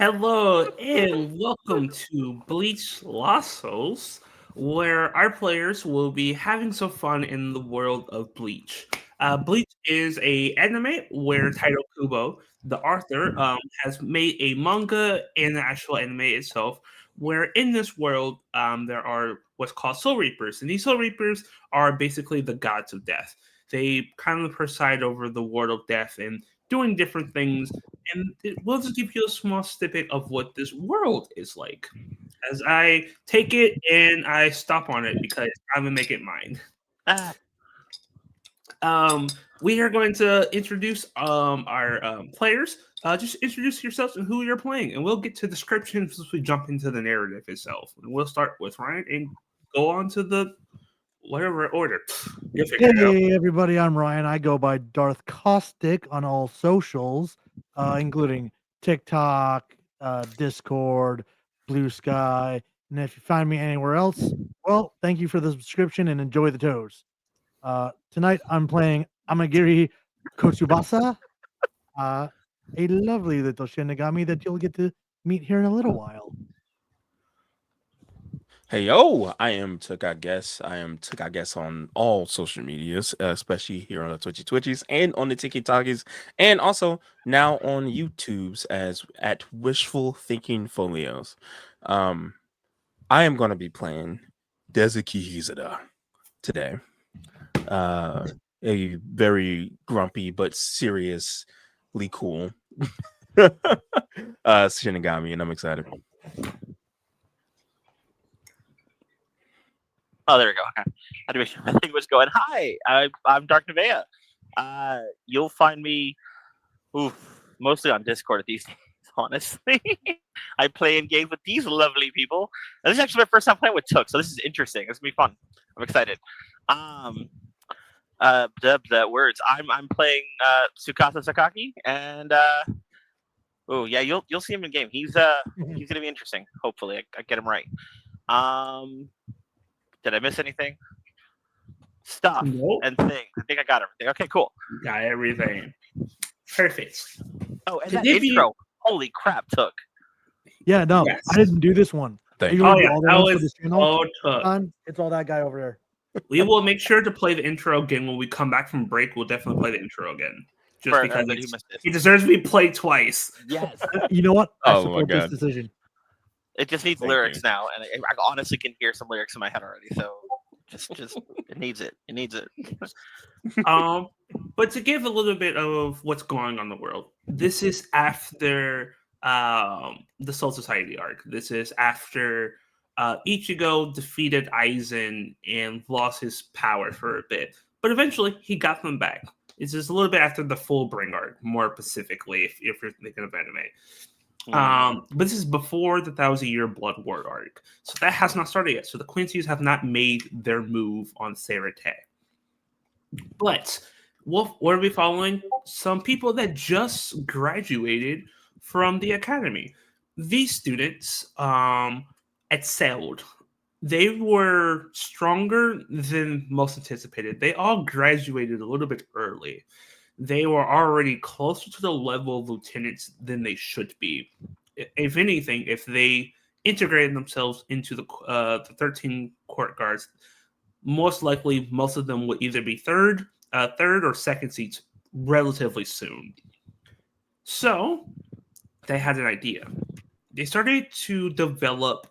Hello and welcome to Bleach Lassos, where our players will be having some fun in the world of Bleach. Bleach is a anime where Tairo Kubo, the author, has made a manga and an actual anime itself. Where in this world, there are what's called Soul Reapers, and these Soul Reapers are basically the gods of death. They kind of preside over the world of death and doing different things, and we'll just give you a small snippet of what this world is like as I take it and I stop on it because I'm gonna make it mine. Ah, Um, we are going to introduce our players. Just introduce yourselves and who you're playing, and we'll get to descriptions as we jump into the narrative itself. And we'll start with Ryan and go on to the whatever order. You'll figure it out. Hey everybody, I'm Ryan. I go by Darth Caustic on all socials, including TikTok, Discord, Blue Sky. And if you find me anywhere else, well, thank you for the subscription and enjoy the toes. Tonight I'm playing Amagiri Kotsubasa, a lovely little Shinigami that you'll get to meet here in a little while. Hey yo, I am Took I Guess. I am Took I Guess on all social medias, especially here on the Twitchies and on the TikTokies, and also now on YouTube's as at Wishful Thinking Folios. Um, I am gonna be playing Dezuki Hizada today. Uh, a very grumpy but seriously cool Shinigami, and I'm excited. Oh, there we go. Okay. I had to make sure my thing was going. Hi, I'm Dark Nevea. You'll find me, mostly on Discord these days. Honestly, I play in games with these lovely people. And this is actually my first time playing with Took, so this is interesting. This is gonna be fun. I'm excited. Um, the words. I'm playing Tsukasa Sakaki, and oh yeah, you'll see him in game. He's gonna be interesting. Hopefully, I get him right. Um, did I miss anything? Stuff Nope. and things. I think I got everything. Okay, cool. Got everything. Perfect. Oh, and To that give you- intro. Holy crap, Took. Yeah, no, Yes. I didn't do this one. Thank You you. want Oh to do yeah, all the that ones for was this channel? so tough. It's all that guy over there. We will make sure to play the intro again when we come back from break. We'll definitely play the intro again, just For because everybody who missed it. it deserves to be played twice. Yes. You know what? I Oh my support this God. decision. It just needs Thank lyrics you. now, and I honestly can hear some lyrics in my head already. So just it needs it. It needs it. But to give a little bit of what's going on in the world, this is after the Soul Society arc. This is after Ichigo defeated Aizen and lost his power for a bit, but eventually he got them back. It's just a little bit after the full Bring arc, more specifically, if you're thinking of anime. But this is before the Thousand Year Blood War arc, so that has not started yet. So the Quincy's have not made their move on Serete. But what are we following? Some people that just graduated from the academy. These students excelled. They were stronger than most anticipated. They all graduated a little bit early. They were already closer to the level of lieutenants than they should be. If anything, if they integrated themselves into the 13 court guards, most likely most of them would either be third or second seats relatively soon. So they had an idea. They started to develop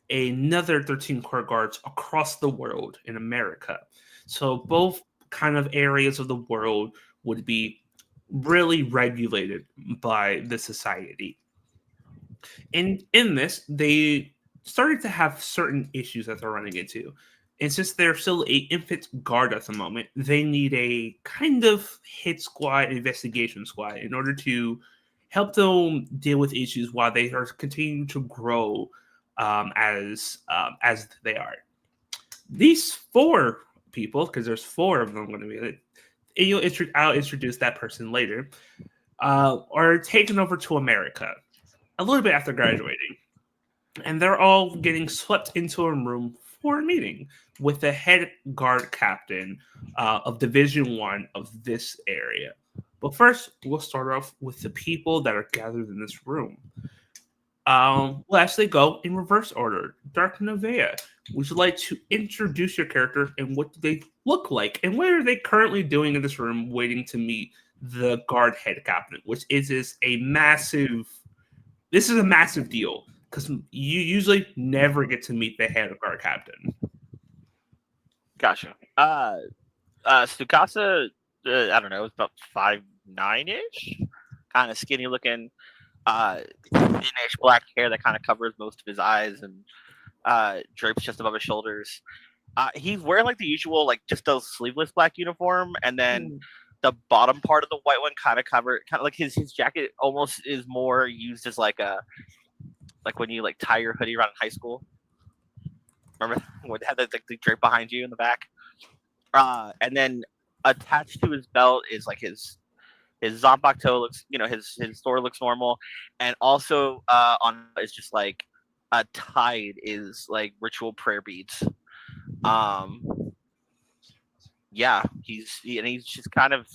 another 13 court guards across the world in America. So both kind of areas of the world would be really regulated by the society. And in this, they started to have certain issues that they're running into. And since they're still a infant guard at the moment, they need a kind of hit squad, investigation squad, in order to help them deal with issues while they are continuing to grow as they are. These four people, because there's four of them going to be, I'll introduce that person later, are taken over to America a little bit after graduating, and they're all getting swept into a room for a meeting with the head guard captain of Division 1 of this area. But first, we'll start off with the people that are gathered in this room. We'll actually go in reverse order. Dark Nevea, would you like to introduce your character and what do they look like, and what are they currently doing in this room, waiting to meet the guard head captain, which is a massive. This is a massive deal because you usually never get to meet the head of guard captain. Gotcha. Sukasa, I don't know, it's about 5'9" ish, kind of skinny looking, thinnish black hair that kind of covers most of his eyes and drapes just above his shoulders. He's wearing like the usual, like just a sleeveless black uniform, and then the bottom part of the white one kind of like his jacket almost is more used as like when you like tie your hoodie around in high school. Remember when they had the drape behind you in the back? And then attached to his belt is like his Zanpakuto looks, his sword looks normal, and also on is just like tied is like ritual prayer beads. Yeah, he's just kind of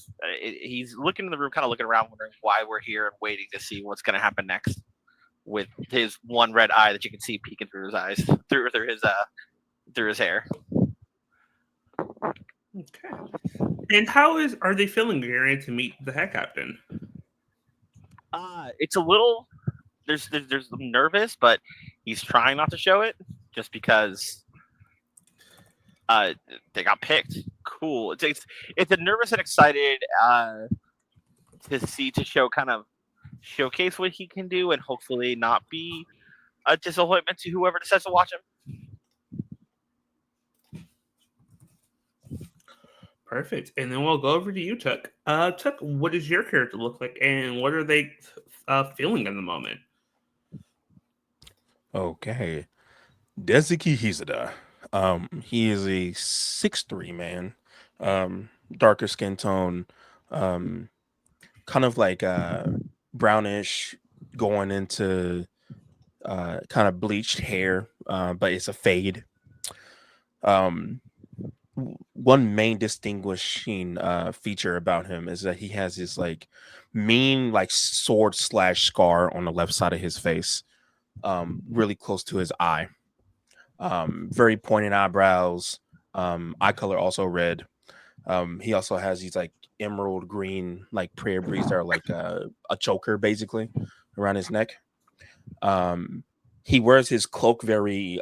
he's looking in the room, kind of looking around, wondering why we're here and waiting to see what's going to happen next. With his one red eye that you can see peeking through his eyes, through his hair. Okay. And are they feeling gearing to meet the head captain? It's a little there's nervous, but he's trying not to show it just because they got picked. Cool. It's a nervous and excited to showcase what he can do and hopefully not be a disappointment to whoever decides to watch him. Perfect. And then we'll go over to you, Tuck. Tuck, what does your character look like, and what are they feeling in the moment? Okay. Dezuki Hizada. He is a 6'3" man. Darker skin tone. Kind of like brownish going into kind of bleached hair, but it's a fade. One main distinguishing feature about him is that he has this like mean like sword / scar on the left side of his face, really close to his eye. Very pointed eyebrows, eye color also red. He also has these like emerald green like prayer beads that are like a choker basically around his neck. He wears his cloak very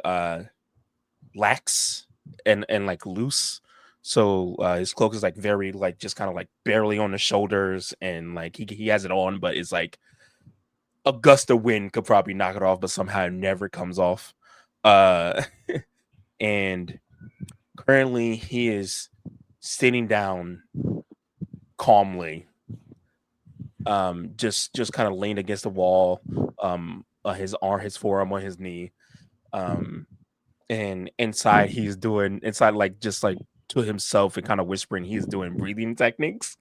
lax and like loose, so his cloak is like very like just kind of like barely on the shoulders, and like he has it on, but it's like a gust of wind could probably knock it off, but somehow it never comes off. And currently he is sitting down calmly, just kind of leaned against the wall, his forearm on his knee, and inside like just like to himself and kind of whispering, he's doing breathing techniques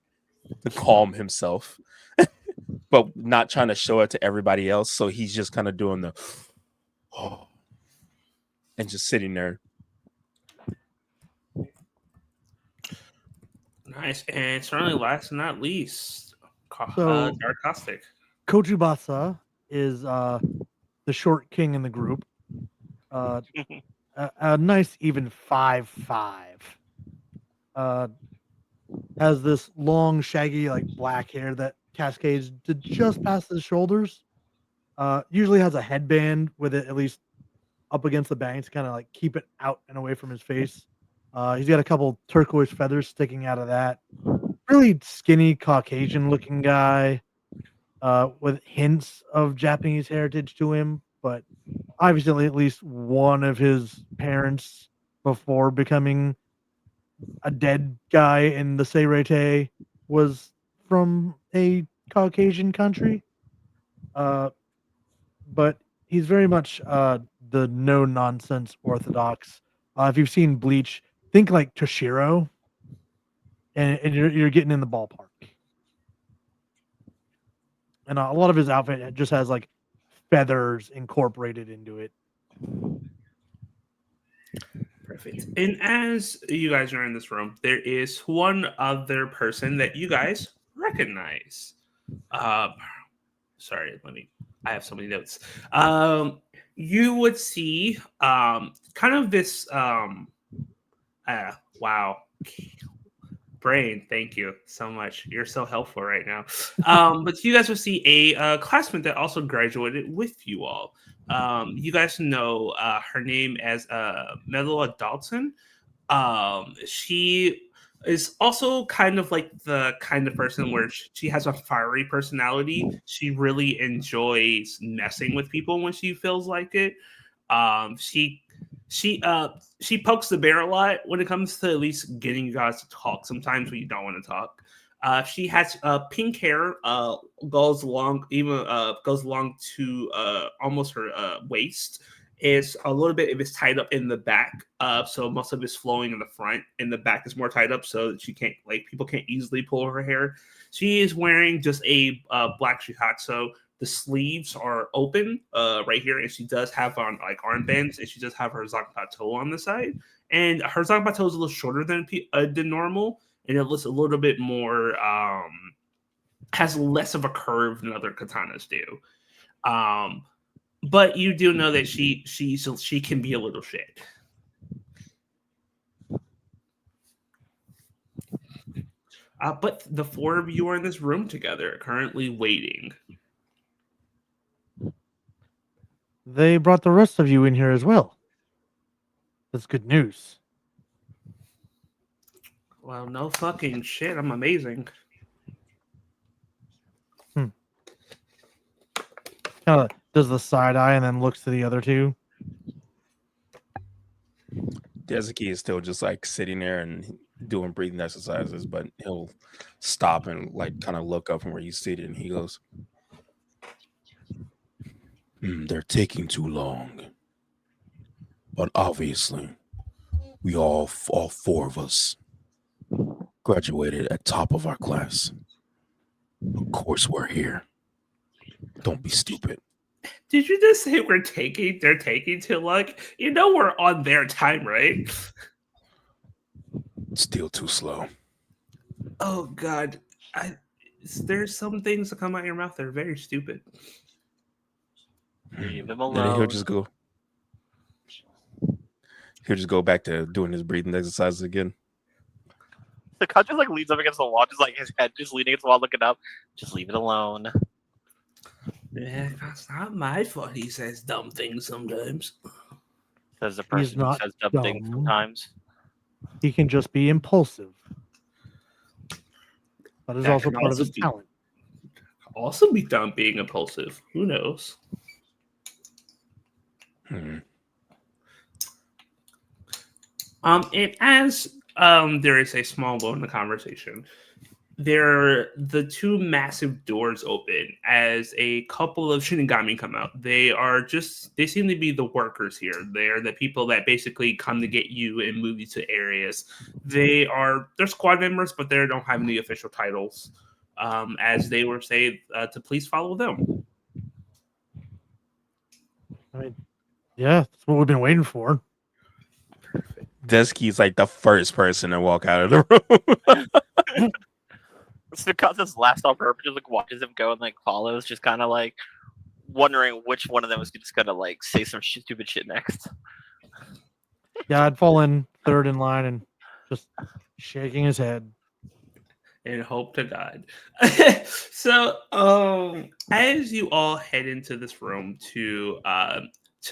to calm himself, but not trying to show it to everybody else. So he's just kind of doing the and just sitting there. Nice. And certainly last but not least, So- Dark Caustic. Kochubasa is the short king in the group. A nice even 5'5". Has this long, shaggy, like black hair that cascades to just past his shoulders. Usually has a headband with it at least up against the bang to kind of like keep it out and away from his face. He's got a couple turquoise feathers sticking out of that. Really skinny, Caucasian-looking guy with hints of Japanese heritage to him, but obviously at least one of his parents before becoming a dead guy in the Seirete was from a Caucasian country. But he's very much the no-nonsense orthodox. If you've seen Bleach, think like Toshiro, and you're getting in the ballpark. And a lot of his outfit just has like feathers incorporated into it. Perfect. And as you guys are in this room, there is one other person that you guys recognize. Sorry, let me I have so many notes. You would see kind of this wow. Brain, thank you so much. You're so helpful right now. But you guys will see a classmate that also graduated with you all. You guys know her name as Melissa Dalton. She is also kind of like the kind of person where she has a fiery personality. She really enjoys messing with people when she feels like it. She she uh she pokes the bear a lot when it comes to at least getting you guys to talk sometimes when you don't want to talk. She has pink hair, goes along to almost her waist. Is a little bit, if it's tied up in the back, so most of it's flowing in the front, and the back is more tied up so that she can't, like, people can't easily pull her hair. She is wearing just a black shihatsu. The sleeves are open right here, and she does have on like armbands, and she does have her zanpato on the side, and her zanpato is a little shorter than normal, and it looks a little bit more has less of a curve than other katanas do. Um, but you do know that she can be a little shit. But the four of you are in this room together, currently waiting. They brought the rest of you in here as well. That's good news. Well, no fucking shit. I'm amazing. Kind of does the side eye and then looks to the other two. Dezuki is still just like sitting there and doing breathing exercises, but he'll stop and like kind of look up from where he's seated, and he goes, "They're taking too long. But obviously, we all four of us graduated at top of our class. Of course, we're here. Don't be stupid." Did you just say they're taking too long? You know we're on their time, right? Still too slow. Oh God, there's some things that come out of your mouth that are very stupid. Leave him And then he'll alone. just go back to doing his breathing exercises again. The cut just like leans up against the wall, just like his head just leaning against the wall, looking up. Just leave it alone. Yeah, that's not my fault. He says dumb things sometimes. Says the person who not says dumb things dumb. sometimes. He can just be impulsive. That is That also can part of also his be- talent. Also, be dumb being impulsive. Who knows? Hmm. And as there is a small lull in the conversation, the two massive doors open as a couple of Shinigami come out. They seem to be the workers here. They're the people that basically come to get you and move you to areas. They're squad members, but they don't have any official titles. As they were saying to please follow them. I mean, yeah, that's what we've been waiting for. Dezuki's like the first person to walk out of the room. Sukasa's last on purpose just like watches him go and like follows, just kind of like wondering which one of them is just gonna like say some stupid shit next. Yeah, I'd fallen third in line and just shaking his head. And hope to God. So, as you all head into this room to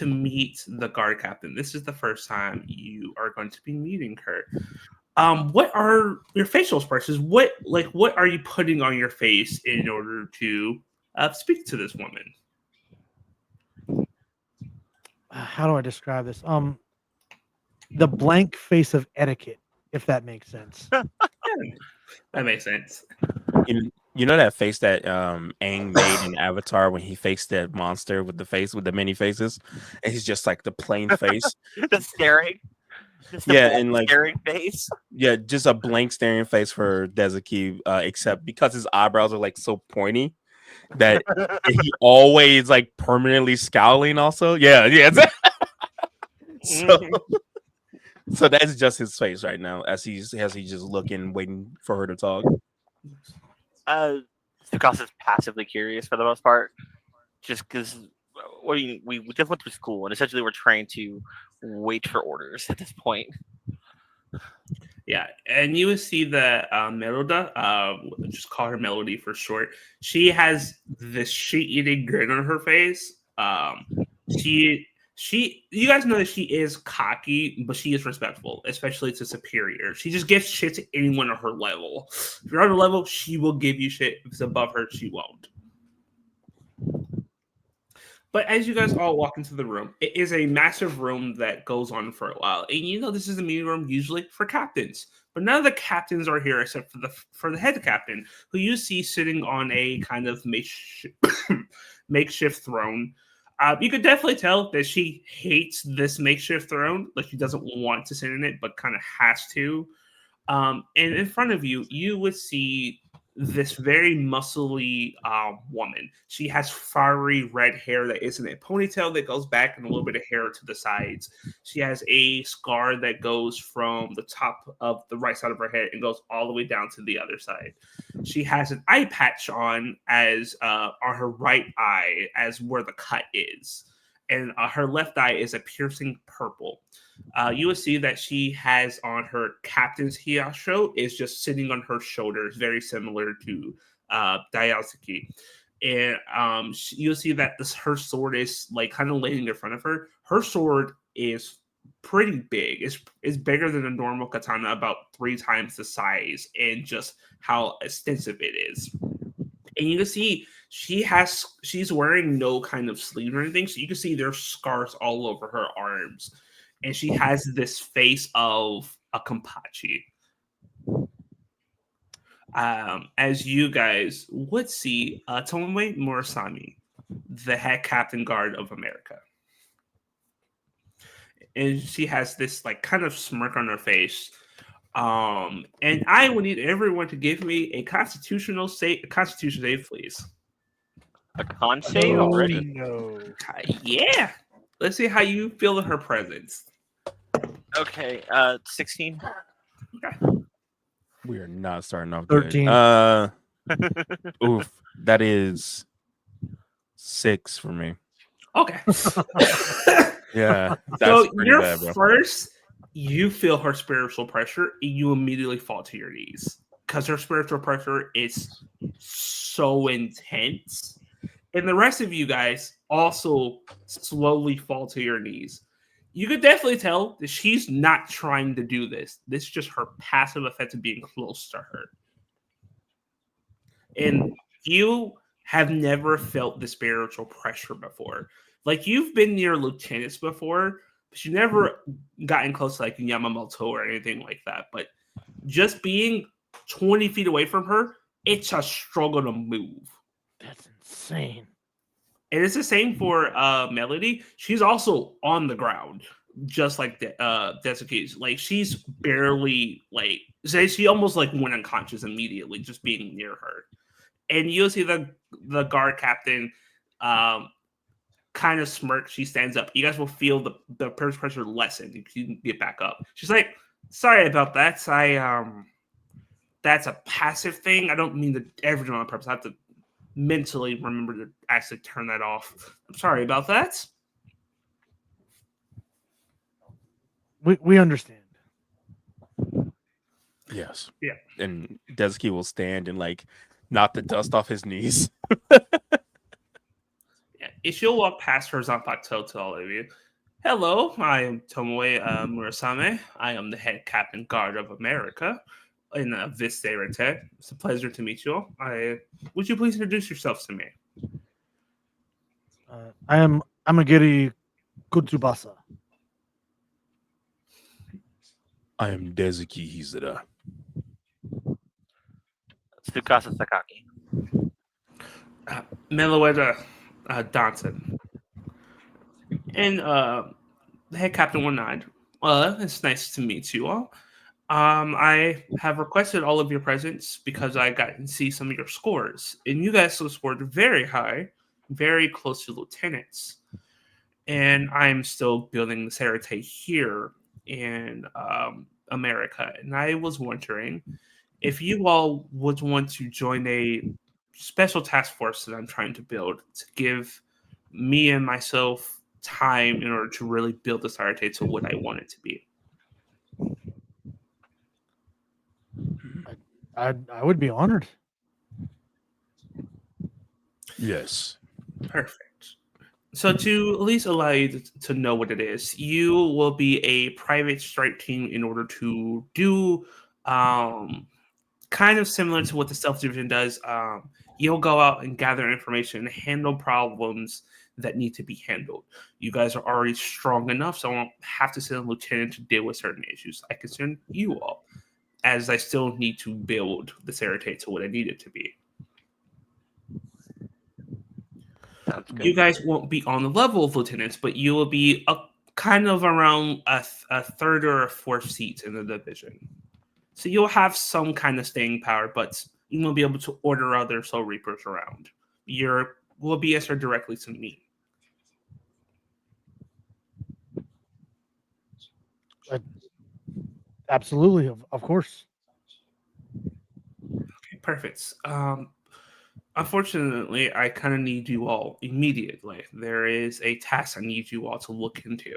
meet the guard captain, this is the first time you are going to be meeting her. What are your facial expressions? What are you putting on your face in order to speak to this woman? How do I describe this? The blank face of etiquette, if that makes sense. That makes sense. You know that face that Aang made in Avatar when he faced that monster with the many faces, and he's just like the plain face. Just staring. Just Yeah, and like staring face. yeah, just a blank staring face for Dezuki, except because his eyebrows are like so pointy that he always like permanently scowling. Also, yeah. So, so that's just his face right now as he's just looking, waiting for her to talk. Sukasa's passively curious for the most part. just because we just went through school, and essentially we're trying to wait for orders at this point. Yeah, and you would see that Meloda, just call her Melody for short. She has this shit-eating grin on her face. She you guys know that she is cocky, but she is respectful, especially to superior. She just gives shit to anyone on her level. If you're on her level, she will give you shit. If it's above her, she won't. But as you guys all walk into the room, it is a massive room that goes on for a while. And you know this is a meeting room usually for captains. But none of the captains are here except for the head captain, who you see sitting on a kind of makeshift throne. You could definitely tell that she hates this makeshift throne. Like she doesn't want to sit in it, but kind of has to. And in front of you, you would see this very muscly woman. She has fiery red hair that isn't a ponytail that goes back and a little bit of hair to the sides. She has a scar that goes from the top of the right side of her head and goes all the way down to the other side. She has an eye patch on on her right eye as where the cut is, and her left eye is a piercing purple. You will see that she has on her captain's hiyasho is just sitting on her shoulders, very similar to Daisuke. And you'll see that her sword is like kind of laying in front of her. Her sword is pretty big. It's bigger than a normal katana, about 3 times the size, and just how extensive it is. And you can see she's wearing no kind of sleeve or anything, so you can see there's scars all over her arms. And she has this face of a Kampachi. As you guys would see, Tomoe Murasami, the head captain guard of America. And she has this like kind of smirk on her face. And I would need everyone to give me a constitution save, please. A con save already? No. Yeah. Let's see how you feel in her presence. Okay, 16. We are not starting off 13. good. Oof, that is 6 for me. Okay. Yeah, that's So pretty you're bad, bro. first, you feel her spiritual pressure, and you immediately fall to your knees because her spiritual pressure is so intense. And the rest of you guys also slowly fall to your knees. You could definitely tell that she's not trying to do this. This is just her passive effect of being close to her. And you have never felt the spiritual pressure before. Like you've been near lieutenants before, but you never gotten close to like Yamamoto or anything like that. But just being 20 feet away from her, it's a struggle to move. That's insane. And it's the same for Melody. She's also on the ground, just like Desuke's. Like she's barely like she almost like went unconscious immediately just being near her. And you'll see the guard captain kind of smirk. She stands up. You guys will feel the pressure lessen. You can get back up. She's like, "Sorry about that. That's a passive thing. I don't mean to ever do it on purpose. I have to mentally remember to actually turn that off. I'm sorry about that." We understand. Yes. Yeah. And Desuke will stand and like knock the dust off his knees. Yeah. If she'll walk past her Zanpakuto to all of you. Hello, I am Tomoe Murasame. I am the head captain guard of America in Viste Rete. It's a pleasure to meet you all. Would you please introduce yourselves to me? I am Amagiri Kutsubasa. I am Desuke Hizura. Tsukasa Sakaki. Meloetta Donson. And the head captain 19. It's nice to meet you all. I have requested all of your presence because I got to see some of your scores. And you guys scored very high, very close to lieutenants. And I'm still building the Sarate here in America. And I was wondering if you all would want to join a special task force that I'm trying to build to give me and myself time in order to really build the Sarate to what I want it to be. I would be honored. Yes. Perfect. So to at least allow you to know what it is, you will be a private strike team in order to do kind of similar to what the stealth division does. You'll go out and gather information and handle problems that need to be handled. You guys are already strong enough, so I won't have to send a lieutenant to deal with certain issues. I can send you all, as I still need to build the Sarate to what I need it to be. Sounds good. You guys won't be on the level of lieutenants, but you will be kind of around a third or a fourth seat in the division. So you'll have some kind of staying power, but you won't be able to order other Soul Reapers around. You will be answered directly to me. Absolutely, of course. Okay, perfect. Unfortunately, I kind of need you all immediately. There is a task I need you all to look into.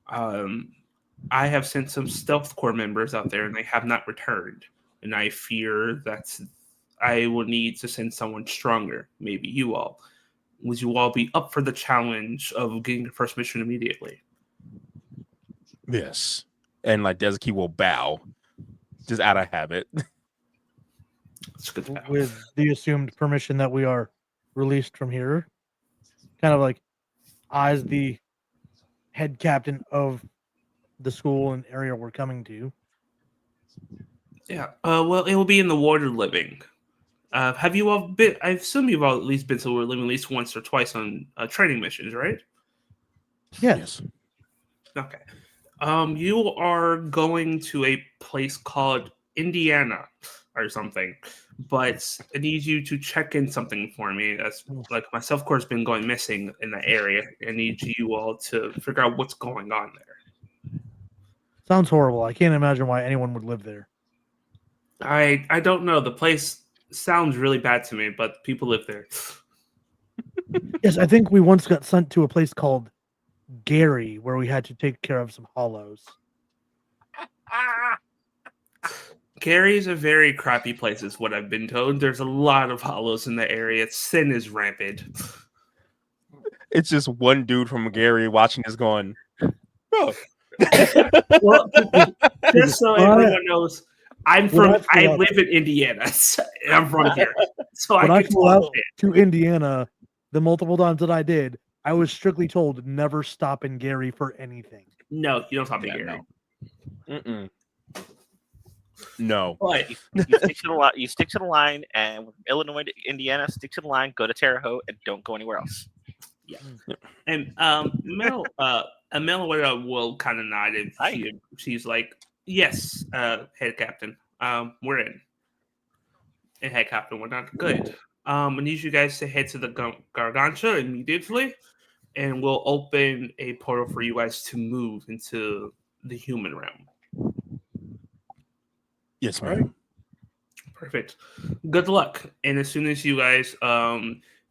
I have sent some stealth corps members out there, and they have not returned. And I fear that I will need to send someone stronger, maybe you all. Would you all be up for the challenge of getting the first mission immediately? Yes. And like Dezuki will bow, just out of habit. It's good to know. With the assumed permission that we are released from here, kind of like as the head captain of the school and area we're coming to. Yeah. Well, it will be in the Water Living. Have you all been? I assume you've all at least been to Water Living at least once or twice on training missions, right? Yes. Okay. You are going to a place called Indiana or something, but I need you to check in something for me. That's like my self corps has been going missing in the area. I need you all to figure out what's going on there. Sounds horrible. I can't imagine why anyone would live there. I don't know. The place sounds really bad to me, but people live there. Yes, I think we once got sent to a place called Gary, where we had to take care of some hollows. Gary's a very crappy place, is what I've been told. There's a lot of hollows in the area. Sin is rampant. It's just one dude from Gary watching this going, bro. Well, just so everyone knows, I live in Indiana. And I'm from here. So When I I can flew out talk shit. to Indiana, the multiple times that I did, I was strictly told never stop in Gary for anything. No, you don't stop in Yeah, Gary. no. Mm-mm. No. But You stick to the line. You stick to the line, and with Illinois to Indiana, stick to the line. Go to Terre Haute, and don't go anywhere else. yeah. And Mel will kind of nod if she's like, yes, head captain. We're in. And head captain, we're not good. I need you guys to head to the Gargantua immediately, and we'll open a portal for you guys to move into the human realm. Yes, All ma'am. right. Perfect. Good luck. And as soon as you guys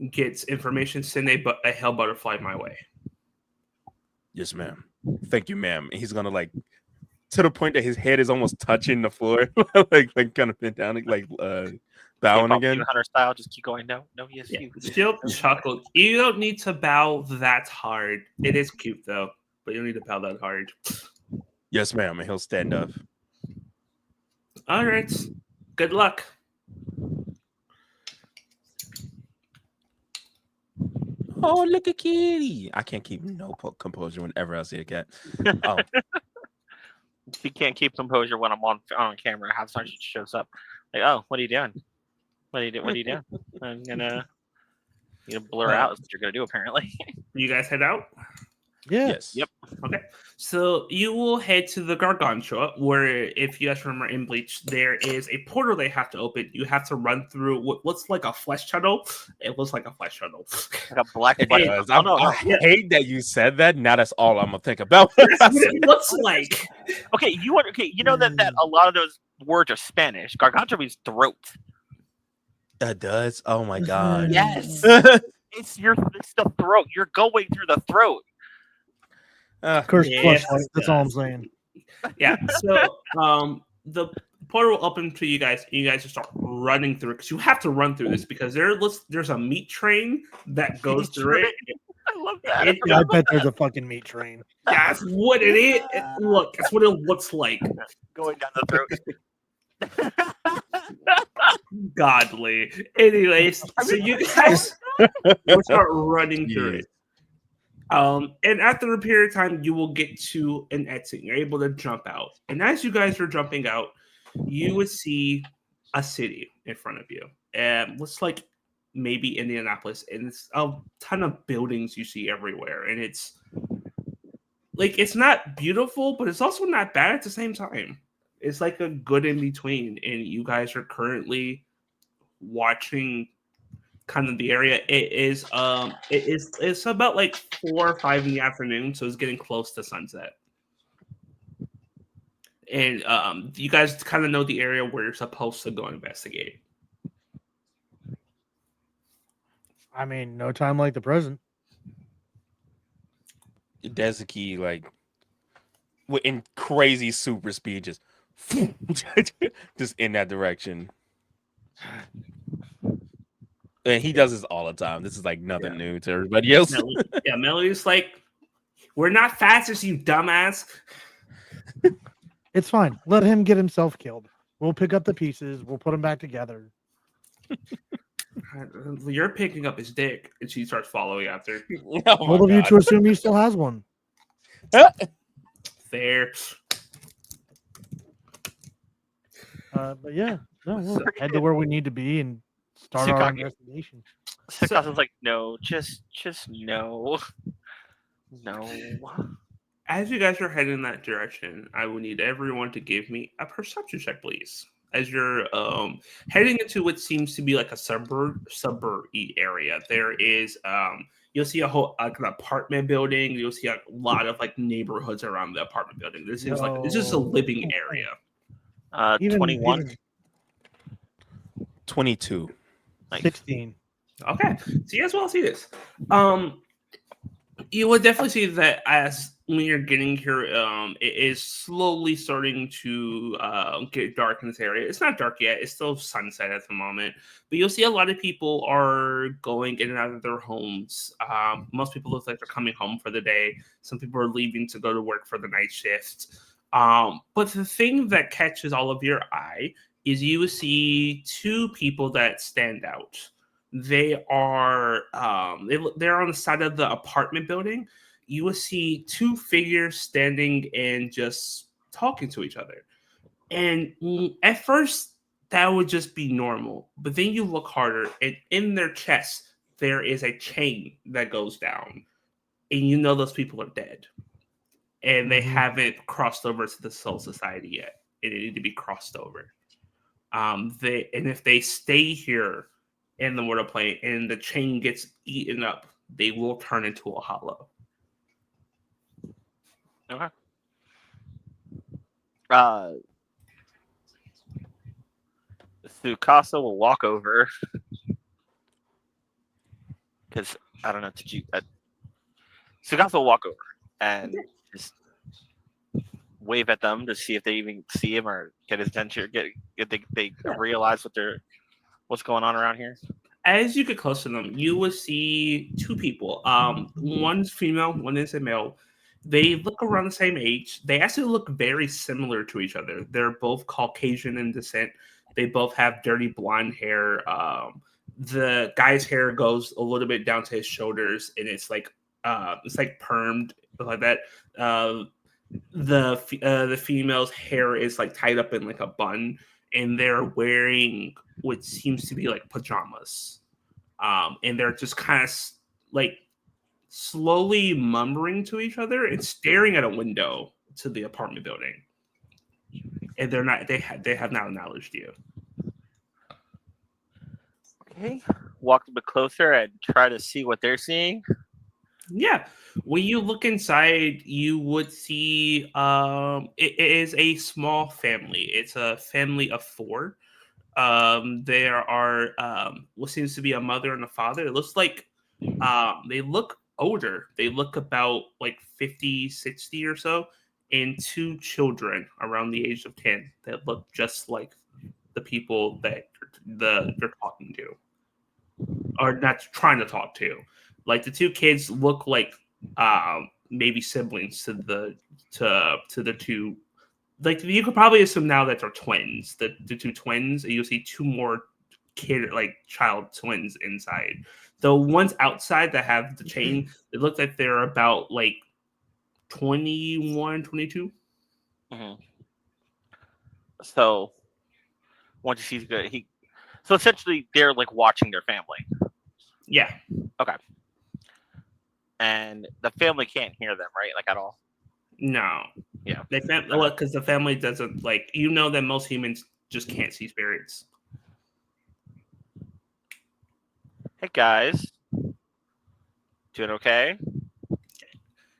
get information, send a hell butterfly my way. Yes, ma'am. Thank you, ma'am. And he's gonna like to the point that his head is almost touching the floor, like kind of bent down, like bowing again. Hunter style, just keep going. No, yes, Yeah. you. She'll chuckle. You don't need to bow that hard. It is cute though, but you don't need to bow that hard. Yes, ma'am. And he'll stand up. All right. Good luck. Oh, look at Kitty. I can't keep no composure whenever I see a cat. Oh, He can't keep composure when I'm on camera. Half the time she shows up, like, "Oh, what are you doing? What are you doing? I'm gonna blur out. Is what you're gonna do, apparently." You guys head out? Yeah. yes. Yep. Okay. So you will head to the Gargantua, where, if you guys remember in Bleach, there is a portal they have to open. You have to run through what looks like a flesh tunnel. It looks like a flesh tunnel. Like a black It flesh. does. Oh, no. I hate that you said that. Now that's all I'm gonna think about. That's what it looks like. Okay, you know that a lot of those words are Spanish. Garganta means throat. That does. Oh my god. Yes. It's the throat. You're going through the throat. Cursed Yes, flashlight. That's all I'm saying. yeah. So the portal will open to you guys, and you guys just start running through it because you have to run through this because there's a meat train that goes through it. I love that. It- Yeah, I bet there's a fucking meat train. That's what it is. Look, that's what it looks like. Going down the throat. Godly. Anyways, so you guys will start running through Yeah. it. And after a period of time, you will get to an exit. You're able to jump out. And as you guys are jumping out, you would see a city in front of you. And looks like maybe Indianapolis. And it's a ton of buildings you see everywhere. And it's like it's not beautiful, but it's also not bad at the same time. It's like a good in between. And you guys are currently watching kind of the area. It's about like 4 or 5 in the afternoon, so it's getting close to sunset. And you guys kind of know the area where you're supposed to go investigate. I mean, no time like the present. Dezuki, like, in crazy super speed, just just in that direction. And he does this all the time. This is like nothing new to everybody else. Melody's like, we're not fastest, you dumbass. It's fine. Let him get himself killed. We'll pick up the pieces. We'll put them back together. You're picking up his dick, and she starts following after. Oh Both of you to assume he still has one. Fair. But yeah, no, we'll head to where we need to be and start our Tsukaki. investigation. Sakasa's like, no, just no. No. As you guys are heading in that direction, I will need everyone to give me a perception check, please. As you're heading into what seems to be like a suburb-y area, there is you'll see a whole like an apartment building. You'll see a lot of like neighborhoods around the apartment building. This seems like it's just a living area. 21. Even 22. Nice. 16. Okay, so you guys will see this. You would definitely see that as when you're getting here, it is slowly starting to get dark in this area. It's not dark yet; it's still sunset at the moment. But you'll see a lot of people are going in and out of their homes. Most people look like they're coming home for the day. Some people are leaving to go to work for the night shift. But the thing that catches all of your eye is you see two people that stand out. They are they're on the side of the apartment building. You will see two figures standing and just talking to each other. And at first, that would just be normal. But then you look harder, and in their chest, there is a chain that goes down. And you know those people are dead. And they haven't crossed over to the Soul Society yet. And they need to be crossed over. And if they stay here in the mortal plane and the chain gets eaten up, they will turn into a hollow. Okay. Tsukasa will walk over because I don't know. Tsukasa will walk over and just wave at them to see if they even see him or get his attention. Get they realize what's going on around here. As you get close to them, you will see two people. One's female, one is a male. They look around the same age. They actually look very similar to each other. They're both Caucasian in descent. They both have dirty blonde hair. The guy's hair goes a little bit down to his shoulders, and it's like permed like that. The female's hair is like tied up in like a bun, and they're wearing what seems to be like pajamas. And they're just kind of like slowly murmuring to each other and staring at a window to the apartment building. And they have not acknowledged you. Okay. Walk a bit closer and try to see what they're seeing. Yeah. When you look inside, you would see it is a small family. It's a family of 4. There are what seems to be a mother and a father. It looks like They look older. They look about like 50, 60 or so, and two children around the age of 10 that look just like the people that you're talking to, or not trying to talk to. Like the two kids look like maybe siblings to the two. Like you could probably assume now that they're twins. The two twins, and you'll see two more child twins inside. The ones outside that have the chain, it looks like they're about like 21, 22. Mm-hmm. So once he sees good, so essentially they're like watching their family. Yeah. Okay. And the family can't hear them, right? Like at all. No. Yeah. Because the family doesn't that most humans just can't see spirits. Hey guys, doing okay?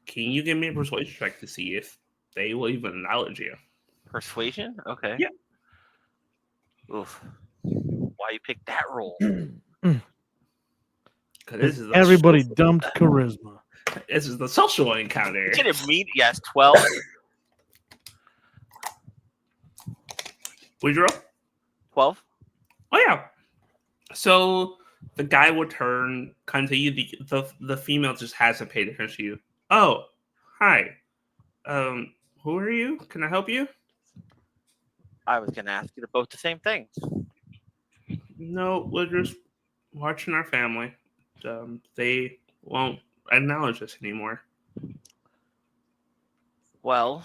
Can you give me a persuasion check to see if they will even acknowledge you? Persuasion? Okay. Yeah. Oof. Why you pick that roll? Because Everybody dumped charisma. This is the social encounter. It's gonna mean yes, 12. Would you roll? 12. Oh yeah. So the guy would turn, kind to you. The female just hasn't paid attention to you. Oh, hi. Who are you? Can I help you? I was gonna ask you to both the same thing. No, we're just watching our family. They won't acknowledge us anymore. Well,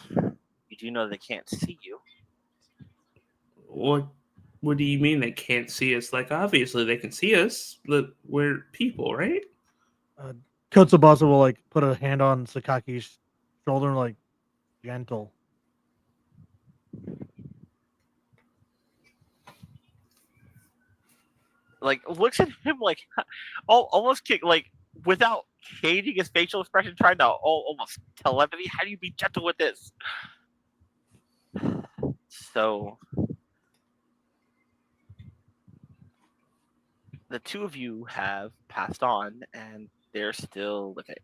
you do know they can't see you. What do you mean they can't see us? Like, obviously they can see us. We're people, right? Kotsubasa will like put a hand on Sakaki's shoulder, like gentle. Like looks at him like almost kick like without changing his facial expression, trying to almost telepathy. How do you be gentle with this? So the two of you have passed on, and they're still living.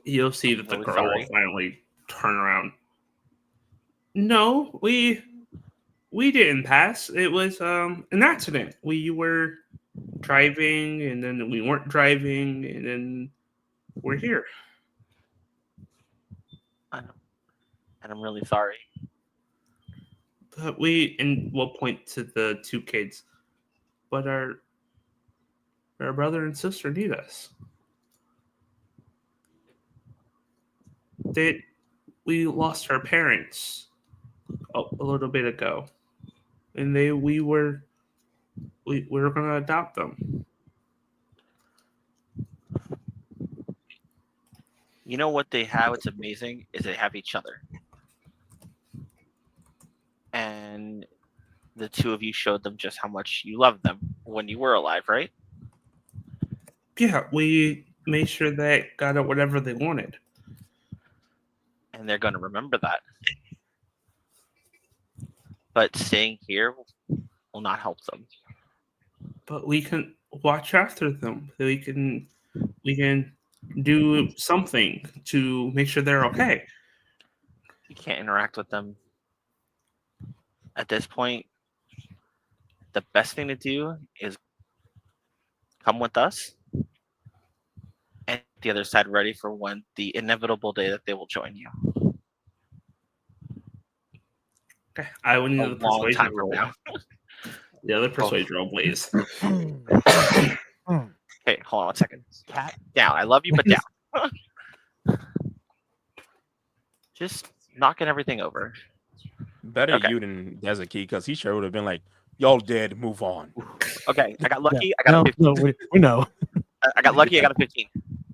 You'll see that the Really girl sorry. will finally turn around. No, we didn't pass. It was an accident. We were driving, and then we weren't driving, and then we're here. I know, and I'm really sorry. But we'll point to the two kids. But our brother and sister need us. We lost our parents a little bit ago, and we were gonna adopt them. You know what they have? It's amazing. Is they have each other, and the two of you showed them just how much you loved them when you were alive, right? Yeah, we made sure they got whatever they wanted. And they're going to remember that. But staying here will not help them. But we can watch after them. We can do something to make sure they're okay. You can't interact with them. At this point, the best thing to do is come with us and get the other side ready for when the inevitable day that they will join you. Okay, I will need A the long persuasion time from roll. now. The other persuasion roll, please. Okay, hold on 1 second. Cat, down. I love you, but down. Just knocking everything over. Better Okay. you than Desert Key, because he sure would have been like, y'all dead, move on. Okay, I got lucky. Yeah. I got a 15. No, we know. I got lucky. I got a 15.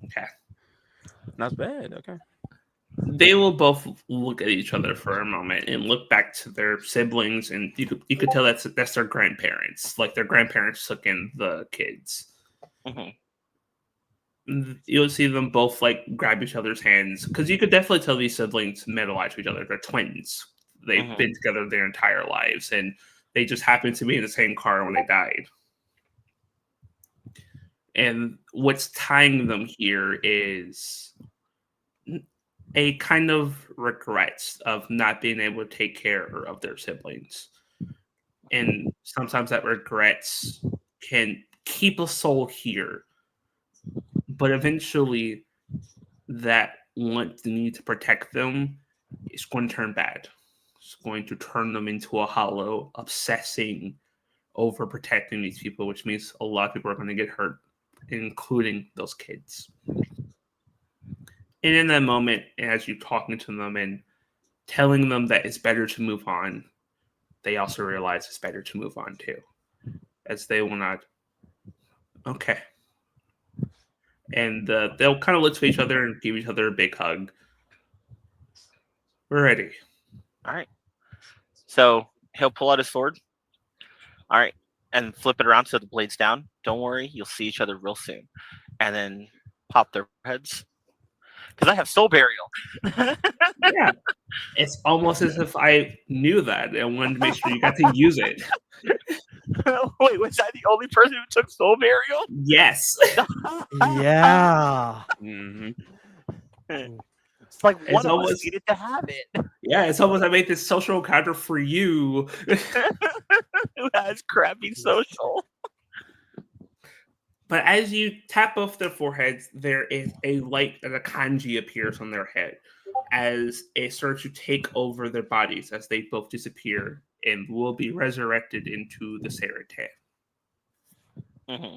Okay. Not bad. Okay. They will both look at each other for a moment and look back to their siblings, and you could tell that's their grandparents. Like their grandparents took in the kids. Mm-hmm. You'll see them both like grab each other's hands, because you could definitely tell these siblings meant a lot to each other. They're twins. They've been together their entire lives, and they just happened to be in the same car when they died. And what's tying them here is a kind of regrets of not being able to take care of their siblings. And sometimes that regrets can keep a soul here, but eventually that want the need to protect them is going to turn bad. It's going to turn them into a hollow, obsessing over protecting these people, which means a lot of people are going to get hurt, including those kids. And in that moment, as you're talking to them and telling them that it's better to move on, they also realize it's better to move on too, as they will not. Okay. And they'll kind of look to each other and give each other a big hug. We're ready. All right. So he'll pull out his sword. All right. And flip it around so the blade's down. Don't worry. You'll see each other real soon. And then pop their heads. Because I have soul burial. Yeah. It's almost as if I knew that and wanted to make sure you got to use it. Wait, was I the only person who took soul burial? Yes. Yeah. Mhm. It's like It's one of us almost- needed to have it. Yeah, it's almost I made this social encounter for you. Who has crappy social? But as you tap off their foreheads, there is a light and a kanji appears on their head as it starts to take over their bodies as they both disappear and will be resurrected into the Serite. Mm-hmm.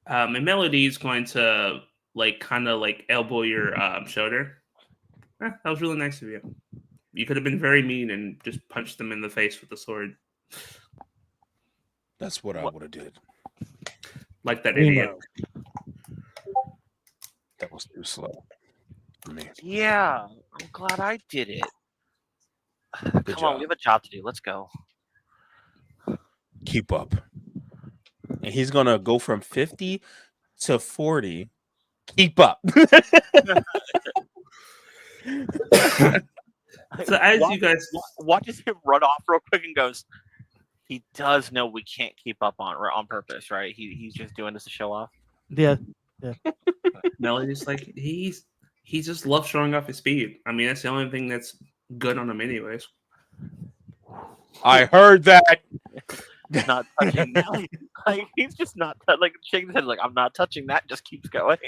And Melody is going to kind of elbow your shoulder. That was really nice of you. You could have been very mean and just punched them in the face with the sword, That's what I would have did. like that We idiot. know. That was too slow for me. Yeah, I'm glad I did it. Good Come job. on, we have a job to do. Let's go. Keep up. And he's gonna go from 50 to 40. Keep up. So as you guys, Watches him run off real quick and goes, he does know we can't keep up on purpose, right? He's just doing this to show off. Yeah. Melody's like he just loves showing off his speed. I mean, that's the only thing that's good on him, anyways. I heard that. Not touching that. Like he's just not like shaking his head like I'm not touching that. Just keeps going.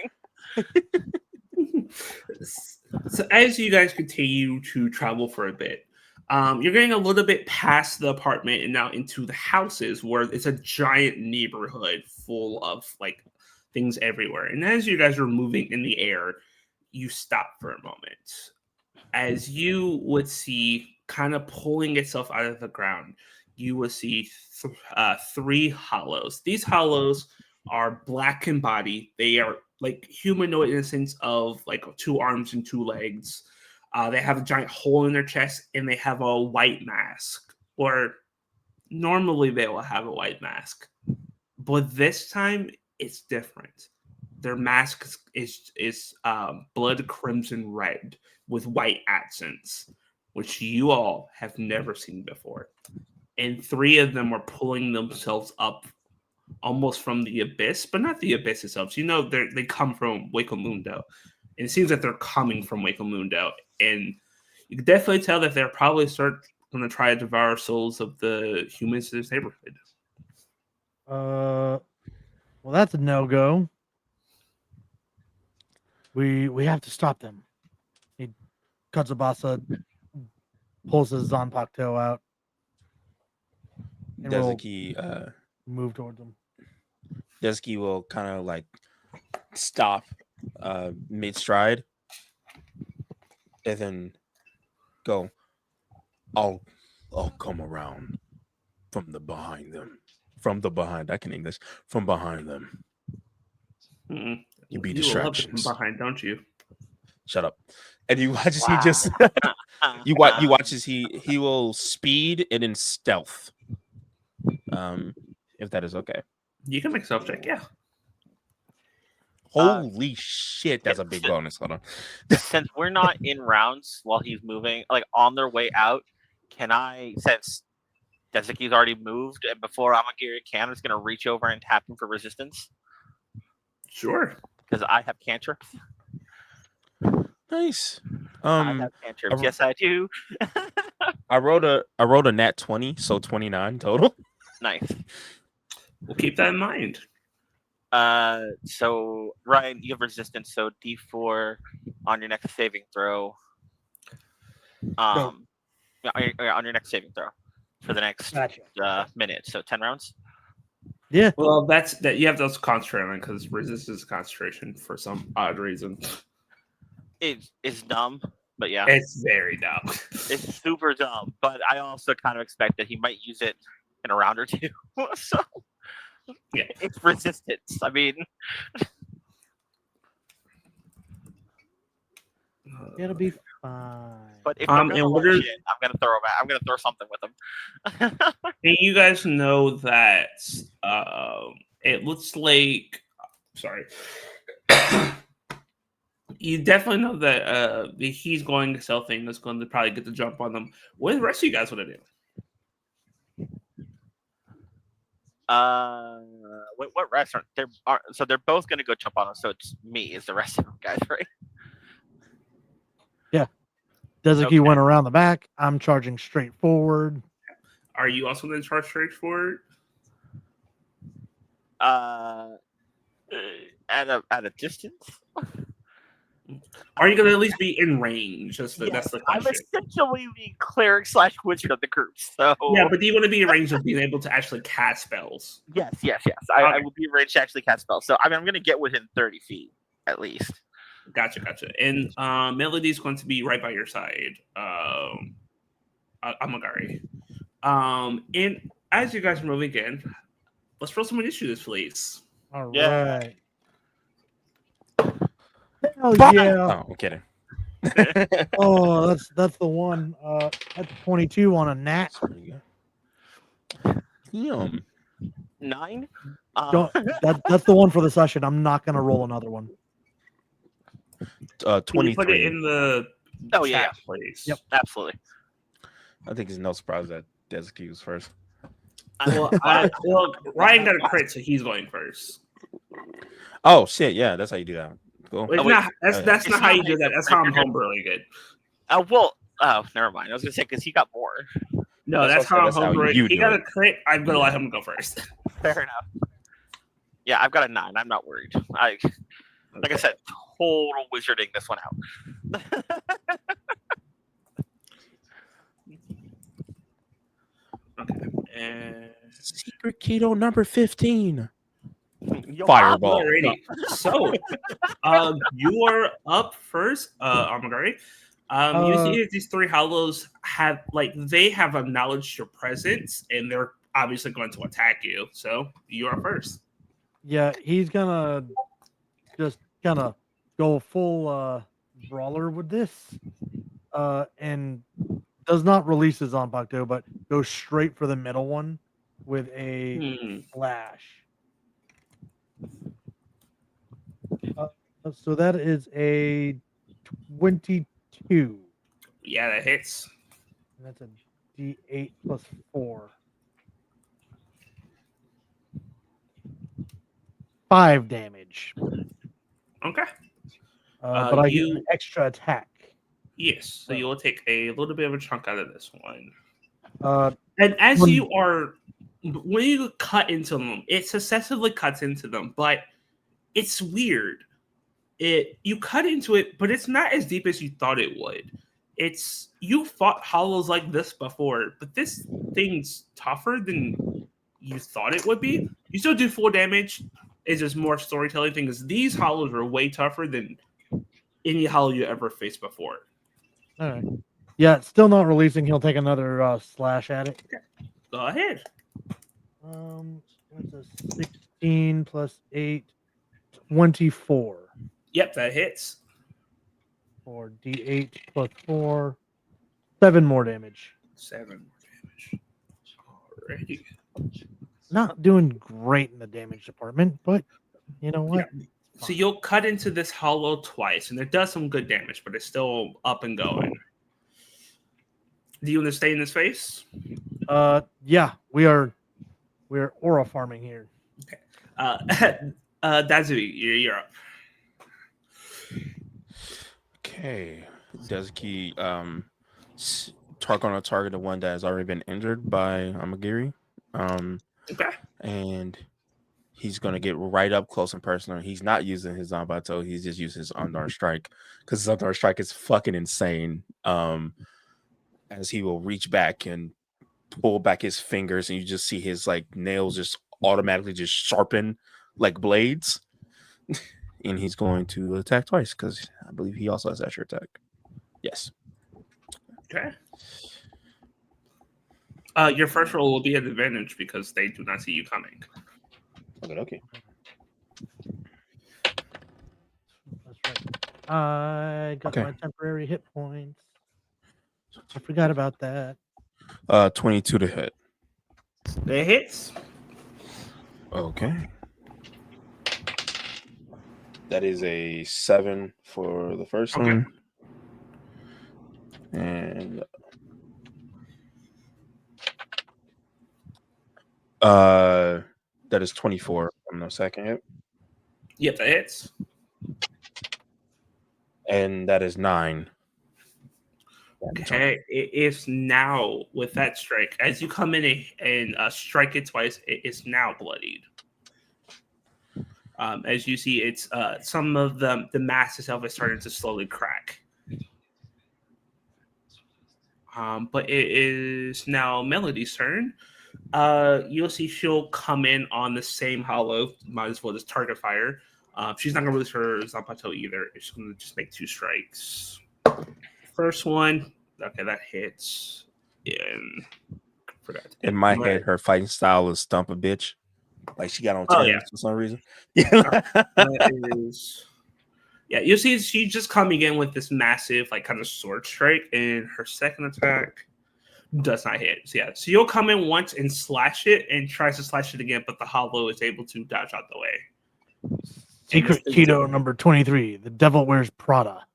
So as you guys continue to travel for a bit, you're getting a little bit past the apartment and now into the houses where it's a giant neighborhood full of things everywhere. And as you guys are moving in the air, you stop for a moment. As you would see kind of pulling itself out of the ground, you will see three hollows. These hollows are black in body. They are humanoid in the sense of 2 arms and 2 legs. They have a giant hole in their chest and they have a white mask. Or normally they will have a white mask. But this time it's different. Their mask is blood crimson red with white accents, which you all have never seen before. And 3 of them are pulling themselves up almost from the abyss, but not the abyss itself. So they come from Waco Mundo. And it seems that they're coming from Waco Mundo. And you can definitely tell that they're probably going to try to devour souls of the humans in this neighborhood. Well, that's a no-go. We have to stop them. Katsubasa pulls his Zanpakuto out. And we'll Dezuki, move towards them. Dezuki will kind of stop mid stride and then go. I'll come around from behind them. From the behind. I can English. From behind them. Mm-mm. You be You love it from distractions. behind, don't you? Shut up. And you watch as he Wow. just you watch as he will speed and in stealth. If that is okay. You can make self check, yeah. Holy shit, that's a big bonus. Hold on. Since we're not in rounds while he's moving, on their way out, can I, since Dezuki's already moved, and before Amagiri can, I'm just gonna reach over and tap him for resistance Sure. because I have cantrips. Nice. I have cantrips. Yes, I do. I wrote a nat 20, so 29 total. Nice. We'll keep that in mind. So Ryan, you have resistance, so D4 on your next saving throw. Yeah, on your next saving throw for the next minute. So 10 rounds. Yeah. Well, that's that you have those concentrate on because resistance concentration for some odd reason. It's dumb, but yeah, It's very dumb. it's super dumb. But I also kind of expect that he might use it in a round or two. So Yeah. it's resistance. I mean, It'll be fine. but if they're gonna and what launch are- it, I'm gonna throw him. I'm gonna throw something with him. And you guys know that it looks like. Sorry. You definitely know that he's going to sell things that's going to probably get the jump on them. What do the rest of you guys want to do? What restaurant? So they're both gonna go jump on him. So it's me is the rest of them guys, right? Dezuki Okay. went around the back. I'm charging straight forward. Are you also going to charge straight forward? At a distance. Are you going to at least be in range? That's the I'm question. essentially the cleric / wizard of the group. So Yeah, but do you want to be in range of being able to actually cast spells? yes. I will be ready to actually cast spells. So I mean, I'm gonna get within 30 feet at least. Gotcha. And Melody's going to be right by your side. Amagari. And as you guys move again, let's roll some initiatives, please. All Yeah. right. Hell Oh, yeah. I'm kidding. Oh, that's the one. That's 22 on a nat. Damn. 9. That's the one for the session. I'm not gonna roll another one. Can you 23. put it in the Oh, yeah. chat, please? Yep. Absolutely. I think it's no surprise that Dezuki was first. Well, Ryan got a crit, so he's going first. Oh shit! Yeah, that's how you do that. Cool. It's Oh, wait. not, that's It's not how not you do that. That's how I'm homebrewing it. Never mind. I was gonna say because he got more. No, that's how I'm homebrewing. you He do got it. a crit. I'm gonna let him go first. Fair enough. Yeah, I've got a 9. I'm not worried. Like I said, total wizarding this one out. Okay. And Secret keto number 15. Yo, Fireball. alrighty. So, you are up first, Armagari. You see that these 3 hollows have acknowledged your presence, and they're obviously going to attack you. So you are first. Yeah, he's gonna just kind of go full brawler with this, and does not release his Zanpakuto, but goes straight for the middle one with a flash. So that is a 22. Yeah, that hits. And that's a D8 plus 4. 5 damage. Okay. But I get an extra attack. Yes. So you will take a little bit of a chunk out of this one. Uh, And as when you cut into them, it successively cuts into them, but it's weird. You cut into it, but it's not as deep as you thought it would. You fought hollows like this before, but this thing's tougher than you thought it would be. You still do full damage. It's just more storytelling thing. Because these hollows are way tougher than any hollow you ever faced before. all right. Yeah, still not releasing. He'll take another slash at it. Go ahead. That's a 16 plus 8, 24. Yep, that hits. Or D8 plus 4, 7 more damage. 7 more damage. Alrighty. Not doing great in the damage department, but you know what? Yeah. So you'll cut into this hollow twice, and it does some good damage, but it's still up and going. Do you want to stay in this face? Yeah, we're aura farming here. Dazuki, you're up. Okay. Dezuki target on a target, the one that has already been injured by Amagiri. Okay. And he's gonna get right up close and personal. He's not using his Zanbato, he's just using his Undark Strike. Because his Undark Strike is fucking insane. As he will reach back and pull back his fingers, and you just see his like nails just automatically just sharpen like blades. And he's going to attack twice because I believe he also has extra attack. Yes. Okay. Your first roll will be an advantage because they do not see you coming. Okay. That's right. I got Okay. my temporary hit points. I forgot about that. 22 to hit. That hits. Okay. That is a 7 for the first Okay. one. And that is 24 on the second hit. Yep, that hits. And that is 9. Okay, it is now with that strike. As you come in and strike it twice, it is now bloodied. As you see, it's some of the mass itself is starting to slowly crack. But it is now Melody's turn. You'll see she'll come in on the same hollow. Might as well just target fire. She's not going to release her Zanpato either. She's going to just make 2 strikes. First one, okay, that hits. And forgot. In my head, her fighting style is stump a bitch. Like she got on Oh, 10 yeah. for some reason. That is, yeah, you see she's just coming in with this massive, like, kind of sword strike, and her second attack does not hit. So, yeah, so you'll come in once and slash it, and tries to slash it again, but the hollow is able to dodge out the way. Secret Keto number 23. The Devil Wears Prada.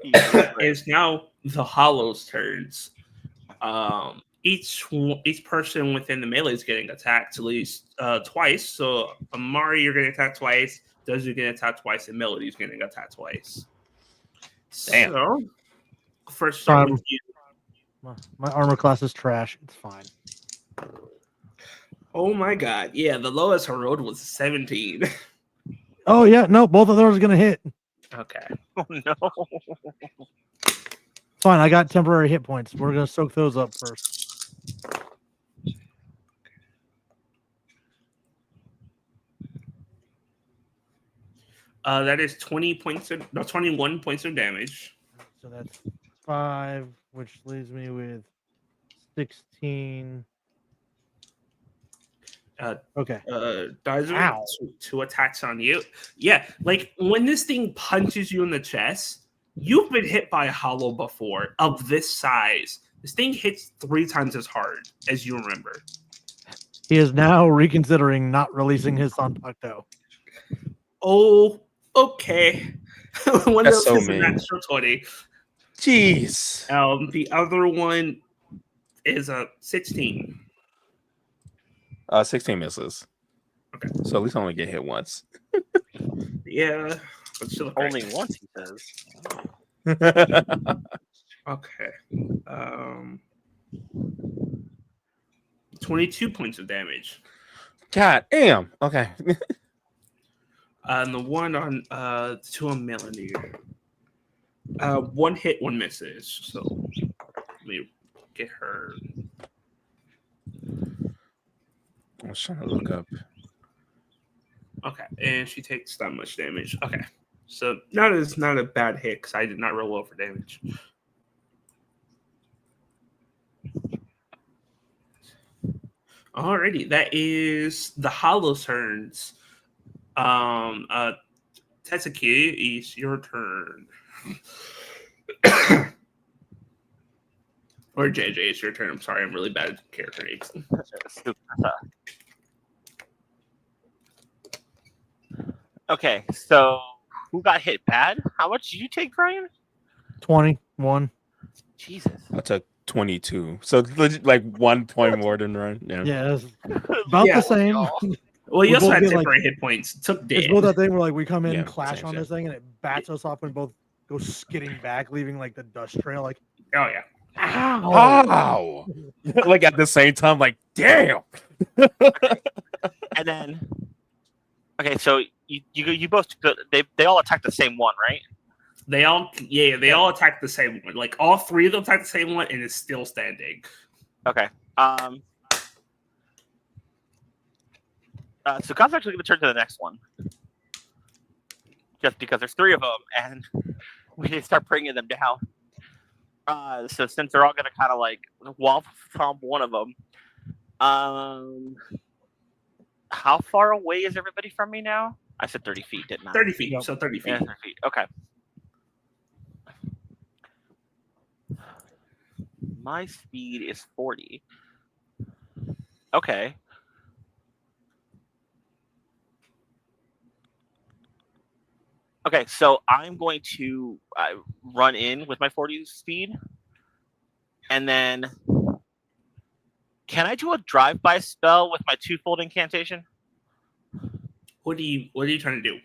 It's now the hollow's turns. Each person within the melee is getting attacked at least twice. So Amari, you're getting attacked twice. Does you're getting attacked twice, and Melody's getting attacked twice. Damn. So first start with you. My armor class is trash. It's fine. Oh my god! Yeah, the lowest I rolled was 17. Oh yeah, no, both of those are gonna hit. Okay. Oh no. Fine, I got temporary hit points. We're gonna soak those up first. That is 21 points of damage. So that's 5, which leaves me with 16. Okay. Dizer, two attacks on you. Yeah, like when this thing punches you in the chest, you've been hit by a hollow before of this size. This thing hits 3 times as hard as you remember. He is now reconsidering not releasing his Zanpato. Oh, okay. One That's of so those is a mean. natural 20. Jeez. The other one is a 16. 16 misses. Okay. So at least I only get hit once. Yeah, but still Only once, he says. Okay. 22 points of damage. God damn. Okay. And the one on 2 on Melanie. 1 hit, 1 misses. So let me get her. I was trying to look up. Okay, and she takes that much damage. Okay, so that is not a bad hit because I did not roll well for damage. Alrighty, that is the hollow turns. Tetsuki, it's your turn. Or JJ, it's your turn. I'm sorry, I'm really bad at character names. Okay, so who got hit bad? How much did you take, Brian? 21. Jesus. I took 22. So it's legit, like 1 point more than Ryan. Yeah. Yeah, it's about Yeah. the same. Well, We you also both had get, like- temporary hit points. Took It's dead. both that thing where like we come in, Yeah, clash same on shit. this thing, and it bats us off and both go skidding back, leaving like the dust trail. Like, Oh yeah. ow! How? Like at the same time, like damn. And then, okay, so you both they all attack the same one, right? They all attack the same one. Like all three of them attack the same one, and it's still standing. Okay. So God's actually going to turn to the next one, just because there's 3 of them, and we need to start bringing them down. So since they're all going to kind of like wall thump one of them, how far away is everybody from me now? I said 30 feet, didn't I? 30 feet. Yep. So 30 feet. Yeah, 30 feet. Okay. My speed is 40. Okay. Okay, so I'm going to run in with my 40 speed, and then can I do a drive-by spell with my 2-fold incantation? What are you trying to do?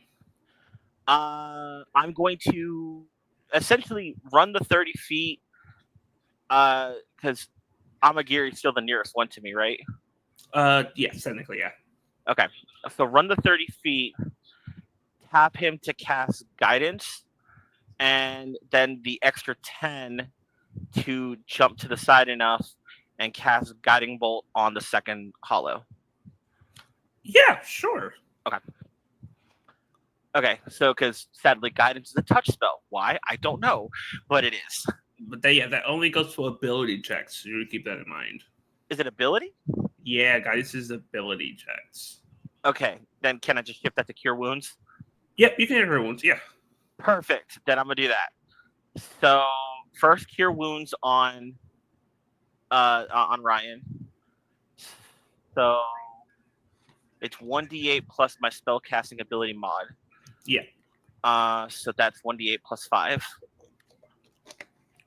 I'm going to essentially run the 30 feet, because Amagiri is still the nearest one to me, right? Yes, technically, yeah. Okay, so run the 30 feet, tap him to cast guidance, and then the extra 10 to jump to the side enough and cast guiding bolt on the second hollow. Yeah, sure. Okay, so because sadly guidance is a touch spell. Why? I don't know, but it is. But that only goes for ability checks. So you keep that in mind. Is it ability? Yeah, guys, is ability checks. Okay, then can I just shift that to cure wounds? Yep, you can hit her wounds. Yeah. Perfect. Then I'm gonna do that. So first cure wounds on Ryan. So it's 1d8 plus my spell casting ability mod. Yeah. So that's 1d8 plus 5.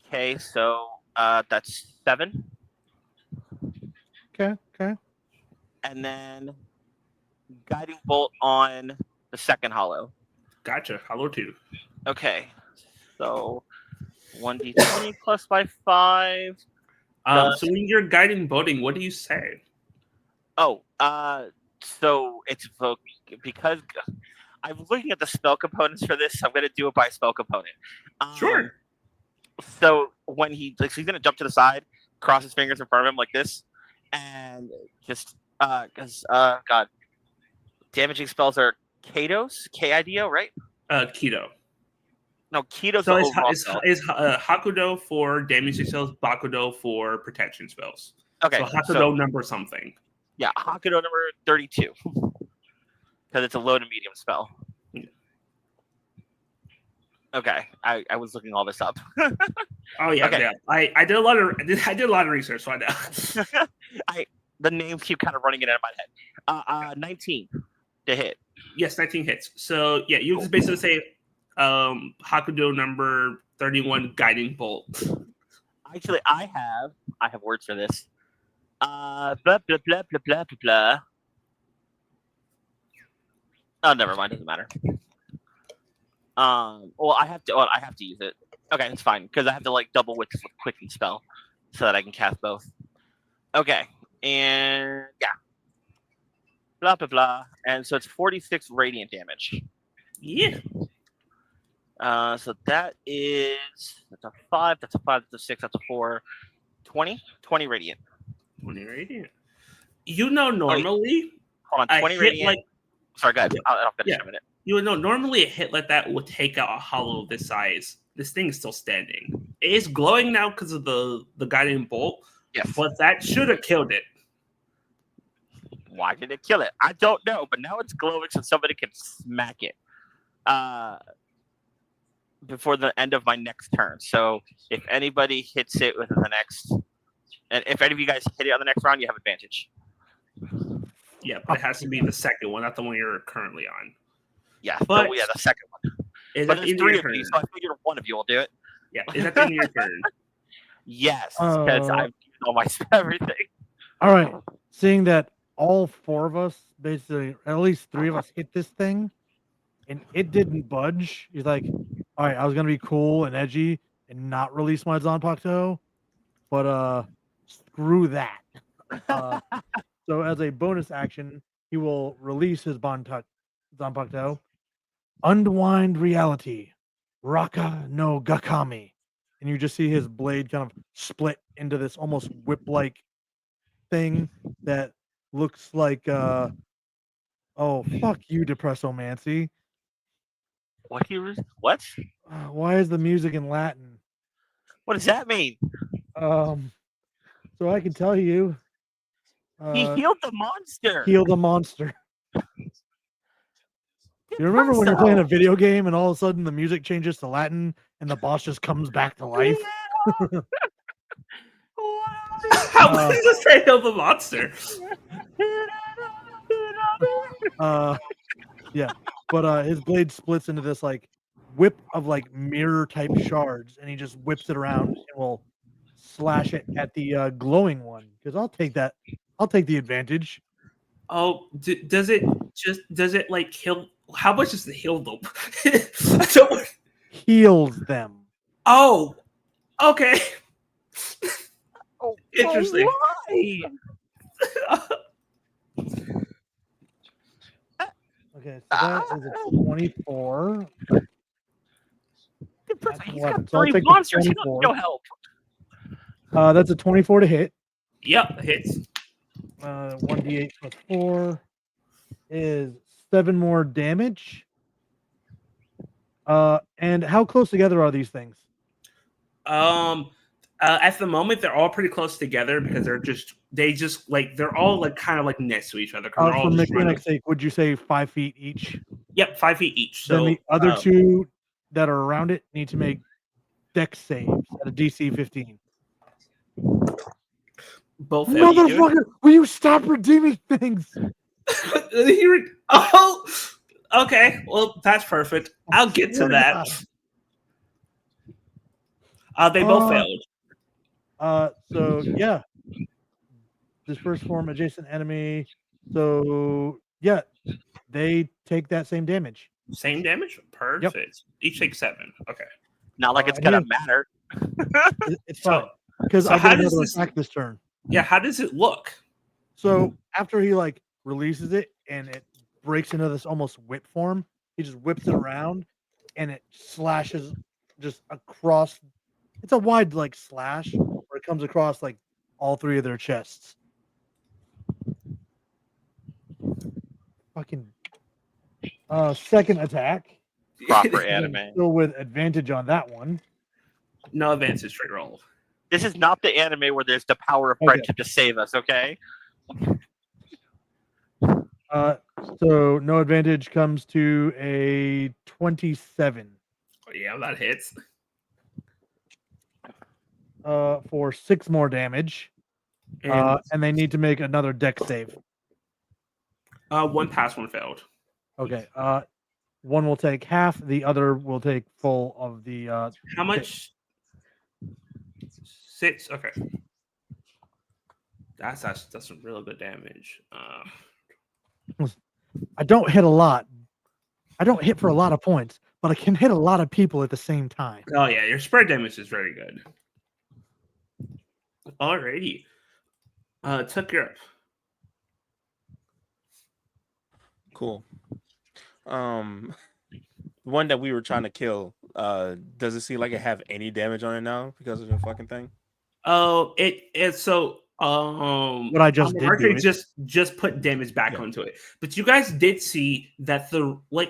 Okay, so that's 7. Okay. And then guiding bolt on the second hollow. Gotcha. Hollow 2. Okay, so 1d20 plus by 5. So when you're guiding bolting, what do you say? Oh, so it's because I'm looking at the spell components for this. I'm going to do it by spell component. Sure. So when he's going to jump to the side, cross his fingers in front of him like this, and just because God, damaging spells are Kados, Kido, right? Keto. No, Kido's So the it's overall spell. Hakudo for damaging spells, Bakudo for protection spells. Okay, So Hakudo number something. Yeah, Hakudo number 32. Because it's a low to medium spell. Yeah. Okay, I was looking all this up. Oh yeah, Okay. yeah. I did a lot of research, so I know. The names keep kind of running it out of my head. 19 to hit. Yes, 19 hits. So yeah, you just basically say Hakudo number 31 guiding bolt. Actually, I have words for this. Blah blah blah blah blah blah blah. Oh, never mind. Doesn't matter. Well, I have to use it. Okay, it's fine because I have to like double with quicken spell so that I can cast both. Okay, and yeah, blah blah blah, and so it's 46 radiant damage. Yeah. So that's a 5, that's a 5, that's a 6, that's a 4, 20 radiant. 20 radiant. You know, normally Hold on, 20 radiant. Sorry, go ahead. I'll finish in a minute. You would know normally a hit like that would take out a hollow of this size. This thing is still standing. It is glowing now because of the guiding bolt. Yes. But that should have killed it. Why did it kill it? I don't know, but now it's glowing so somebody can smack it. Before the end of my next turn. So if anybody hits it within the next, and if any of you guys hit it on the next round, you have advantage. Yeah, but it has to be the second one, not the one you're currently on. Yeah, but the second one. Is but that there's the end 3 of of your you, turn? so I figured one of you will do it. Yeah, is that the end of your turn? Yes, because I've given all my everything. All right. Seeing that all 4 of us, basically, at least 3 of us hit this thing, and it didn't budge. He's like, all right, I was gonna be cool and edgy and not release my Zanpakuto, but screw that. So as a bonus action, he will release his Zanpakuto, Unwind Reality, Raka no Gakami, and you just see his blade kind of split into this almost whip-like thing that looks like oh fuck you, Depressomancy. What he was? What? Why is the music in Latin? What does that mean? So I can tell you, He healed the monster. heal the monster. You remember when you're playing a video game and all of a sudden the music changes to Latin and the boss just comes back to life? How does this say heal the monster? Yeah, but his blade splits into this like whip of like mirror type shards, and he just whips it around and will slash it at the glowing one. Because I'll take that. I'll take the advantage. Oh, does it like kill? How much does it heal them? I don't- Heals them. Oh, okay. Oh, Interesting. why? Okay, so that is a 24. He's what, got so I'll 3 take the monsters. He don't 24. need no help. That's a 24 to hit. Yep, hits. 1d8 plus 4 is 7 more damage. And how close together are these things? At the moment, they're all pretty close together because they're all like kind of like next to each other. 'Cause they're all For just running. mechanic's sake, would you say 5 feet each? Yep, 5 feet each. So Then the other 2 that are around it need to make dex saves at a DC 15. both fail. Motherfucker, will you stop redeeming things? Oh, okay. Well, that's perfect. I'll get to that. They both failed. So yeah, disperse form adjacent enemy. So yeah, they take that same damage. Same damage. Perfect. Each take 7. Okay. Not like it's and gonna yeah. matter. It's fine because I get another attack this turn. Yeah. How does it look? So after he like releases it and it breaks into this almost whip form, he just whips it around and it slashes just across. It's a wide like slash where it comes across like all 3 of their chests. Fucking second attack. Proper anime. Still with advantage on that one. No advances straight roll. This is not the anime where there's the power of friendship to save us, okay? So no advantage comes to a 27. Yeah, that hits. For 6 more damage. And they need to make another dex save. 1 passed, 1 failed. Okay. One will take half, the other will take full of the How much? 6. Okay. That's some really good damage. I don't hit a lot. I don't hit for a lot of points, but I can hit a lot of people at the same time. Oh yeah, your spread damage is very good. Alrighty. Tuck Europe. Cool. One that we were trying to kill, does it seem like it have any damage on it now because of the fucking thing? Oh, it's so what I just did Archer just put damage back onto it. But you guys did see that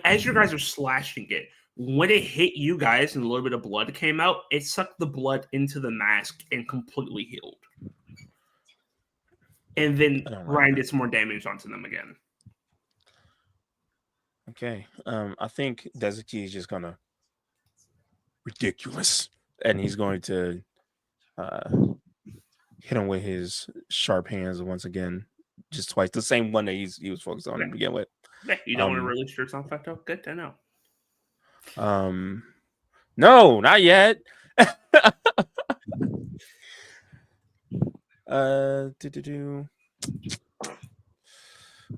as you guys are slashing it, when it hit you guys and a little bit of blood came out, it sucked the blood into the mask and completely healed. And then grinded some more damage onto them again. Okay. I think Dezuki is just gonna ridiculous. And he's going to hit him with his sharp hands once again. Just twice. The same one that he was focused on to begin with. You don't want to release your Zanpakuto? Good to know. No, not yet. Do.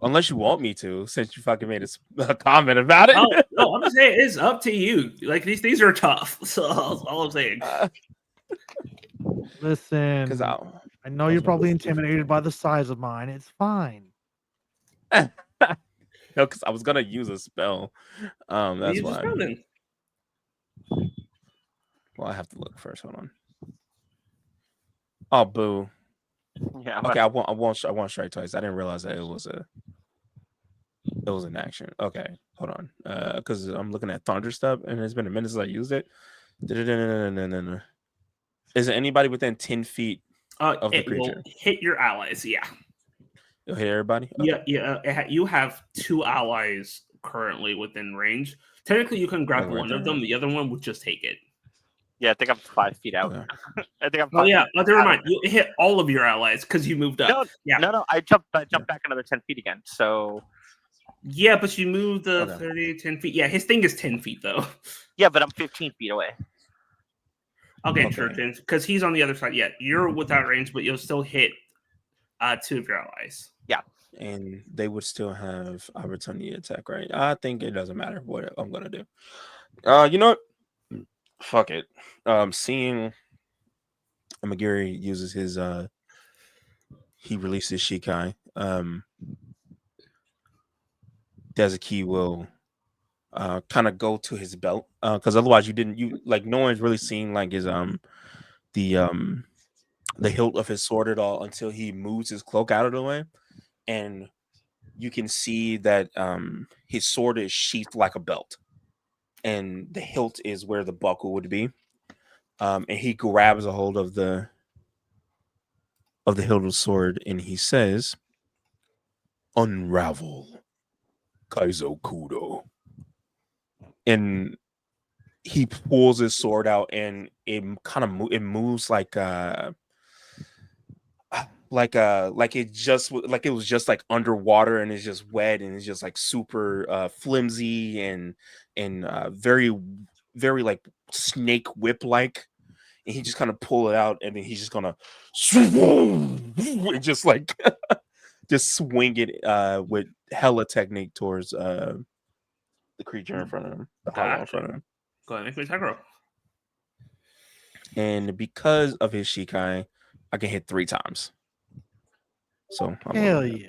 Unless you want me to, since you fucking made a comment about it. Oh no, I'm just saying it's up to you. Like these things are tough. So that's all I'm saying. Listen, Because I know you're probably intimidated by the size of mine. It's fine. no, because I was gonna use a spell. That's Use the why. spell then. Well, I have to look first. Hold on. Oh, boo. Yeah. Okay, I won't strike twice. I didn't realize that it was an action. Okay, hold on. Because I'm looking at Thunderstep, and it's been a minute since I used it. Is there anybody within 10 feet of the It will creature? hit your allies. Yeah. It'll hit everybody? Okay. Yeah. You have 2 allies currently within range. Technically, you can grab Like right one of there. them. The other one would just take it. Yeah, I think I'm 5 feet out. Okay. I think I'm. Oh 5 yeah, feet but never out of mind. You hit all of your allies because you moved up. No, Yeah. no. I jumped back another 10 feet again. So Yeah, but you moved the Okay. 30, 10 feet. Yeah, his thing is 10 feet though. yeah, but I'm 15 feet away. Okay, Okay. sure, because he's on the other side. Yeah, you're without range, but you'll still hit 2 of your allies. And they would still have opportunity attack, right? I think it doesn't matter what I'm gonna do. You know what? Fuck it. Seeing Amagiri uses his he releases Shikai. Dezuki will kind of go to his belt. Because otherwise you like no one's really seen like his the hilt of his sword at all until he moves his cloak out of the way. And you can see that his sword is sheathed like a belt. And the hilt is where the buckle would be. And he grabs a hold of the hilt of the sword and he says, "Unravel, Kaizo Kudo." And he pulls his sword out and it kind of it moves like it was just like underwater and it's just wet and it's just like super flimsy and very very like snake whip like, and he just kind of pull it out and then he's just gonna and just like just swing it with hella technique towards the creature in front of him, the hollow in front of him. Go ahead, make me attack roll. And because of his Shikai, I can hit 3 times. So Hell yeah.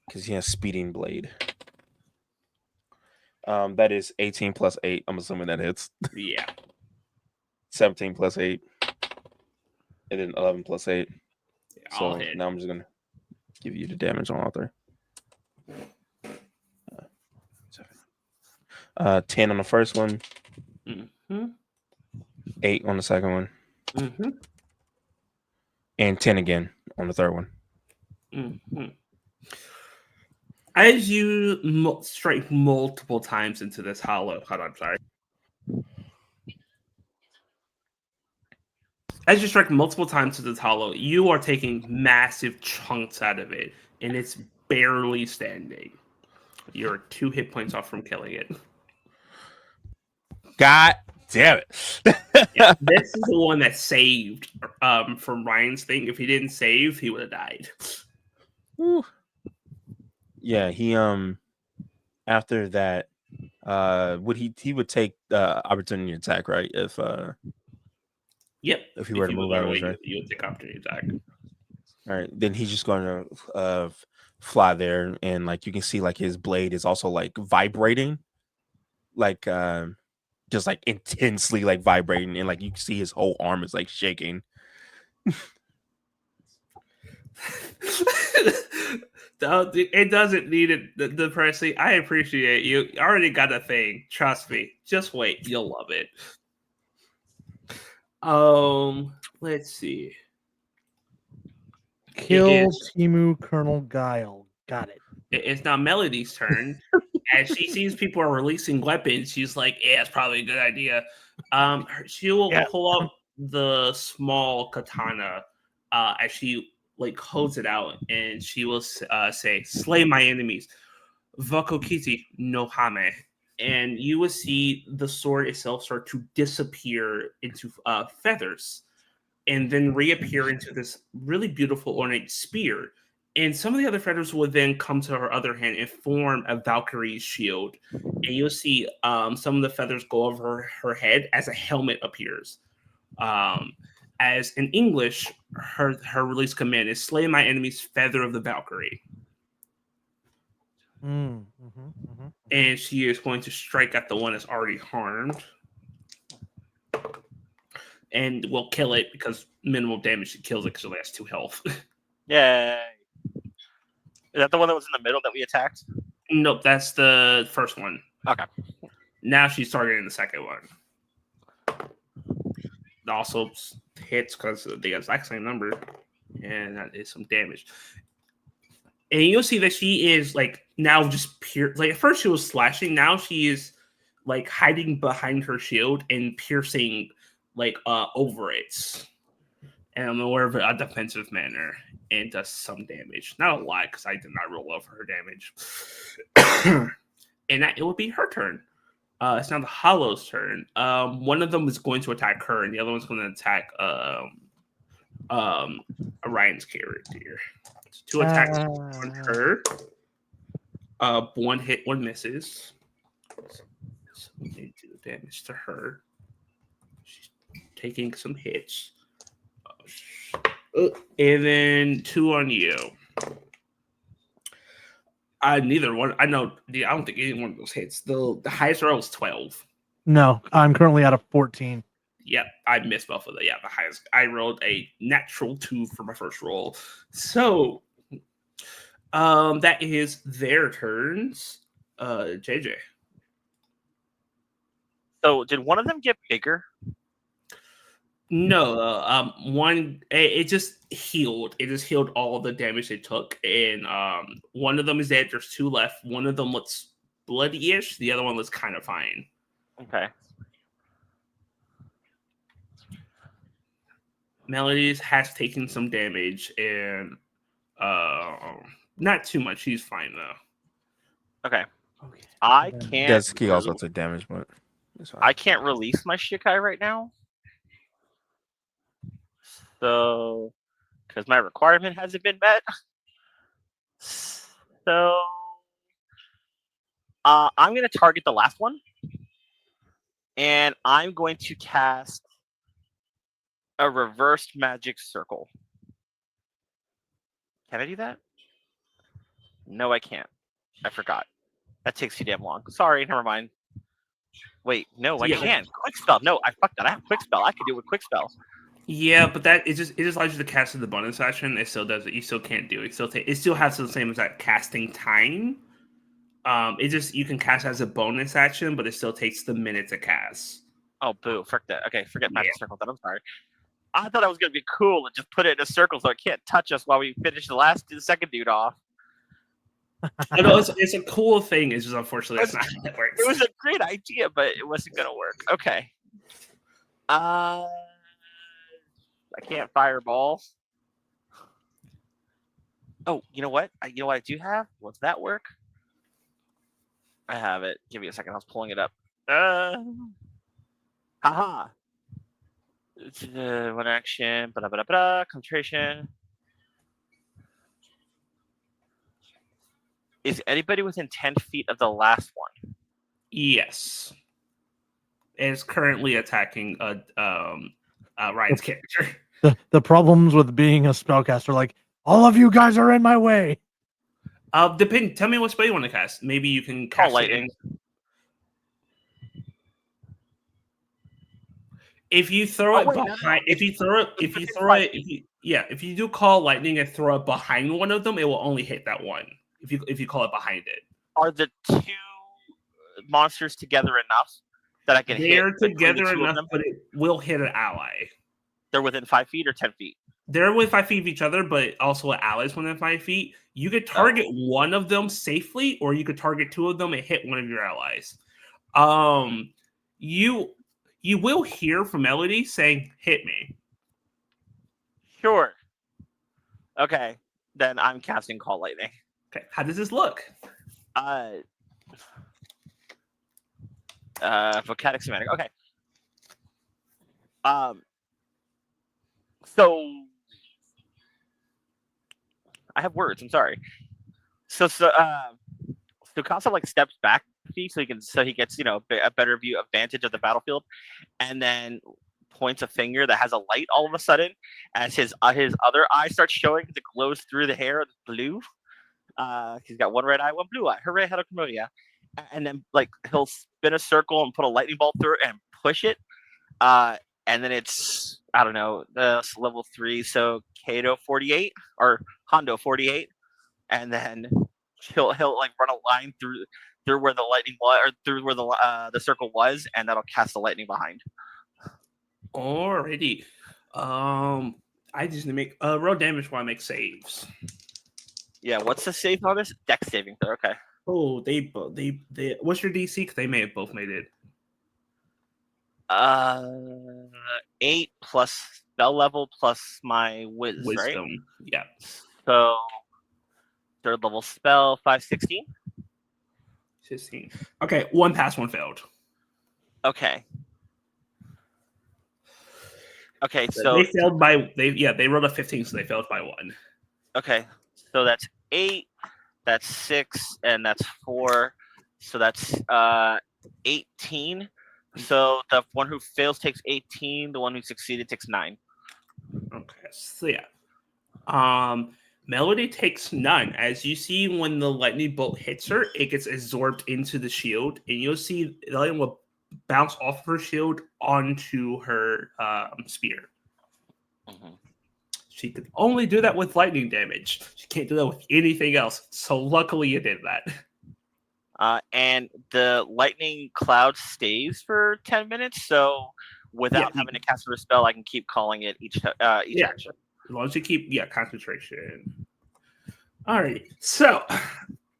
because he has speeding blade. That is 18 plus 8. I'm assuming that hits. Yeah. 17 plus 8. And then 11 plus 8. Yeah, So I'll hit. now I'm just gonna give you the damage on all 3. 10 on the first one. Mm-hmm. 8 on the second one. Mm-hmm. And 10 again on the third one. Mm-hmm. As you strike multiple times into this hollow, hold on, sorry. As you strike multiple times to this hollow, you are taking massive chunks out of it, and it's barely standing. You're 2 hit points off from killing it. God damn it. Yeah, this is the one that saved from Ryan's thing. If he didn't save, he would have died. Whew. Yeah, he after that would he would take opportunity attack, right? If Yep. if he were to move out of his way. You would take opportunity attack. All right, then he's just going to fly there, and like you can see, like his blade is also like vibrating, like just like intensely like vibrating, and like you can see his whole arm is like shaking. It doesn't need it. The Presley, I appreciate you. You already got a thing. Trust me. Just wait. You'll love it. Let's see. Kill Timu Colonel Guile. Got it. It's now Melody's turn. As she sees people are releasing weapons, she's like, "Yeah, it's probably a good idea." She will pull out the small katana as she like holds it out, and she will say, "Slay my enemies, Vakokiti no Hame." And you will see the sword itself start to disappear into feathers. and then reappear into this really beautiful ornate spear. And some of the other feathers will then come to her other hand and form a Valkyrie's shield. And you'll see some of the feathers go over her head as a helmet appears. As in English, her release command is slay my enemy's feather of the Valkyrie. And she is going to strike at the one that's already harmed. And will kill it because minimal damage she kills it because it only has 2 health. Yay. Is that the one that was in the middle that we attacked? Nope, that's the first one. Okay. Now she's targeting the second one. Also hits because the exact same number. And that is some damage. And you'll see that she is like now just like at first she was slashing, now she is like hiding behind her shield and piercing like over it. And more of a defensive manner and does some damage. Not a lot because I did not roll well for her damage. And that it will be her turn. It's now the Hollow's turn. One of them is going to attack her, and the other one's going to attack Orion's character. So 2 attacks on her. 1 hit, 1 misses. So we need to do damage to her. She's taking some hits. And then 2 on you. Neither one. I know. I don't think any one of those hits. The highest roll is 12. No, I'm currently at a 14. Yep, I missed both of them. Yeah, the highest. I rolled a natural 2 for my first roll. So, that is their turns. JJ. So, did one of them get bigger? No, one it just healed. It just healed all the damage it took, and one of them is dead. There's 2 left. One of them looks bloody-ish. The other one looks kind of fine. Okay. Melodies has taken some damage, and not tue much. She's fine though. Okay. I can't. Desuki also took damage, but it's fine. I can't release my Shikai right now. So, because my requirement hasn't been met. So, I'm going to target the last one. And I'm going to cast a reversed magic circle. Can I do that? No, I can't. I forgot. That takes too damn long. Sorry, never mind. Wait, no, I can't. Quick spell. No, I fucked that. I have quick spell. I can do it with quick spell. Yeah, but it just allows you to cast in the bonus action. It still does it. You still can't do it. It still has the same exact casting time. You can cast as a bonus action, but it still takes the minute to cast. Oh, boo! Frick that. Okay, forget magic circle. Then I'm sorry. I thought I was gonna be cool and just put it in a circle so it can't touch us while we finish the second dude off. No, it's a cool thing. It's just unfortunately that's not how it works. It was a great idea, but it wasn't gonna work. Okay. I can't fireball. Oh, you know what? I do have? What's that work? I have it. Give me a second. I was pulling it up. Haha. It's one action. Concentration. Is anybody within 10 feet of the last one? Yes. It's currently attacking Ryan's character. The problems with being a spellcaster, like, all of you guys are in my way. Tell me what spell you want to cast. Maybe you can cast lightning. If you throw it behind, if you do call lightning and throw it behind one of them, it will only hit that one. If you call it behind it. Are the 2 monsters together enough that I can hit? They're together enough, but it will hit an ally. They're within 5 feet or 10 feet? They're within 5 feet of each other, but also allies within 5 feet. You could target one of them safely, or you could target 2 of them and hit one of your allies. You will hear from Melody saying, "Hit me." Sure. Okay, then I'm casting Call Lightning. Okay, how does this look? Volcanic Semantic. Okay. So I have words. I'm sorry. So Kasa like steps back so he gets a better view advantage of the battlefield, and then points a finger that has a light all of a sudden as his other eye starts showing that glows through the hair of blue. He's got one red eye, one blue eye. Hooray, Hadokemoria. And then like he'll spin a circle and put a lightning bolt through it and push it. And then it's I don't know, level 3, so Kato 48 or Hondo 48, and then he'll like run a line through where the lightning was or through where the circle was, and that'll cast the lightning behind. Alrighty. I just need to make roll damage while I make saves. Yeah, what's the save on this? Dex saving throw. Okay. Oh, they what's your DC? Because they may have both made it. 8 plus spell level plus my wisdom, right? Yeah. So third level spell, 516. 16. Okay, one passed, one failed. Okay. Okay, so they failed by they rolled a 15, so they failed by 1. Okay, so that's 8, that's 6, and that's 4. So that's 18. So the one who fails takes 18. The one who succeeded takes 9. Okay, so yeah. Melody takes none. As you see, when the lightning bolt hits her, it gets absorbed into the shield, and you'll see the lightning will bounce off her shield onto her spear. Mm-hmm. She could only do that with lightning damage. She can't do that with anything else. So luckily, you did that. And the lightning cloud stays for 10 minutes. So without having to cast a spell, I can keep calling it each action. As long as you keep concentration. All right. So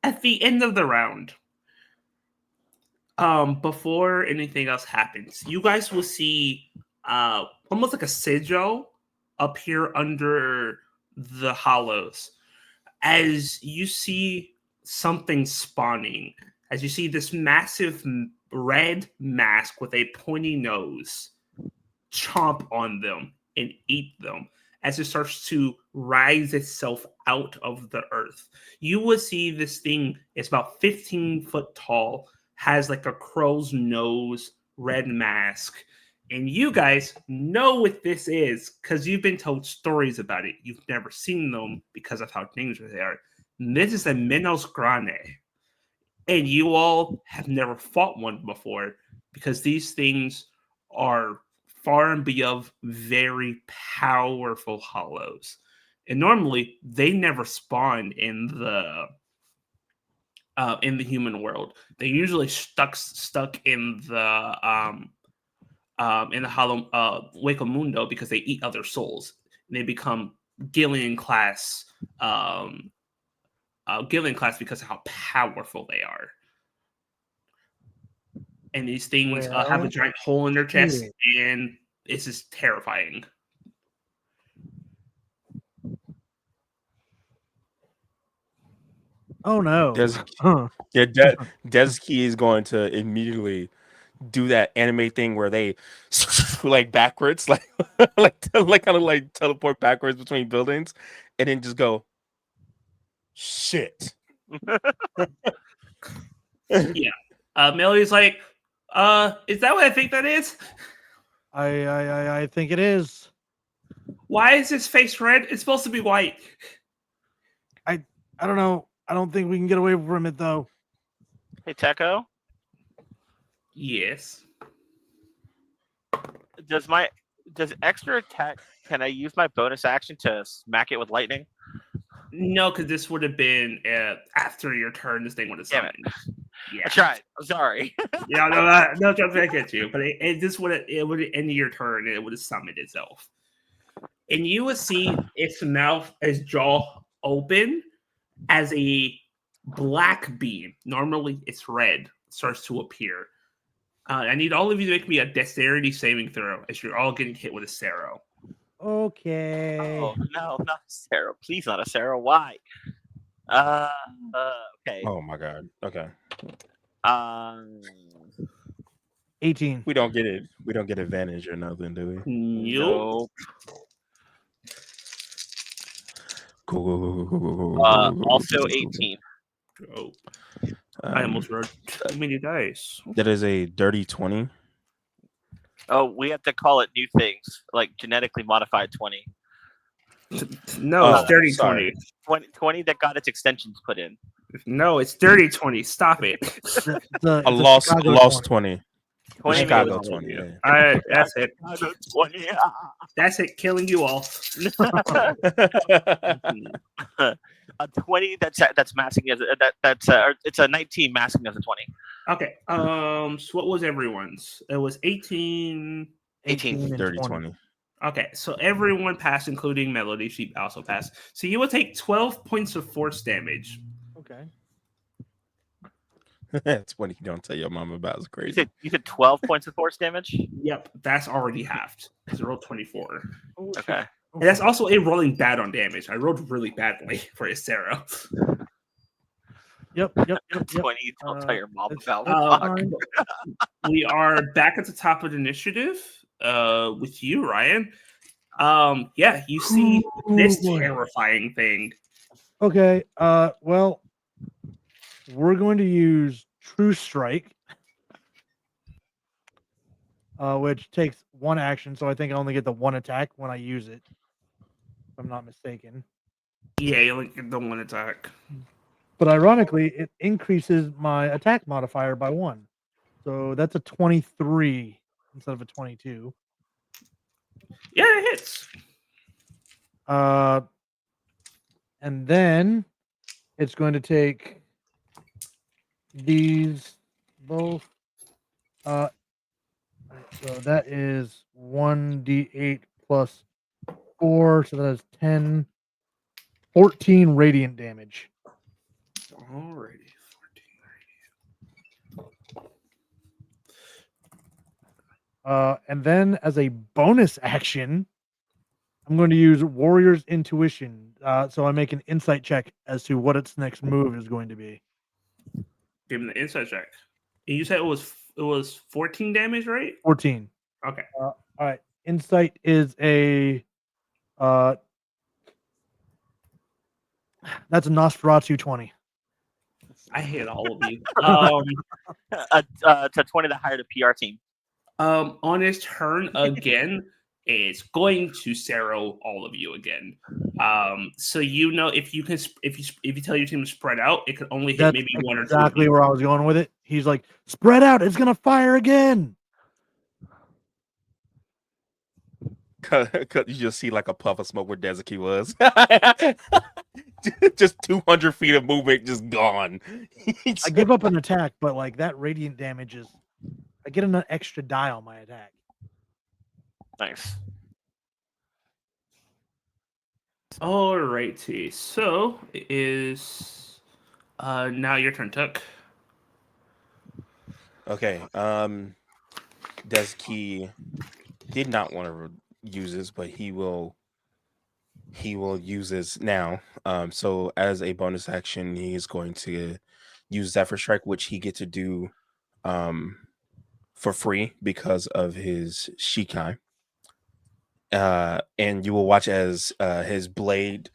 at the end of the round, before anything else happens, you guys will see almost like a sigil appear under the hollows as you see something spawning. As you see this massive red mask with a pointy nose chomp on them and eat them as it starts to rise itself out of the earth. You will see this thing is about 15 foot tall, has like a crow's nose, red mask. And you guys know what this is because you've been told stories about it. You've never seen them because of how dangerous they are. And this is a Minos Grande. And you all have never fought one before because these things are far and beyond very powerful hollows. And normally they never spawn in the human world. They're usually stuck in the hollow Waco Mundo because they eat other souls. And they become Gillian class because of how powerful they are. And these things have a giant hole in their chest, and it's just terrifying. Oh no! Dezki is going to immediately do that anime thing where they like backwards, like kind of like teleport backwards between buildings, and then just go shit. Yeah. Melody's like, is that what I think that is? I think it is. Why is his face red? It's supposed to be white. I don't know. I don't think we can get away from it though. Hey, Techo? Yes. Does extra attack, can I use my bonus action to smack it with lightning? No, because this would have been after your turn. This thing would have summoned. Yeah, I tried. I'm sorry. Yeah, no, jump back at you. But it would end your turn, and it would have summoned itself. And you would see its mouth, its jaw open as a black beam. Normally, it's red. Starts to appear. I need all of you to make me a dexterity saving throw as you're all getting hit with a Sero. Okay. Oh no, not a Sero. Please, not a Sero. Why? Okay. Oh my god. Okay. 18. We don't get it. We don't get advantage or nothing, do we? Nope. Also 18. Oh, I almost rolled too many dice. That is a dirty 20. Oh, we have to call it new things, like genetically modified 20. No, it's Oh, dirty sorry. 20 that got its extensions put in. 20. No, it's dirty 20. Stop it. A lost 20. 20 Chicago all of 20. you. Yeah. All right, that's it. 20. That's it. Killing you all. A 20 that's masking as it's a 19 masking as a 20. Okay. So what was everyone's? It was 18. 18. and Dirty 20. 20. Okay, so everyone passed, including Melody. She also passed. So you will take 12 points of force damage. Okay. That's what you don't tell your mom about. It's crazy. You said 12 points of force damage? Yep, that's already halved. Because I rolled 24. Oh, shit. Okay. And that's also a rolling bad on damage. I rolled really badly for a Sarah. Yep. 20, don't tell your mom It's- about. it's Fuck. fine. We are back at the top of the initiative with you, Ryan. Yeah, you see this Ooh, boy. terrifying thing. Okay. Well, we're going to use True Strike, which takes one action, so I think I only get the one attack when I use it. If I'm not mistaken. Yeah, you only get the one attack. But ironically, it increases my attack modifier by 1. So that's a 23 instead of a 22. Yeah, it hits. And then it's going to take these both. So that is 1d8 plus 4. So that is 10, 14 radiant damage. Alrighty. 14. And then as a bonus action, I'm going to use Warrior's Intuition. So I make an insight check as to what its next move is going to be. Give him the insight check. And you said it was 14 damage, right? 14. Okay. All right. Insight is a that's a Nosferatu 20. I hate all of you. To 20 that hired a PR team. On his turn again, it's going to Sero all of you again. So you know if you tell your team to spread out, it could only hit That's maybe one or two. exactly where I was going with it. He's like, spread out. It's gonna fire again. You just see like a puff of smoke where Dezuki was. Just 200 feet of movement, just gone. I give up an attack, but like that radiant damage is, I get an extra die on my attack. Nice. Alrighty. So it is now your turn, Tuck. Okay. Dezuki did not want to use this, but he will use this now. So as a bonus action, he is going to use Zephyr Strike, which he gets to do for free because of his Shikai. And you will watch as his blade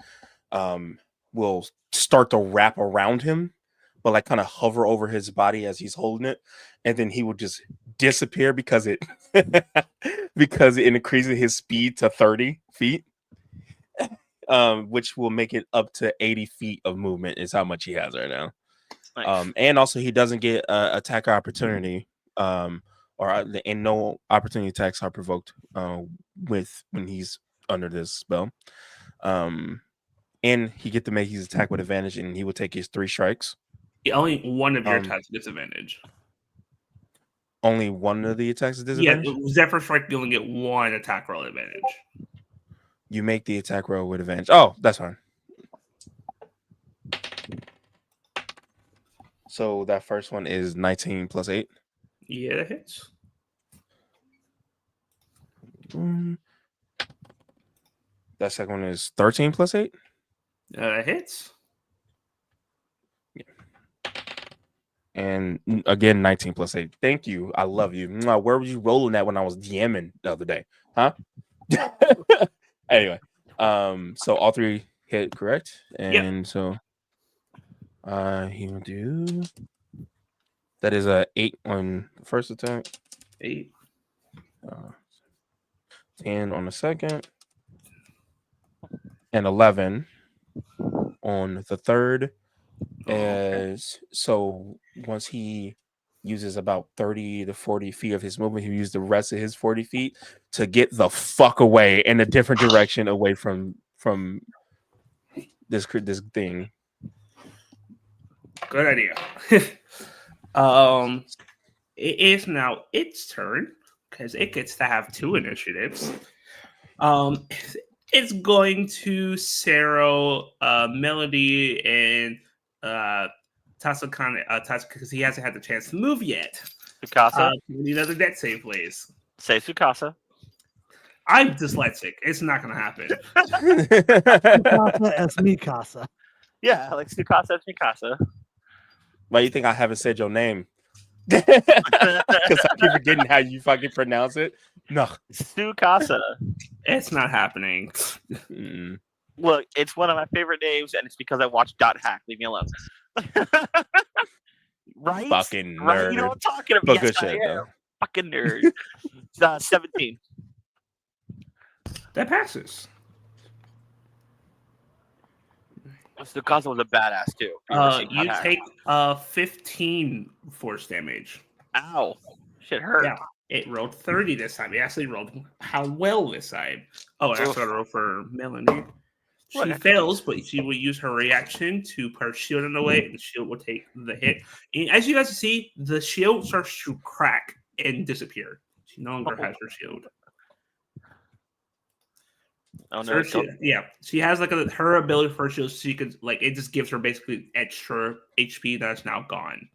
will start to wrap around him, but like kind of hover over his body as he's holding it, and then he will just disappear because it because it increases his speed to 30 feet. Which will make it up to 80 feet of movement is how much he has right now. Nice. And also he doesn't get attack opportunity, and no opportunity attacks are provoked when he's under this spell. And he get to make his attack with advantage, and he will take his 3 strikes. Yeah, only one of your attacks disadvantage. Only one of the attacks is disadvantage? Yeah, Zephyr Strike, you only get one attack roll advantage. You make the attack roll with advantage. Oh, that's fine. So that first one is 19 plus 8. Yeah, that hits. That second one is 13 plus 8. That hits. And again, 19 plus 8. Thank you. I love you. Where were you rolling at when I was DMing the other day? Huh? Anyway, so all 3 hit, correct? Yep. And so he will do that is a 8 on the first attack, 8. 10 on the second, and 11 on the third. Okay. As so once he uses about 30 to 40 feet of his movement, he'll use the rest of his 40 feet to get the fuck away in a different direction away from this thing. Good idea. It is now its turn because it gets to have 2 initiatives. It's going to Sero, Melody, and Tasakane, because he hasn't had the chance to move yet. Sukasa. We need another deck save, please. Say Sukasa. I'm dyslexic. It's not going to happen. Mikasa as Mikasa. Yeah, like Sukasa as Mikasa. Why do you think I haven't said your name? Because I keep forgetting how you fucking pronounce it. No. Sukasa. It's not happening. Mm. Look, it's one of my favorite names, and it's because I watched Dot Hack. Leave me alone. Right? Fucking nerd. Right? You know what I'm talking about? But Yes, good I shit, am. though. Fucking nerd. It's 17. That passes. Sukasa was a badass, too. You take 15 force damage. Ow. Shit hurt. Yeah, it rolled 30 this time. It actually rolled how well this time. Oh, I have to roll for Melanie. She What? fails, but she will use her reaction to put her shield in the way, and the shield will take the hit. And as you guys see, the shield starts to crack and disappear. She no longer has her shield. Oh, So no. she has like her ability for her shield. She could it just gives her basically extra HP that's now gone.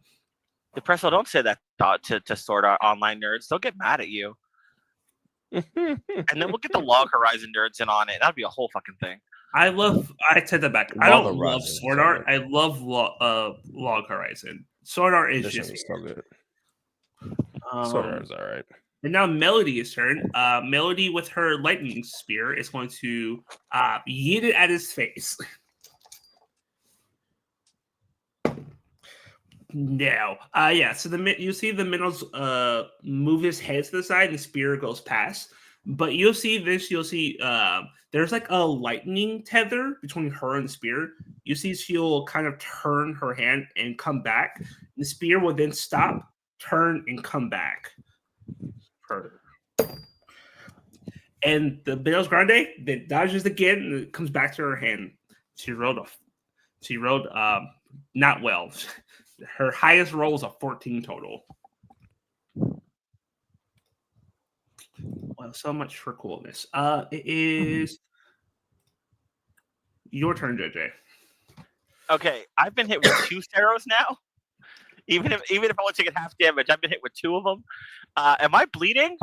Depresso, don't say that to Sword Art Online nerds. They'll get mad at you. And then we'll get the Log Horizon nerds in on it. That'd be a whole fucking thing. I take that back. I don't love Sword Art. I love Log Horizon. Sword Art is just so good. Sword Art is all right. And now Melody's turn. Melody with her lightning spear is going to yeet it at his face. No. So you see the minnows move his head to the side and the spear goes past. But you'll see there's like a lightning tether between her and the spear. You see she'll kind of turn her hand and come back. The spear will then stop, turn, and come back. And the Belos Grande then dodges again and it comes back to her hand. She rolled not well. Her highest roll is a 14 total. Well, so much for coolness. It is your turn, JJ. Okay, I've been hit with 2 Seros now. Even if I was taking half damage, I've been hit with 2 of them. Am I bleeding?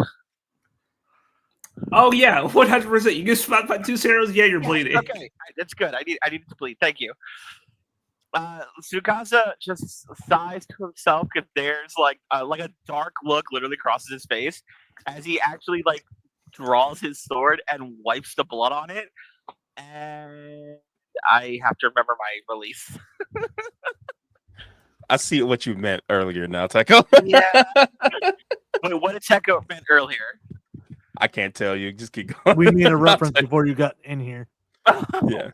Oh yeah, 100%. You can spot 2 Seros. Yeah, you're bleeding. Okay, that's good. I need to bleed. Thank you. Tsukasa just sighs to himself because there's like a dark look literally crosses his face as he actually draws his sword and wipes the blood on it. And I have to remember my release. I see what you meant earlier now, Techo. Yeah. Wait, what did Techo meant earlier? I can't tell you. Just keep going. We need a reference before you got in here. Yeah.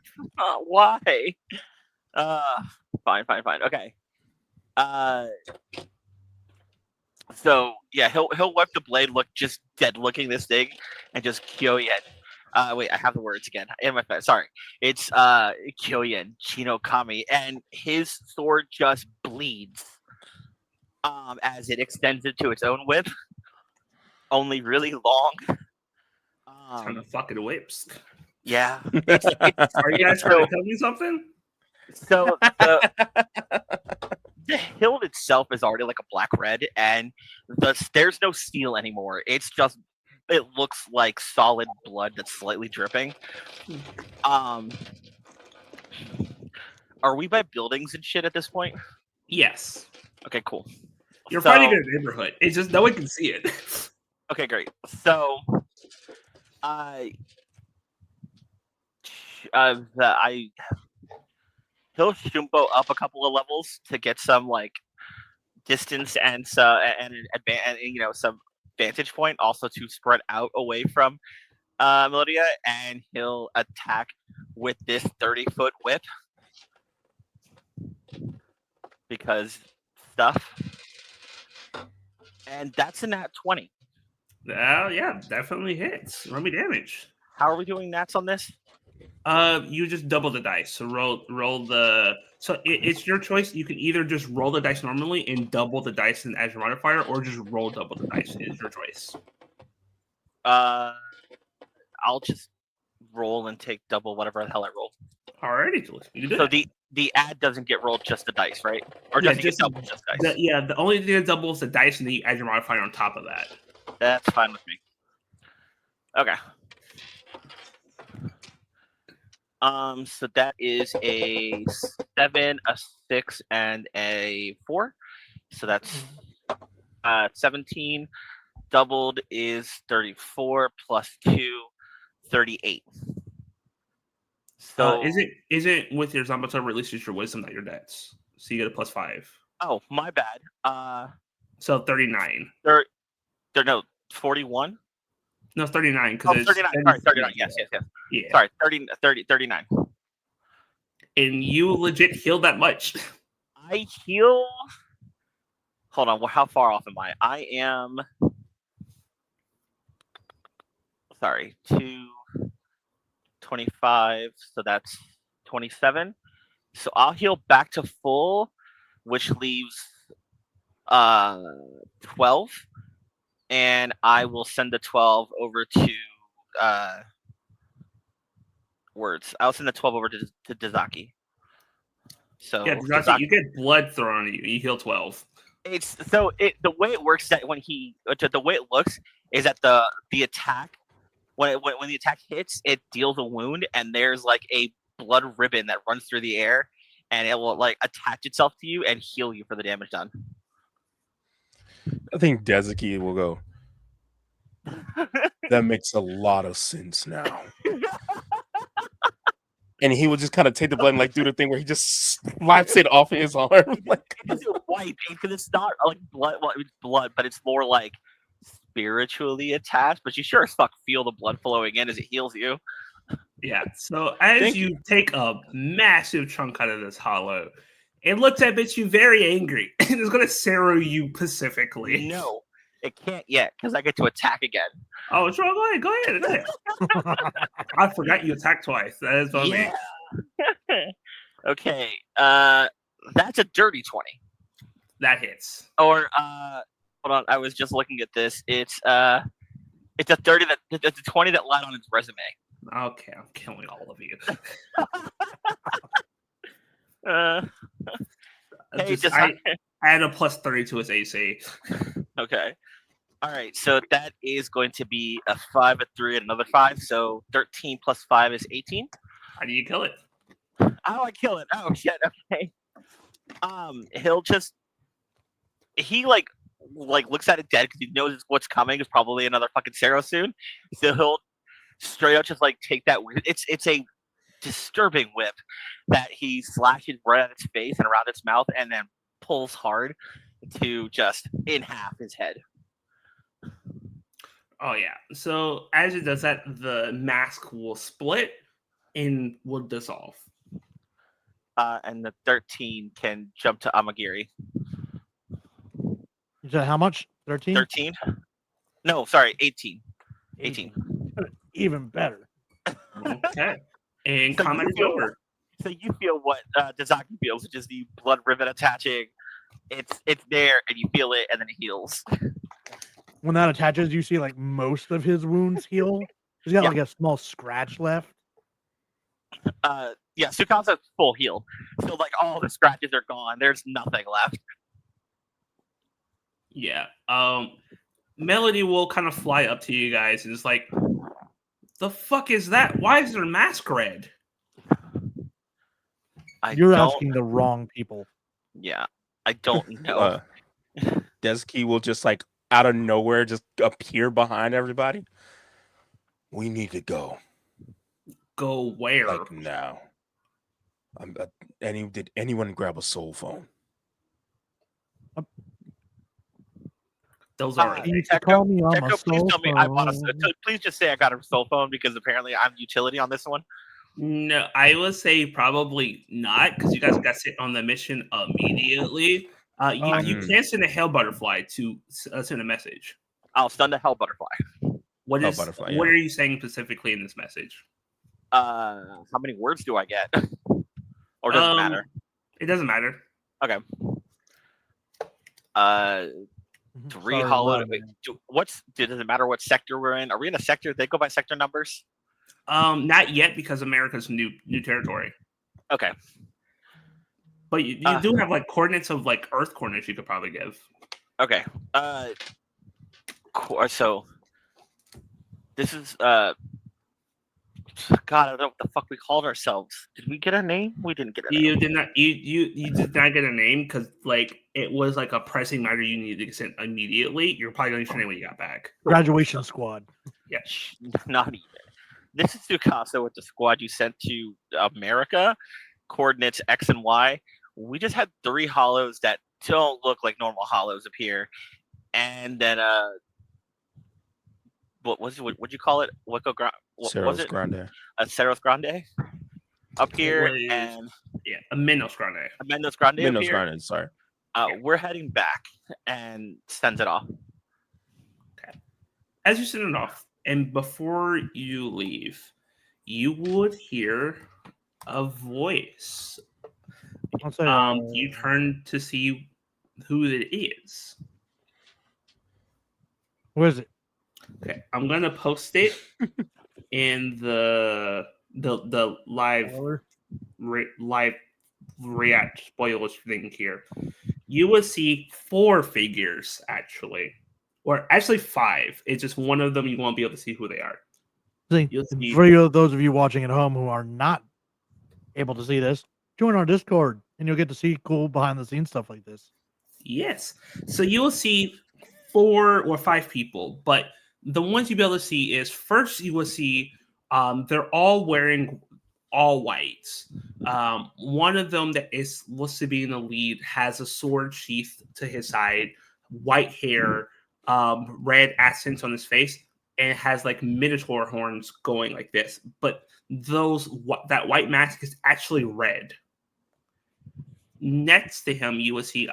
Why? Fine. Okay. So yeah, he'll wipe the blade, look just dead looking this thing, and just Kyoyen. Wait, I have the words again in my face. Sorry, it's Kyoyen Shinigami, and his sword just bleeds. As it extends into its own width, only really long. Ton of fucking whips. Yeah. Are you guys trying to tell me something? So the hilt itself is already like a black red, and there's no steel anymore. It looks like solid blood that's slightly dripping. Are we by buildings and shit at this point? Yes. Okay, cool. You're fighting in a neighborhood. It's just no one can see it. Okay, great. So He'll Shumpo up a couple of levels to get some like distance and some vantage point, also to spread out away from Melodia, and he'll attack with this 30-foot whip because stuff, and that's a nat 20. Yeah, definitely hits. Roll me damage. How are we doing nats on this? You just double the dice. So roll the. So it's your choice. You can either just roll the dice normally and double the dice as your modifier, or just roll double the dice. It's your choice. I'll just roll and take double whatever the hell I rolled. Alrighty, you do So it. the ad doesn't get rolled, just the dice, right? Or Yeah, does it get double just dice? The only thing that doubles is the dice, and then you add your modifier on top of that. That's fine with me. Okay. So that is a 7, a 6, and a 4. So that's 17. Doubled is 34 plus 2, 38. So isn't with your Zombato releases your wisdom, not your dex. So you get a +5. oh, my bad. So 39. No, 41. No, 39 because it's 39. Sorry, 39. Yes. Yeah. Sorry, 39. And you legit healed that much. I heal. Hold on. How far off am I? I am. Sorry, 225. So that's 27. So I'll heal back to full, which leaves 12, and I will send the 12 over to words. I'll send the 12 over to Dazaki. So yeah, Dazaki, you get blood thrown at you. You heal 12. The way it works that the way it looks is that the attack when the attack hits, it deals a wound, and there's like a blood ribbon that runs through the air, and it will like attach itself to you and heal you for the damage done. I think Dazaki will go. That makes a lot of sense now. And he will just kind of take the blood and like do the thing where he just wipes it off his arm. Like, it doesn't wipe because it's not like blood. Well, it's blood, but it's more like spiritually attached. But you sure as fuck feel the blood flowing in as it heals you. Yeah. So as you take a massive chunk out of this hollow, it looks at you very angry and it's going to Sarrow you pacifically. No, it can't yet because I get to attack again. Oh, sure. Go ahead. I forgot you attacked twice. That is on me. Okay. That's a dirty 20. That hits. Or hold on. I was just looking at this. It's a 30 it's a 20 that lied on its resume. Okay, I'm killing all of you. Hey, I add a +30 to his AC. Okay. All right, so that is going to be a 5, a 3, and another 5. So 13 plus 5 is 18. How do you kill it? How do I kill it? Oh shit. Okay. He looks at it dead because he knows what's coming. Is probably another fucking Sarrow soon. So he'll straight up just like take that. It's a disturbing whip that he slashes right at its face and around its mouth, and then pulls hard to just in half his head. Oh yeah. So as it does that, the mask will split and will dissolve. And the 13 can jump to Amagiri. You said how much? 13? 13? No, sorry, 18. 18. Even better. Okay. And So combat is over. So you feel what Dazaki feels, which is the blood ribbon attaching. It's there, and you feel it, and then it heals. When that attaches, you see like most of his wounds heal. He's got like a small scratch left. Yeah, Sukan's full heal. So like all the scratches are gone. There's nothing left. Yeah. Melody will kind of fly up to you guys and is like, the fuck is that? Why is their mask red? You're asking the wrong people. Yeah, I don't know. Dazaki will just like out of nowhere just appear behind everybody. We need to go. Go where? Like now. Did anyone grab a soul phone? Those are You can call me on my Techco, please cell tell me I want a. phone. Please just say I got a cell phone because apparently I'm utility on this one. No, I would say probably not because you guys got sent on the mission immediately. You Mm. can send a hell butterfly to send a message. I'll stun the hell butterfly. What Hell is butterfly, what yeah. are you saying specifically in this message? How many words do I get? Or does it matter? It doesn't matter. Okay. Three Sorry, hollow. what? Wait, does it matter what sector we're in? Are we in a sector? They go by sector numbers. Not yet because America's new territory. Okay. But you do have like coordinates of like Earth coordinates you could probably give. Okay. So this is God, I don't know what the fuck we called ourselves. Did we get a name? We didn't get a name. You did not. You did not get a name because like it was like a pressing matter you needed to send immediately. You're probably going to your name when you got back. Graduation squad. Yeah. Not even. This is Tsukasa with the squad you sent to America. Coordinates X and Y. We just had 3 hollows that don't look like normal hollows appear, and then what was it? What'd you call it? What was Ceros it? Grande. Ceros Grande up here, was- and A Minos Grande. a Mendes Grande up Minos here. Grande, sorry. We're heading back and sends it off. As you send it off, and before you leave, you would hear a voice. I'll say, You turn to see who it is. who is it? Okay, I'm gonna post it in the live Tyler? live react spoilers thing here. You will see 4 figures actually, or actually 5. It's just one of them you won't be able to see who they are. See, You'll see- for those of you watching at home who are not able to see this, join our Discord and you'll get to see cool behind the scenes stuff like this. Yes. So you will see 4 or 5 people, but the ones you'll be able to see is first you will see they're all wearing all whites. One of them that is looks to be in the lead has a sword sheath to his side, white hair, red accents on his face, and has like minotaur horns going like this. But that white mask is actually red. Next to him, you will see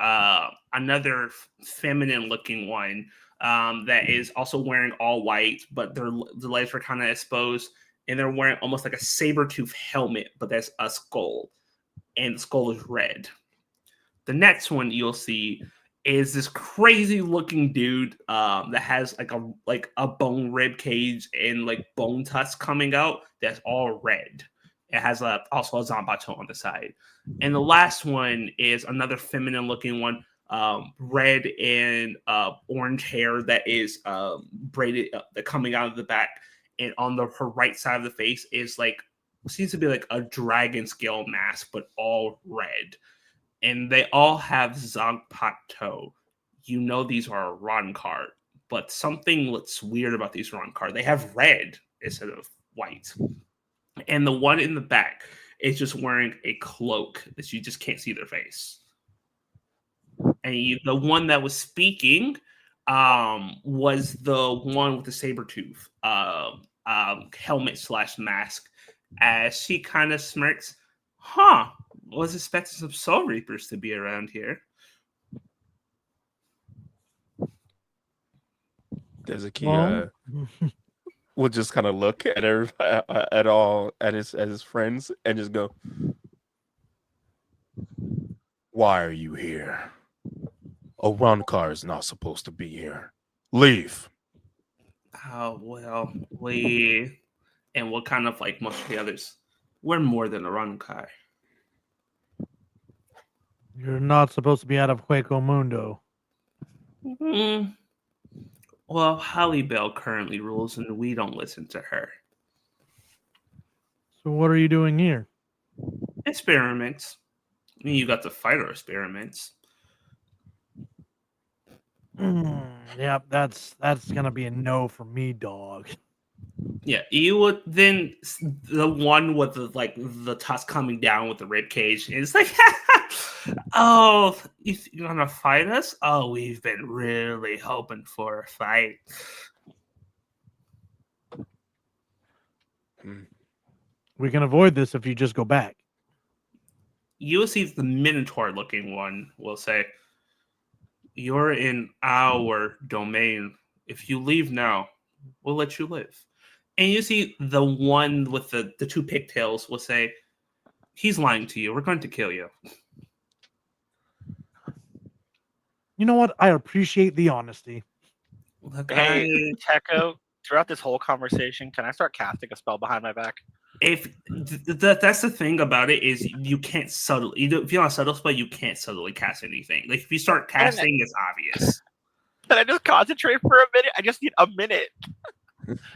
another feminine looking one that is also wearing all white, but the legs are kind of exposed, and they're wearing almost like a saber tooth helmet, but that's a skull, and the skull is red. The next one you'll see is this crazy looking dude that has like a bone rib cage and like bone tusks coming out that's all red. It has also a Zambato on the side. And the last one is another feminine looking one, red and orange hair that is braided coming out of the back. And on her right side of the face is like, seems to be like a dragon scale mask, but all red. And they all have Zagpato. You know these are a run card, but something looks weird about these run card. They have red instead of white. And the one in the back is just wearing a cloak that you just can't see their face. And the one that was speaking was the one with the saber tooth helmet / mask. As she kind of smirks, was expecting some Soul Reapers to be around here. There's a key. Well, We'll just kind of look at at his friends and just go, "Why are you here? A run car is not supposed to be here. Leave." Oh well, and we'll kind of like most of the others. We're more than a run car. you're not supposed to be out of Hueco Mundo. Mm-hmm. Well, Holly Bell currently rules, and we don't listen to her. So what are you doing here? Experiments. I mean, you got the fighter experiments. Yeah, that's gonna be a no for me, dog. Yeah, you would then the one with the tusk coming down with the rib cage. And it's like, oh, you're gonna fight us? Oh, we've been really hoping for a fight. We can avoid this if you just go back. You will see the Minotaur-looking one will say, "You're in our domain. If you leave now, we'll let you live." And you see the one with the two pigtails will say, "He's lying to you. We're going to kill you." You know what? I appreciate the honesty. Look, Hey, Techo, throughout this whole conversation, can I start casting a spell behind my back? if that's the thing about it is you can't subtly. If you're on a subtle spell, you can't subtly cast anything. Like if you start casting, it's obvious. Can I just concentrate for a minute? I just need a minute.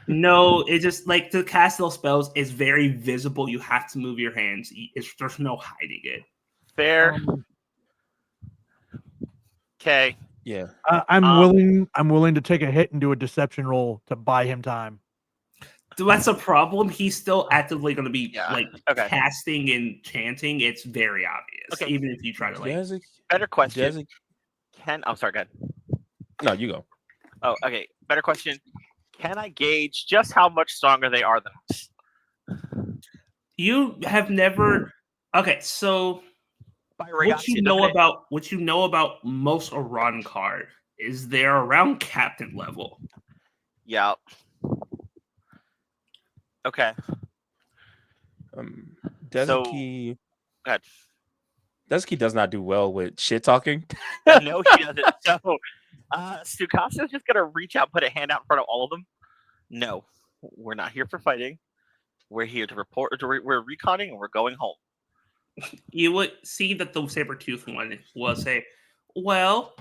No, it just like to cast those spells is very visible. You have to move your hands. There's no hiding it. Fair. Okay. Yeah. I'm willing to take a hit and do a deception roll to buy him time. That's a problem. He's still actively going to be Okay. casting and chanting. It's very obvious, Okay. even if you try to Better question. I'm sorry, go ahead. No, you go. Oh, okay. Better question. Can I gauge just how much stronger they are than us? You have never. Okay, so what you know about most Iran card is they're around captain level. Yeah. Okay. Dezuki. Go ahead. Dezuki does not do well with shit talking. No, he doesn't. So, Sukasa's just gonna reach out, put a hand out in front of all of them. No, we're not here for fighting. We're here to report. We're reconning, and we're going home. You would see that the saber-tooth one will say, "Well,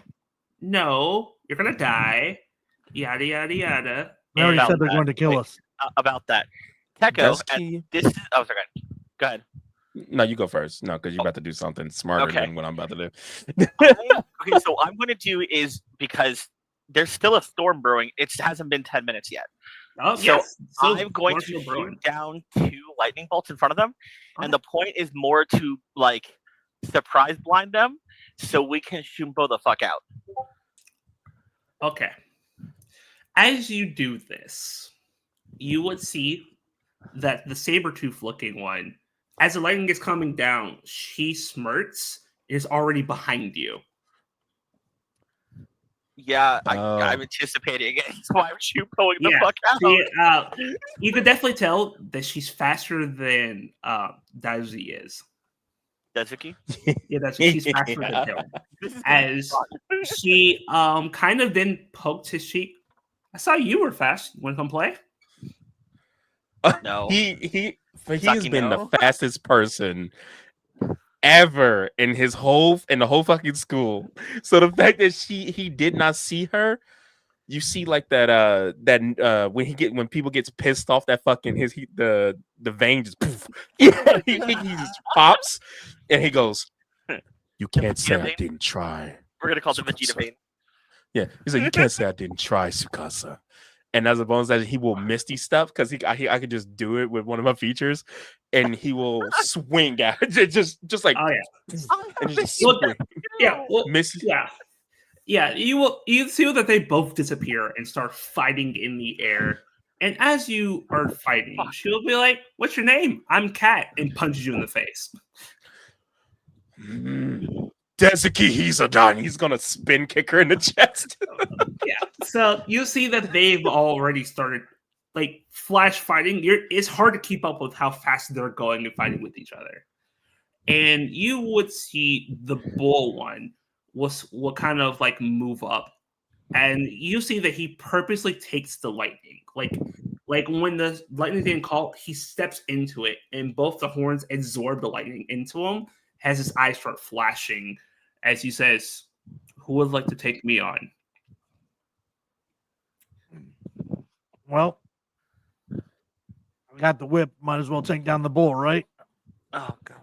no, you're gonna die." Yada yada yada. They already About said they're that. going to kill us. About that, Techo. Dezuki. This is. Oh, sorry. Go ahead. No, you go first. No, because you're about to do something smarter than what I'm about to do. Okay, so what I'm going to do is because there's still a storm brewing. It hasn't been 10 minutes yet. Oh, So yes. I'm going to shoot down 2 lightning bolts in front of them, and the point is more to like surprise blind them so we can Shumpo the fuck out. Okay. As you do this, you would see that the saber-tooth looking one, as the lightning is coming down, she smirks, is already behind you. Yeah, I'm anticipating it. That's why I'm Shumpoing the fuck out. You could definitely tell that she's faster than Daisuke is. Dezuki? Yeah, she's faster than him. As she kind of then poked his cheek. I saw you were fast. You want to come play? No. He has been the fastest person ever in the whole fucking school. So the fact that he did not see her, you see like that when people gets pissed off, that fucking the vein just poof. he just pops and he goes, "You can't say I didn't try." We're gonna call it the Vegeta vein. Yeah, he's like, "You can't say I didn't try, Tsukasa." And as a bonus, that he will misty stuff because I could just do it with one of my features, and he will swing at it, just like and just swing. Yeah. You see that they both disappear and start fighting in the air. And as you are fighting, she'll be like, "What's your name?" "I'm Kat," and punches you in the face. Dezuki, he's a done. He's gonna spin kick her in the chest. Yeah. So you see that they've already started like flash fighting. It's hard to keep up with how fast they're going and fighting with each other. And you would see the bull one will kind of like move up, and you see that he purposely takes the lightning. Like when the lightning didn't call, he steps into it, and both the horns absorb the lightning into him. Has his eyes start flashing as he says, "Who would like to take me on?" Well, we got the whip. Might as well take down the bull, right? Oh god.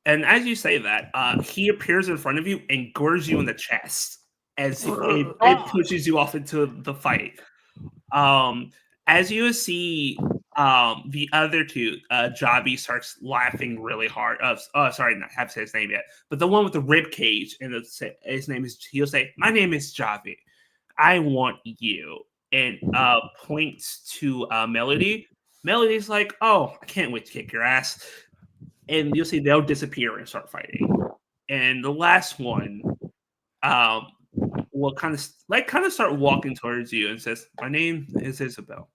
And as you say that, he appears in front of you and gores you in the chest as it pushes you off into the fight. As you see, the other two, Javi starts laughing really hard. Sorry, not have to say his name yet, but the one with the rib cage, and his name is. He'll say, "My name is Javi. I want you," and points to Melody. Melody's like, "Oh, I can't wait to kick your ass," and you'll see they'll disappear and start fighting. And the last one, um, will kind of start walking towards you and says, "My name is Isabel."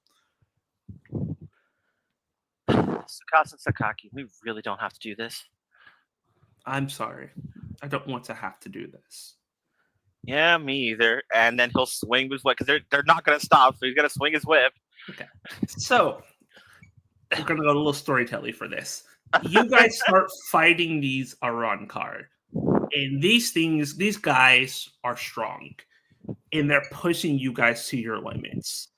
Tsukasa Sakaki, we really don't have to do this. I'm sorry. I don't want to have to do this. Yeah, me either. And then he'll swing his whip because they're not going to stop. So he's going to swing his whip. Okay. So we're gonna go a little storytelling for this. You guys start fighting these Arankar, and these guys are strong, and they're pushing you guys to your limits.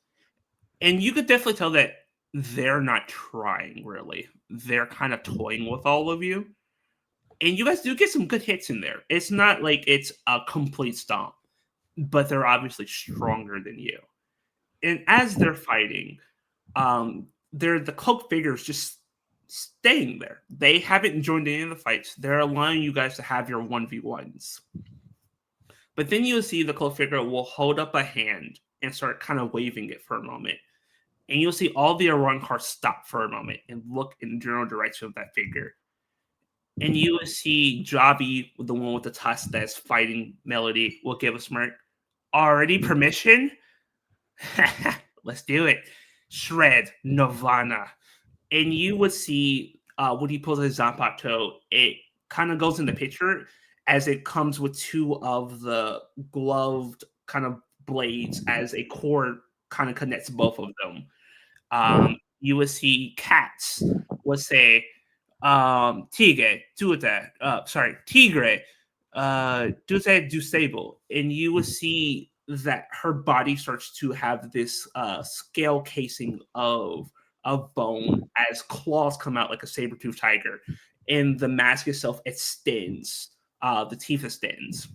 And you could definitely tell that they're not trying really. They're kind of toying with all of you. And you guys do get some good hits in there. It's not like it's a complete stomp, but they're obviously stronger than you. And as they're fighting, they're the cloak figures just staying there. They haven't joined any of the fights. They're allowing you guys to have your 1v1s. But then you'll see the cloak figure will hold up a hand and start kind of waving it for a moment. And you'll see all the Arankar stop for a moment and look in the general direction of that figure. And you will see Javi, the one with the tusk that's fighting Melody, will give a smirk. Already permission? Let's do it. Shred, Nirvana. And you would see when he pulls his Zanpakuto, it kind of goes in the picture as it comes with two of the gloved kind of blades as a cord kind of connects both of them. You would see cats would say, Tigre, Dute, do stable. And you will see that her body starts to have this scale casing of bone as claws come out like a saber-toothed tiger. And the mask itself extends. The teeth extends.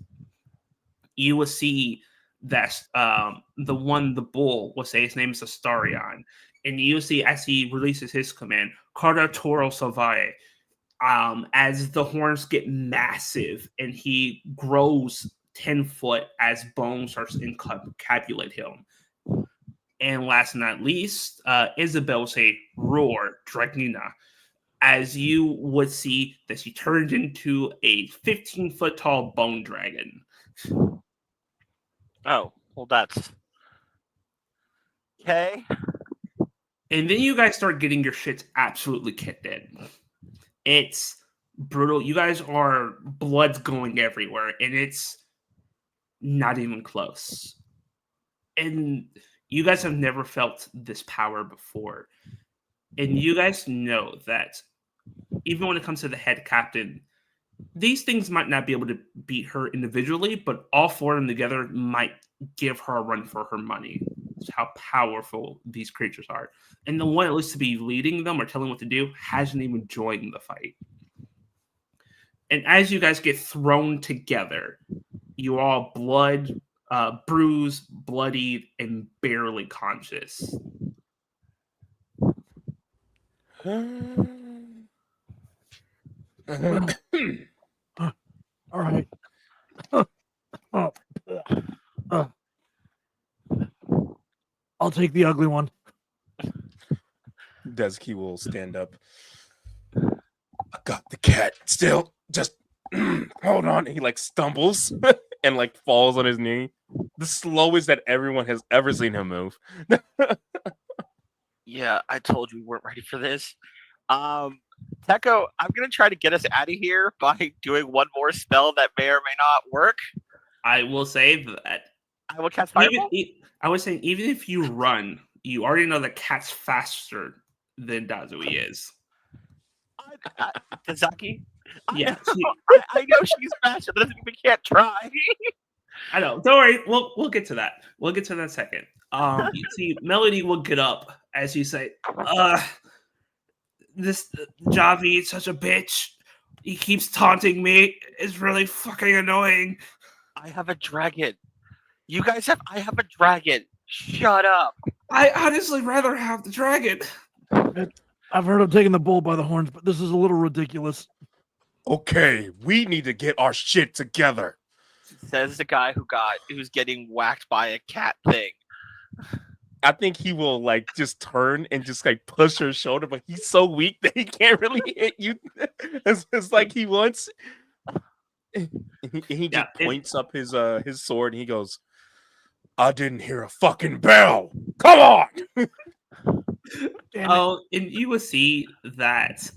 You will see that the bull will say his name is Astarion. And you'll see as he releases his command, Carter Toro Salvae, as the horns get massive and he grows 10 foot as bone starts to encapsulate him. And last but not least, Isabel will say, Roar, Dragnina, as you would see that she turned into a 15-foot tall bone dragon. Oh, well, that's okay. And then you guys start getting your shit absolutely kicked in. It's brutal. You guys are blood's going everywhere, and it's not even close. And you guys have never felt this power before. And you guys know that even when it comes to the head captain, these things might not be able to beat her individually, but all four of them together might give her a run for her money. That's how powerful these creatures are. And the one that looks to be leading them or telling what to do hasn't even joined the fight. And as you guys get thrown together, you're all bruised, bloodied, and barely conscious. All right. I'll take the ugly one. Dezuki will stand up. I got the cat still. Just hold on. He like stumbles and like falls on his knee. The slowest that everyone has ever seen him move. Yeah, I told you we weren't ready for this. Teko, I'm gonna try to get us out of here by doing one more spell that may or may not work. I will say that I will cast Fireball. I was saying, even if you run, you already know that cat's faster than Dazui is. Kazaki? Yeah. I know she's faster, but we can't try. I know. Don't worry. We'll get to that. We'll get to that second. You see, Melody will get up as you say, this Javi is such a bitch. He keeps taunting me. It's really fucking annoying. I have a dragon. You guys have. I have a dragon. Shut up. I honestly rather have the dragon. I've heard of taking the bull by the horns, but this is a little ridiculous. Okay, we need to get our shit together. Says the guy who's getting whacked by a cat thing. I think he will like just turn and just like push her shoulder, but he's so weak that he can't really hit you. It's like he wants. And he just points up his sword and he goes, "I didn't hear a fucking bell. Come on!" Oh, and you will see that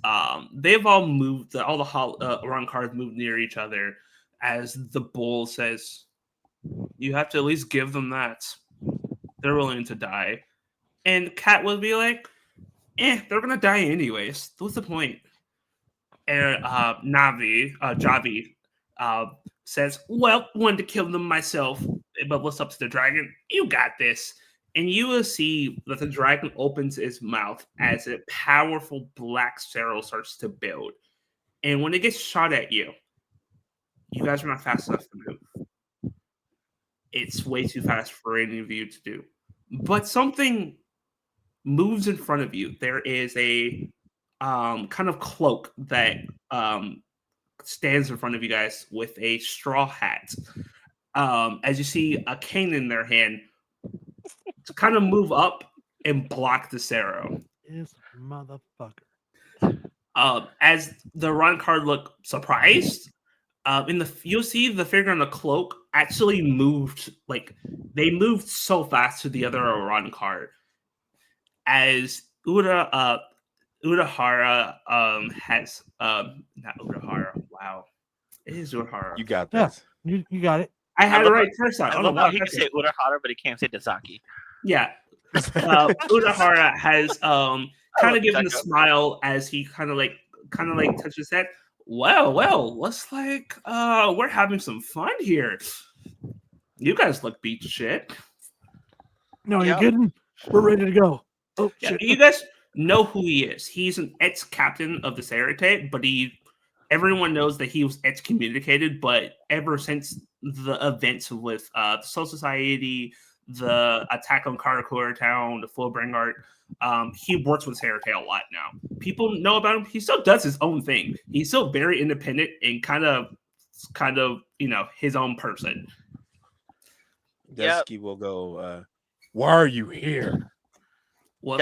they've all moved. All the wrong cards moved near each other as the bull says, "You have to at least give them that. They're willing to die." And Cat will be like, they're gonna die anyways. What's the point? And Javi, says, "Well, wanted to kill them myself, but what's up to the dragon? You got this." And you will see that the dragon opens its mouth as a powerful black arrow starts to build. And when it gets shot at you, you guys are not fast enough to move. It's way too fast for any of you to do. But something moves in front of you. There is a kind of cloak that stands in front of you guys with a straw hat. As you see a cane in their hand to kind of move up and block this arrow. This motherfucker. As the run card look surprised, you'll see the figure on the cloak actually moved, like they moved so fast to the other run card. As Urahara has not Urahara. Wow, it is Urahara. You got this. You got it. I had it right first time. I love how he can say Urahara, but he can't say Dazaki. Yeah. Urahara has kind of given the smile as he kind of like touches his head. Well, looks like we're having some fun here. You guys look beat to shit. No, you're kidding? We're ready to go. Oh, yeah, shit. you guys know who he is. He's an ex-captain of the Sarate, but everyone knows that he was excommunicated, but ever since the events with the Soul Society, the attack on Karakura Town, the Fullbring Art, he works with Sarate a lot now. People know about him. He still does his own thing. He's still very independent and kind of his own person. Desuki will go, "Why are you here?" Well,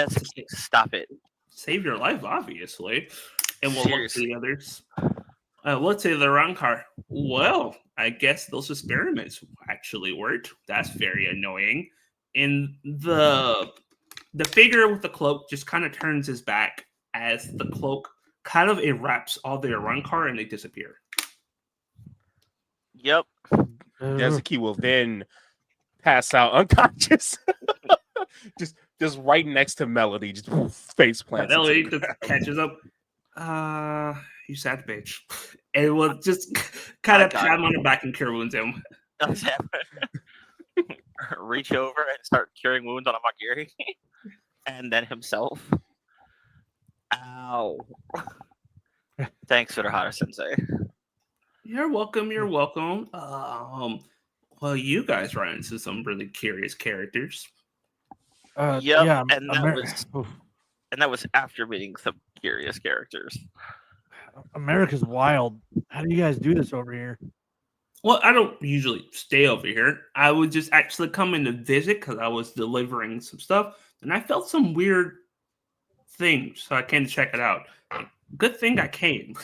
stop it. Save your life, obviously. And we'll look to the others. Let's say the wrong car. Well, I guess those experiments actually worked. That's very annoying. And the figure with the cloak just kind of turns his back as the cloak kind of enwraps all their run car and they disappear. Yep. Desuki will then pass out unconscious. just right next to Melody, just face plants. Melody just catches up. You sad bitch. And will just kind of pat him on the back and cure wounds him. Reach over and start curing wounds on a Magiri. And then himself. Ow. Thanks, Urahara Sensei. You're welcome. Well, you guys run into some really curious characters. Yeah, and that was after meeting some curious characters. America's wild. How do you guys do this over here? Well, I don't usually stay over here. I would just actually come in to visit because I was delivering some stuff, and I felt some weird things, so I came to check it out. Good thing I came.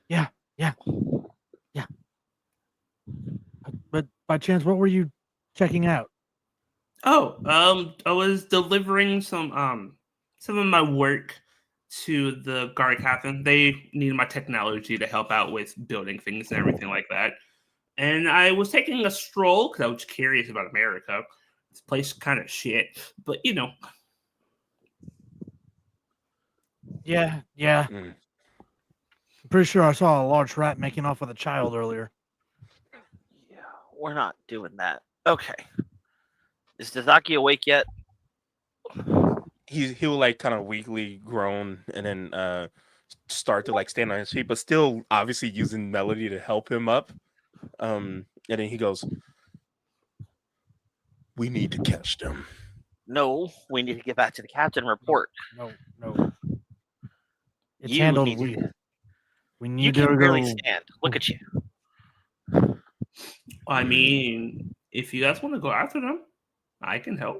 Yeah. But by chance, what were you checking out? Oh, I was delivering some of my work to the guard captain. They needed my technology to help out with building things and everything like that. And I was taking a stroll because I was curious about America. This place kind of shit, but you know. Yeah. I'm pretty sure I saw a large rat making off with a child earlier. Yeah, we're not doing that. Okay. Is Dazaki awake yet? He'll like kind of weakly groan and then start to like stand on his feet, but still obviously using Melody to help him up. And then he goes, We need to catch them. No, we need to get back to the captain and report. No. It's You handled. need to- We You need to can barely go. stand. Look at you. I mean, if you guys want to go after them, I can help.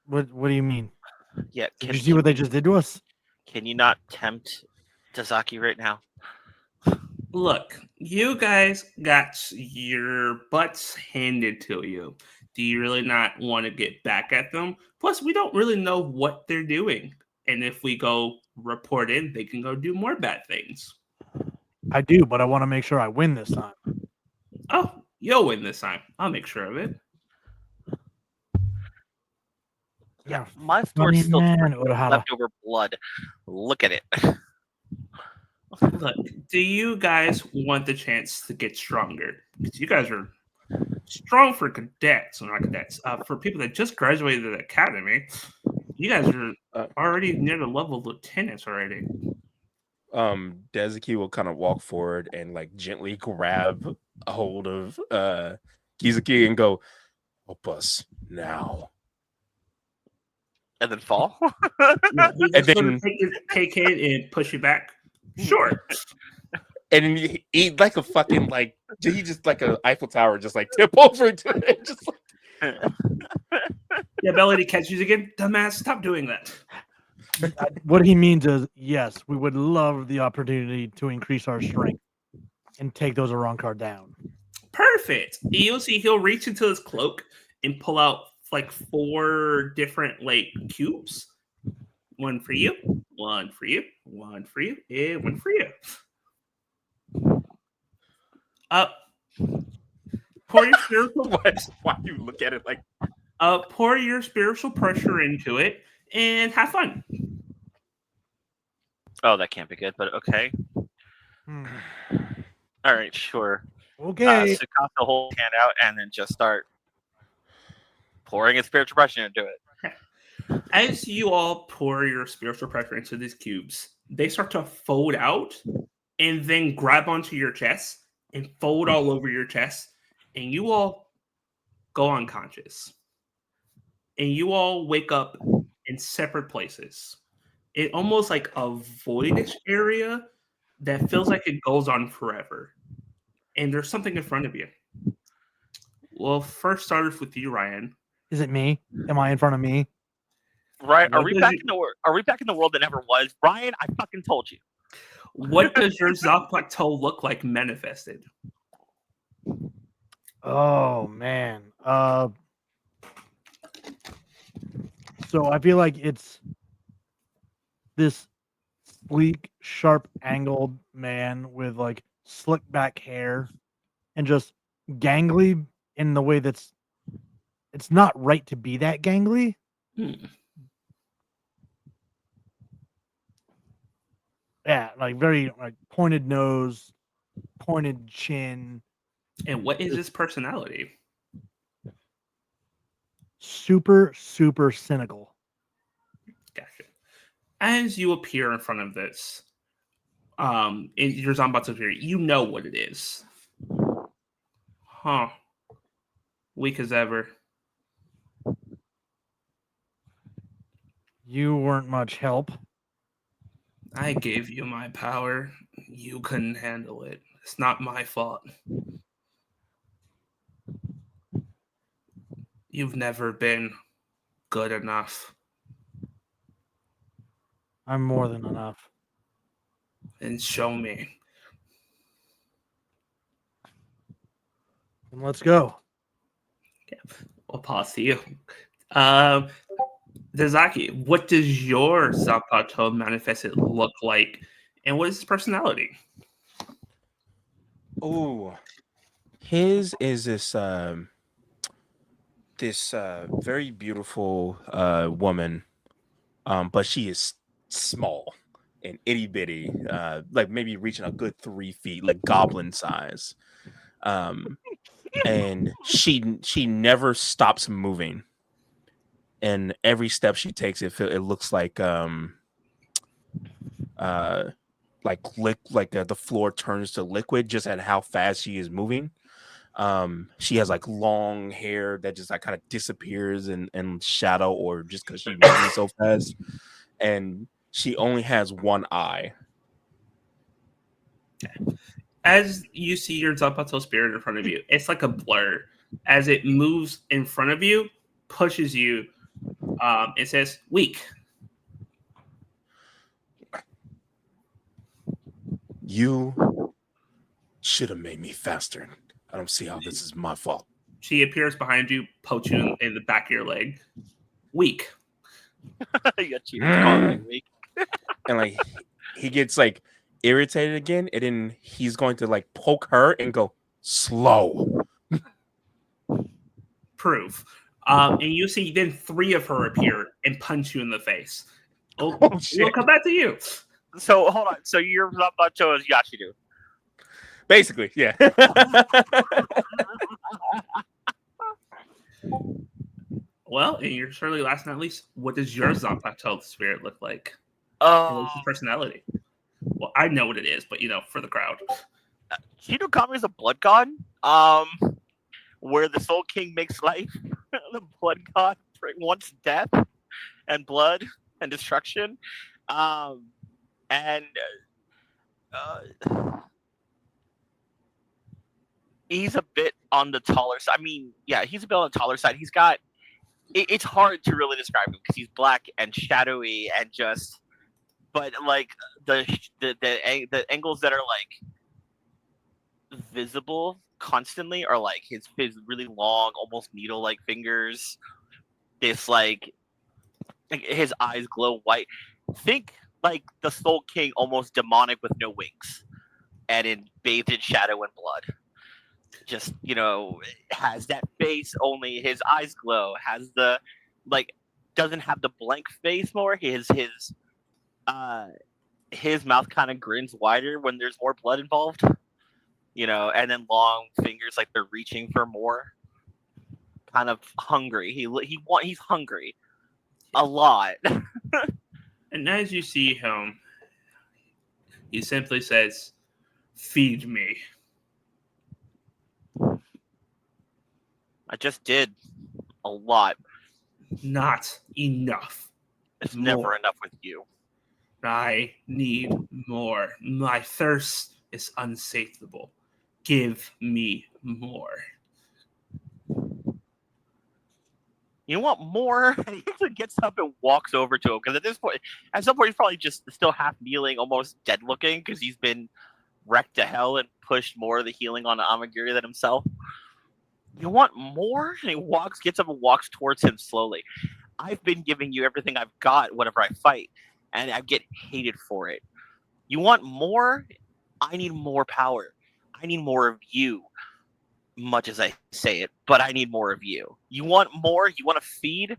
What do you mean? Yeah, Did you see what they just did to us? Can you not tempt Tazaki right now? Look, you guys got your butts handed to you. Do you really not want to get back at them? Plus, we don't really know what they're doing. And if we go report in, they can go do more bad things. I do, but I want to make sure I win this time. Oh, you'll win this time. I'll make sure of it. Yeah, my sword's Funny still man, dripping with Urahara. leftover blood. Look at it. Look, do you guys want the chance to get stronger? Because you guys are strong for cadets, or not cadets, for people that just graduated the academy. You guys are already near the level of lieutenants already. Dezuki will kind of walk forward and like gently grab a hold of Kizuki and go, help us now. And then fall? Yeah, he's And just going then- to take it and push you back. Sure. And then he like a fucking like he just like an Eiffel Tower, just like tip over to it. Just like, Yeah, Melody catches you again. Dumbass, stop doing that. What he means is, yes, we would love the opportunity to increase our strength and take those Arankar down. Perfect. You'll see he'll reach into his cloak and pull out like 4 different like cubes. One for you, one for you, one for you, and one for you. Pour your spiritual why do you look at it like pour your spiritual pressure into it and have fun. Oh, that can't be good, but okay. Hmm. All right, sure. Okay. Sukasa hold hand out and then just start pouring his spiritual pressure into it. As you all pour your spiritual pressure into these cubes, they start to fold out and then grab onto your chest and fold all over your chest, and you all go unconscious. And you all wake up in separate places. It almost like a voidish area that feels like it goes on forever. And there's something in front of you. Well, first start off with you, Ryan. Is it me? Am I in front of me? Right? Are What we does back it- in the world? Are we back in the world that never was? Brian, I fucking told you. What does your Zapato look like manifested? Oh man. So I feel like it's this sleek, sharp angled man with like slick back hair and just gangly in the way that's it's not right to be that gangly. Hmm. Yeah, like very like pointed nose, pointed chin, And what is his personality? super cynical. Gotcha. As you appear in front of this, in your Zanbatsu appear, you know what it is. Huh. Weak as ever. You weren't much help. I gave you my power. You couldn't handle it. It's not my fault. You've never been good enough. I'm more than enough. And show me. And let's go. We'll pause to you. Dazaki, what does your Zapato manifested look like? And what is his personality? oh, his is this very beautiful woman, but she is small and itty bitty, like maybe reaching a good 3 feet, like goblin size. And she never stops moving, and every step she takes, it looks like the floor turns to liquid just at how fast she is moving. She has like long hair that just like kind of disappears in shadow, or just because she's moving so fast. And she only has one eye. As you see your Zapato spirit in front of you, it's like a blur. As it moves in front of you, pushes you, it says weak. You should have made me faster. I don't see how this is my fault. She appears behind you, pokes you in the back of your leg. Weak. You got cheaters calling me weak. And like he gets like irritated again, and then he's going to like poke her and go slow. Proof. And you see then 3 of her appear and punch you in the face. Oh, shit. we'll come back to you. So hold on. So your Zapato is Yashidu. Basically, yeah. Well, and you're certainly last but not least, what does your Zapato spirit look like? What's his personality? Well, I know what it is, but for the crowd. Shinigami is a blood god. Where the Soul King makes life, the blood god wants death and blood and destruction. And he's a bit on the taller side. I mean, yeah, he's a bit on the taller side. He's got. It's hard to really describe him because he's black and shadowy and just. But like the angles that are like visible constantly are like his really long, almost needle-like fingers. This like his eyes glow white. Think like the Soul King, almost demonic with no wings, and bathed in shadow and blood. Just has that face. Only his eyes glow. Has the doesn't have the blank face more. His mouth kind of grins wider when there's more blood involved. And then long fingers like they're reaching for more. Kind of hungry. He's hungry a lot. And as you see him, he simply says, "Feed me." I just did a lot. Not enough. It's More. never enough with you. I need more. My thirst is unsatiable. Give me more. You want more? He actually gets up and walks over to him because at some point, he's probably just still half kneeling, almost dead looking because he's been wrecked to hell and pushed more of the healing on Amagiri than himself. You want more? And he gets up and walks towards him slowly. I've been giving you everything I've got whenever I fight, and I get hated for it. You want more? I need more power. I need more of you, much as I say it, but I need more of you. You want more? You want to feed?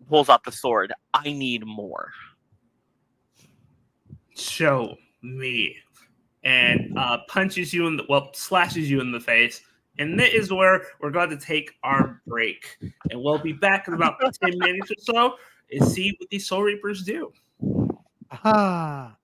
Pulls out the sword. I need more. Show me. And slashes you in the face. And that is where we're going to take our break. And we'll be back in about 10 minutes or so and see what these Soul Reapers do. Aha.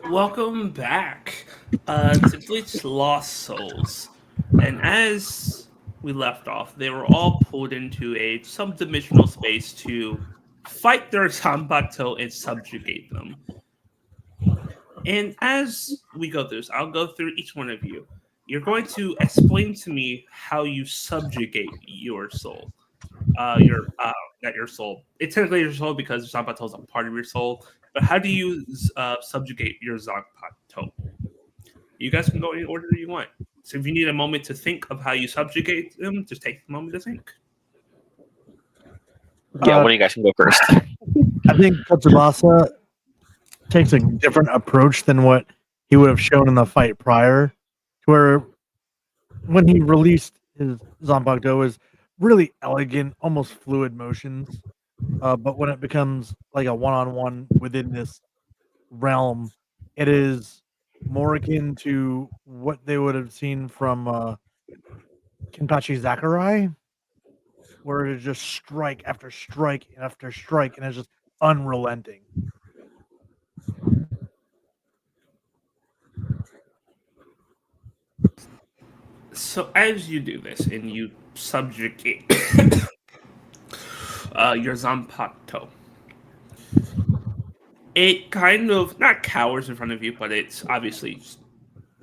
Welcome back to Bleach Lost Souls. And as we left off, they were all pulled into a subdimensional space to fight their Zanpakuto and subjugate them. And as we go through this, I'll go through each one of you. You're going to explain to me how you subjugate your soul. Not your soul. It's technically your soul because Zanpakuto is a part of your soul. But how do you subjugate your Zanpakuto? You guys can go any order you want. So if you need a moment to think of how you subjugate them, just take a moment to think. Yeah, one of you guys can go first. I think Tsubasa takes a different approach than what he would have shown in the fight prior, to where when he released his Zanpakuto is really elegant, almost fluid motions. But when it becomes like a one-on-one within this realm, it is more akin to what they would have seen from Kenpachi Zachary, where it is just strike after strike after strike, and it's just unrelenting. So as you do this and you subjugate your Zanpakuto, it kind of not cowers in front of you, but it's obviously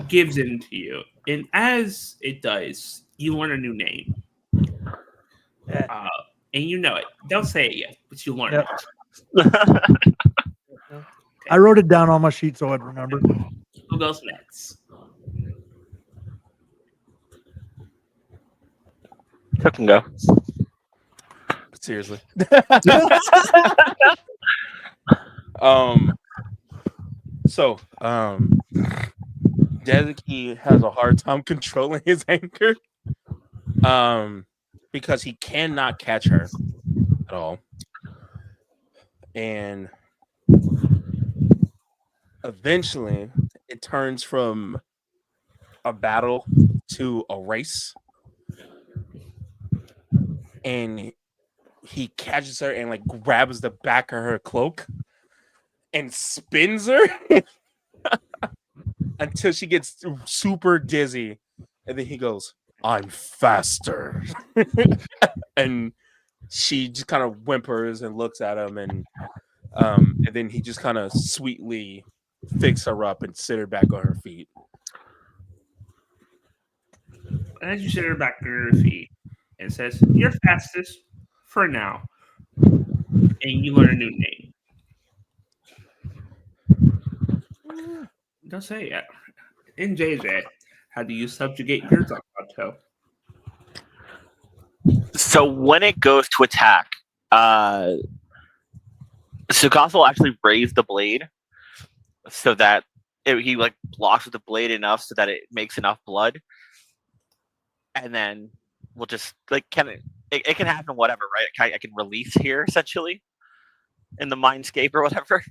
gives in to you. And as it does, you learn a new name. Yeah. And you know it. Don't say it yet, but you learn Yep. it. I wrote it down on my sheet so I'd remember. Who goes next? Who can go? Seriously. Dezuki has a hard time controlling his anger. Because he cannot catch her at all. And eventually it turns from a battle to a race. And he catches her and like grabs the back of her cloak and spins her until she gets super dizzy. And then he goes, "I'm faster." And she just kind of whimpers and looks at him, and then he just kind of sweetly fix her up and sit her back on her feet. As you sit her back on her feet, it says, "You're fastest for now." And you learn a new name. Don't say it yet. In JJ, how do you subjugate your Zanpakuto? So when it goes to attack, Tsukasa will actually raise the blade so that he like blocks with the blade enough so that it makes enough blood, and then we'll just like it can happen whatever, right? I can release here essentially in the mindscape or whatever.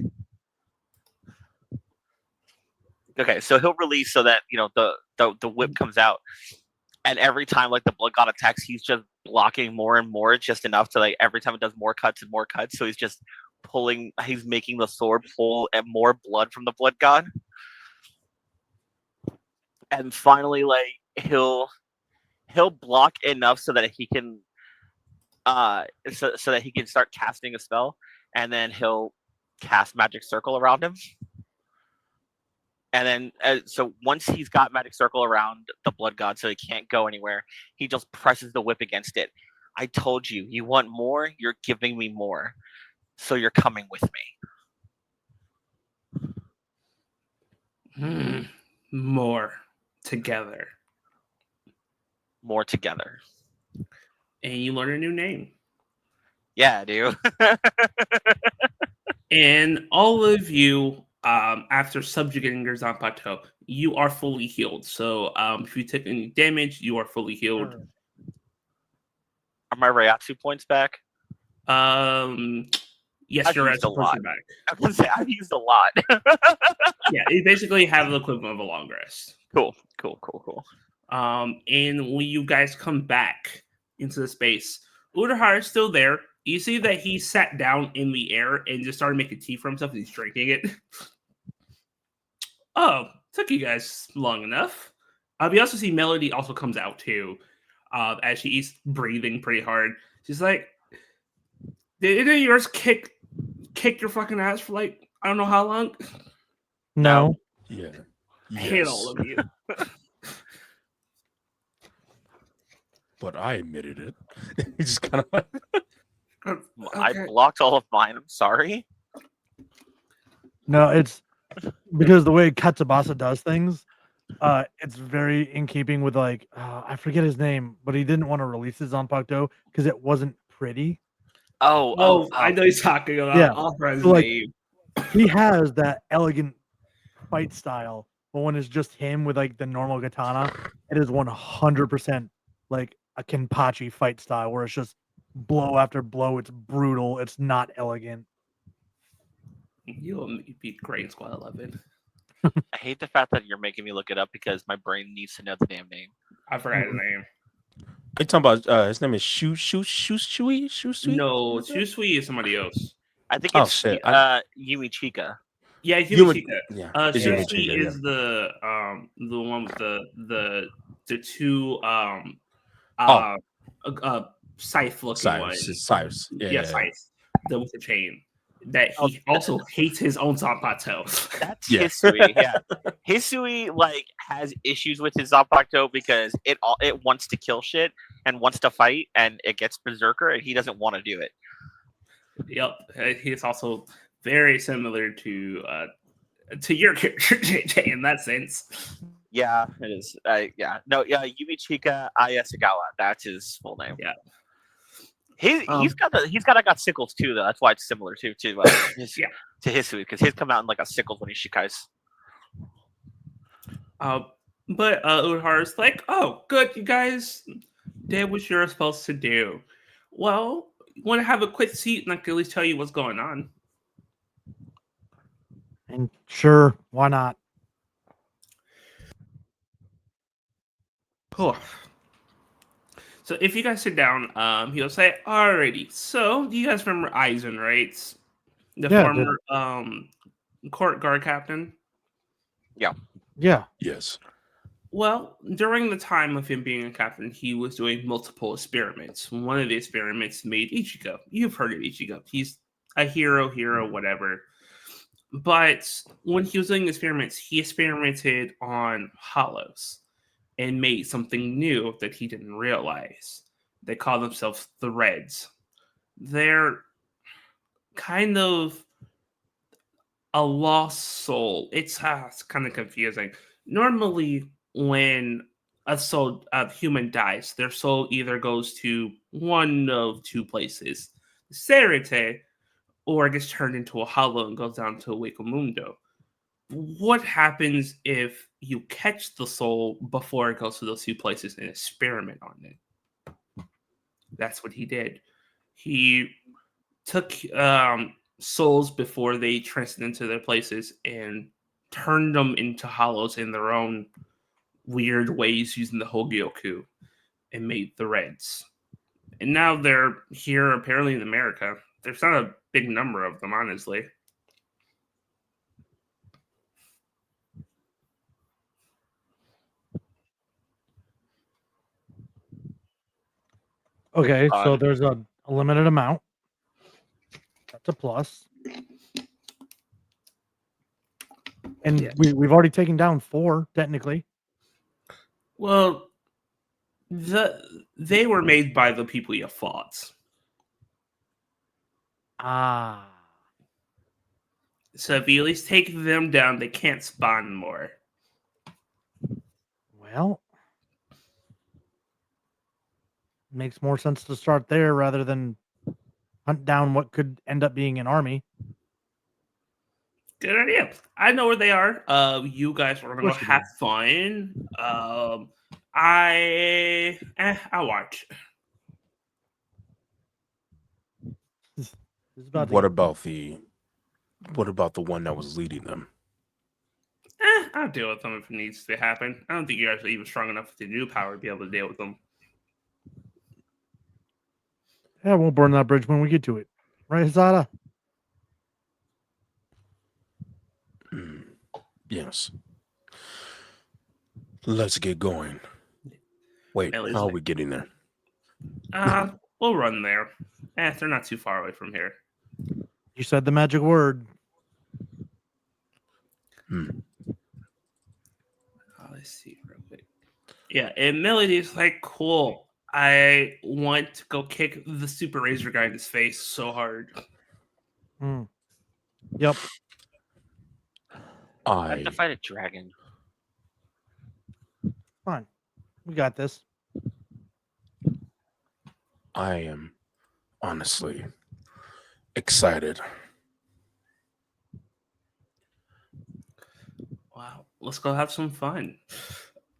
Okay, so he'll release so that the whip comes out, and every time like the blood god attacks, he's just blocking more and more, just enough to like every time it does more cuts and more cuts. So he's just he's making the sword pull and more blood from the blood god, and finally like he'll block enough so that he can so that he can start casting a spell, and then he'll cast magic circle around him. And then, so once he's got magic circle around the blood god, so he can't go anywhere, he just presses the whip against it. I told you, you want more, you're giving me more, so you're coming with me. More together. More together. And you learn a new name. Yeah, I do. And all of you, after subjugating your Zanpakuto, you are fully healed. So if you take any damage, you are fully healed. Are my Ryatsu points back? Yes, I've your used a Ryatsu points lot. are back. I was gonna say I've used a lot. Yeah, you basically have the equivalent of a long rest. Cool. And when you guys come back into the space, Urahara is still there. You see that he sat down in the air and just started making tea for himself, and he's drinking it. Oh, took you guys long enough. We also see Melody also comes out too, as she's breathing pretty hard. She's like, Did any of yours kick your fucking ass for like I don't know how long? No. Yeah. I hate all of you. But I admitted it. He's just kind of like, I Okay. blocked all of mine. I'm sorry. No, it's because the way Katsubasa does things, it's very in keeping with like I forget his name, but he didn't want to release his Zanpakuto because it wasn't pretty. Oh, I know he's talking about. Yeah. I'll try his So, like, name. he has that elegant fight style, but when it's just him with like the normal katana, it is 100% like a Kenpachi fight style where it's just blow after blow. It's brutal. It's not elegant. You'll beat Great Squad 11. I hate the fact that you're making me look it up because my brain needs to know the damn name. I forgot his name. you talking about his name is Shui? No, Chusui is somebody else. I think Oh, it's shit. Yumi Chika. Yeah, You would- Yumachika. yeah, it's Chusui Yumachika, yeah. is the one with the two scythe looking one. Cyrus. Yeah. Scythe. The with the chain. That he also hates his own Zanpakuto. That's Yeah. Hisui. Yeah, Hisui like has issues with his Zanpakuto because it wants to kill shit and wants to fight and it gets berserker and he doesn't want to do it. Yep, he's also very similar to your character, JJ, in that sense. Yeah, it is. Yumi Chika Ayasagawa. That's his full name. Yeah. He's got sickles too though. That's why it's similar to to Hisui because he's come out in like a sickles when he shikais. But Uhar's like, oh, good, you guys did what you're supposed to do. Well, you want to have a quick seat and I can at least tell you what's going on. And sure, why not? Cool. So if you guys sit down, he'll say, alrighty, so do you guys remember Eisen, right? The Yeah, former court guard captain? Yeah. Yes. Well, during the time of him being a captain, he was doing multiple experiments. One of the experiments made Ichigo. You've heard of Ichigo. He's a hero, whatever. But when he was doing experiments, he experimented on hollows and made something new that he didn't realize. They call themselves the Reds. They're kind of a lost soul. It's kind of confusing. Normally, when a human dies, their soul either goes to one of two places, Serite, or gets turned into a hollow and goes down to a Wakamundo. What happens if you catch the soul before it goes to those two places and experiment on it? That's what he did. He took souls before they transcended into their places and turned them into hollows in their own weird ways using the Hogyoku and made the Reds. And now they're here apparently in America. There's not a big number of them, honestly. Okay, so there's a limited amount. That's a plus. And Yes. we've already taken down 4, technically. Well, they were made by the people you fought. Ah. So if you at least take them down, they can't spawn more. Well, makes more sense to start there rather than hunt down what could end up being an army. Good idea. I know where they are. You guys are gonna go have fun. I'll watch. What about the one that was leading them? I'll deal with them if it needs to happen. I don't think you're actually even strong enough with the new power to be able to deal with them. Yeah, we'll burn that bridge when we get to it. Right, Hazada? Yes. Let's get going. Wait, how are we getting there? we'll run there. They're not too far away from here. You said the magic word. Let's see real quick. Yeah, and Melody's like, cool. I want to go kick the Super Razor guy in his face so hard. Yep. I have to fight a dragon. Fine. We got this. I am honestly excited. Wow, let's go have some fun.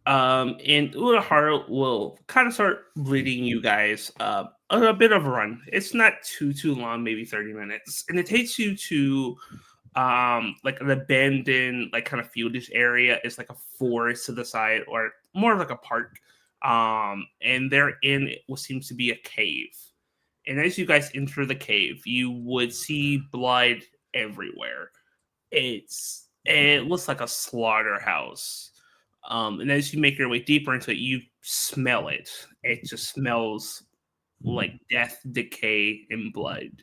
And Urahara will kind of start leading you guys a bit of a run. It's not too long, maybe 30 minutes, and it takes you to like an abandoned, like kind of fieldish area. It's like a forest to the side, or more of like a park. And therein what seems to be a cave. And as you guys enter the cave, you would see blood everywhere. It looks like a slaughterhouse. And as you make your way deeper into it, you smell it. It just smells like death, decay, and blood.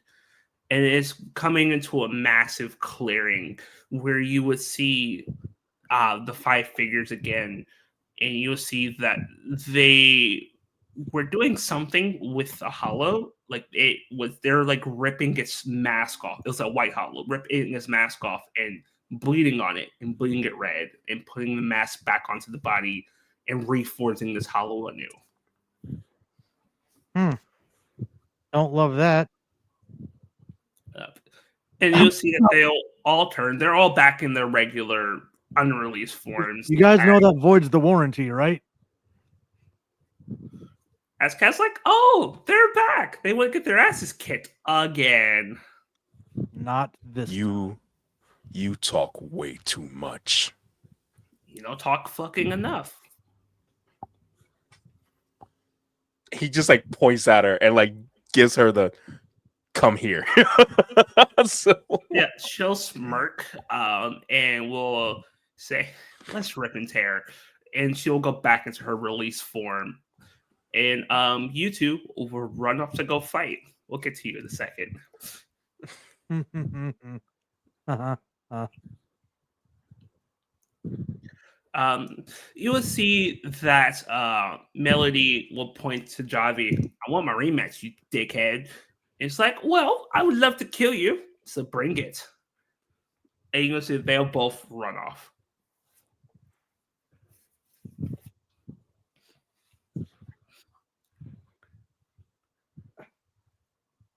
And it's coming into a massive clearing where you would see the five figures again, and you'll see that they were doing something with the hollow. Like they're like ripping its mask off. It was a white hollow, ripping its mask off and bleeding on it and bleeding it red and putting the mask back onto the body and reforging this hollow anew. Don't love that. And you'll see that they'll all turn. They're all back in their regular unreleased forms. You guys know that voids the warranty, right? As Cat's like, oh, they're back. They want to get their asses kicked again. Not this. You talk way too much. You don't talk fucking enough. He just like points at her and like gives her the come here. So yeah, she'll smirk and will say, let's rip and tear. And she'll go back into her release form. And you two will run off to go fight. We'll get to you in a second. You will see that Melody will point to Javi. I want my rematch, you dickhead. And it's like, well, I would love to kill you, so bring it. And you'll see they'll both run off.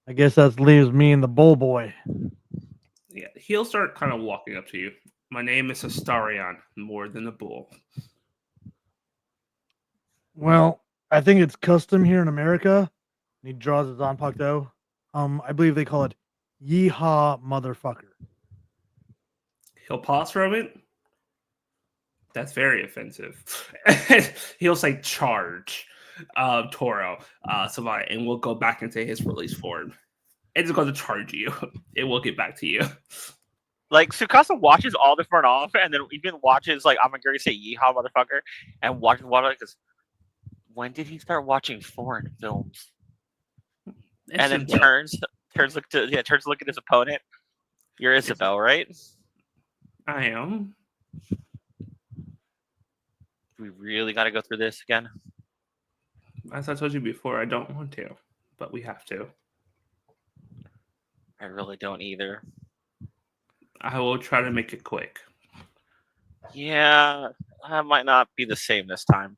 I guess that leaves me and the bull boy. Yeah, he'll start kind of walking up to you. My name is Astarion, more than a bull. Well, I think it's custom here in America. He draws his Zanpakuto. I believe they call it Yeehaw motherfucker. He'll pause for a minute. That's very offensive. He'll say charge, Toro, Savai, and we'll go back into his release form. It's going to charge you. It will get back to you. Like, Tsukasa watches all this run off, and then even watches, like, I'm going to say yeehaw, motherfucker, and watches because when did he start watching foreign films? And then turns to look at his opponent. You're Isabel, right? I am. We really got to go through this again? As I told you before, I don't want to, but we have to. I really don't either. I will try to make it quick. Yeah, that might not be the same this time.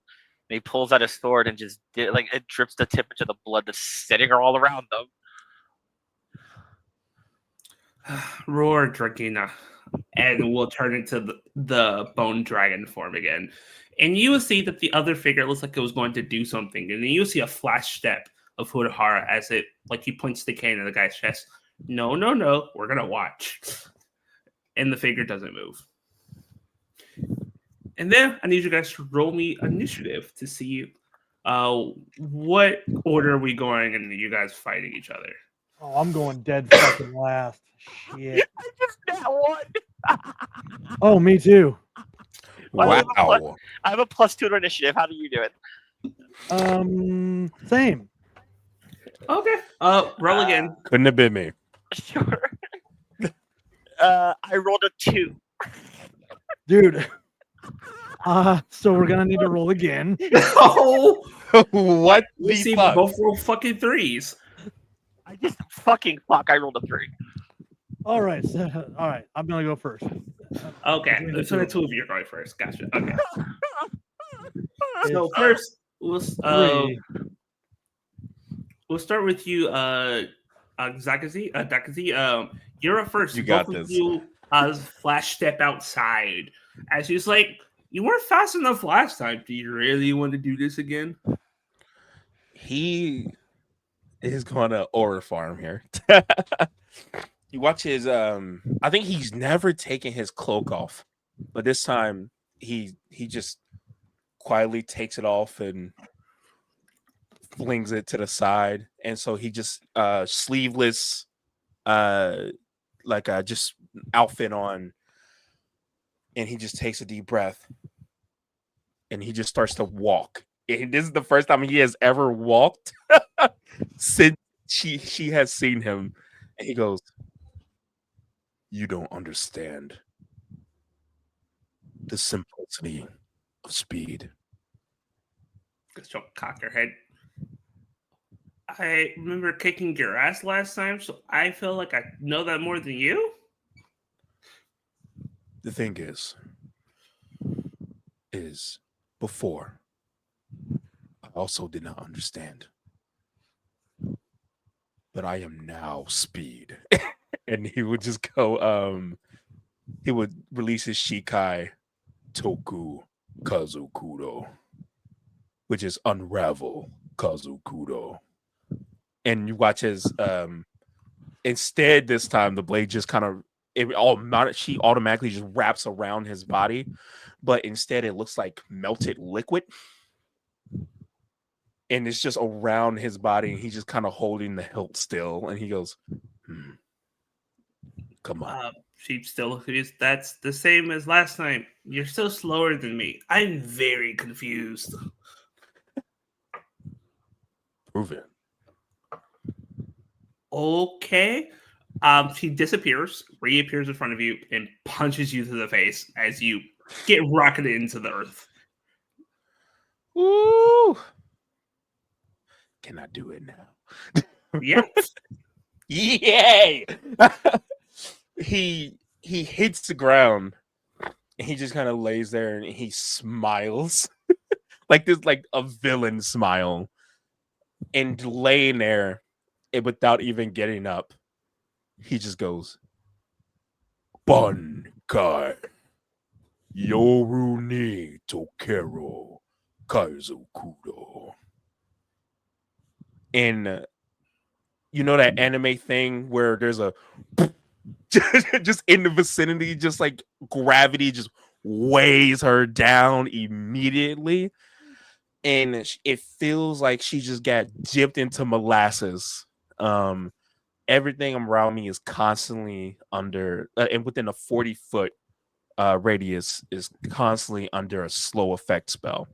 And he pulls out his sword and just it drips the tip into the blood that's sitting all around them. Roar, Dragina, and we'll turn into the bone dragon form again. And you will see that the other figure looks like it was going to do something. And then you'll see a flash step of Hudahara as it, like, he points the cane at the guy's chest. No, we're going to watch. And the figure doesn't move. And then I need you guys to roll me initiative to see what order are we going and you guys fighting each other. Oh, I'm going dead fucking last. Shit. I just that one. Oh, me too. Wow. I have a +2 to initiative. How do you do it? Same. Okay. Roll again. Couldn't have been me. Sure. I rolled a 2. Dude. So we're gonna need to roll again. Oh, What we the see fuck? both roll fucking 3s. I just fucking fuck. I rolled a 3. All right, I'm gonna go first. Okay, Between the so the two two of you are going first. Gotcha. Okay. It's So first, three. we'll start with you, Zakazi. Dakazi. You're up first. You got Both of this. you flash step outside. As she's like, you weren't fast enough last time. Do you really want to do this again? He is going to aura farm here. You watch his I think he's never taken his cloak off, but this time he just quietly takes it off and flings it to the side, and so he just sleeveless just outfit on, and he just takes a deep breath and he just starts to walk. And this is the first time he has ever walked since she has seen him, and he goes, "You don't understand the simplicity of speed." She'll cock her head. I remember kicking your ass last time, so I feel like I know that more than you. The thing is before I also did not understand, but I am now speed. And he would just go, he would release his Shikai Toku Kazukudo, which is unravel Kazukudo. And you watch his instead this time the blade just kind of she automatically just wraps around his body, but instead it looks like melted liquid. And it's just around his body, and he's just kind of holding the hilt still, and he goes, "Come on." She still is. That's the same as last time. You're still slower than me. I'm very confused. Prove it. Okay. She disappears, reappears in front of you, and punches you to the face as you get rocketed into the earth. Woo! Can I do it now? Yes. Yay! He hits the ground, and he just kind of lays there and he smiles. Like this, like a villain smile. And laying there, and without even getting up, he just goes, "Bankai Yoru ni Tokero Kaizokudo." And you know that anime thing where there's a just in the vicinity, just like gravity just weighs her down immediately, and it feels like she just got dipped into molasses. Everything around me is constantly under, and within a 40-foot radius is constantly under a slow effect spell.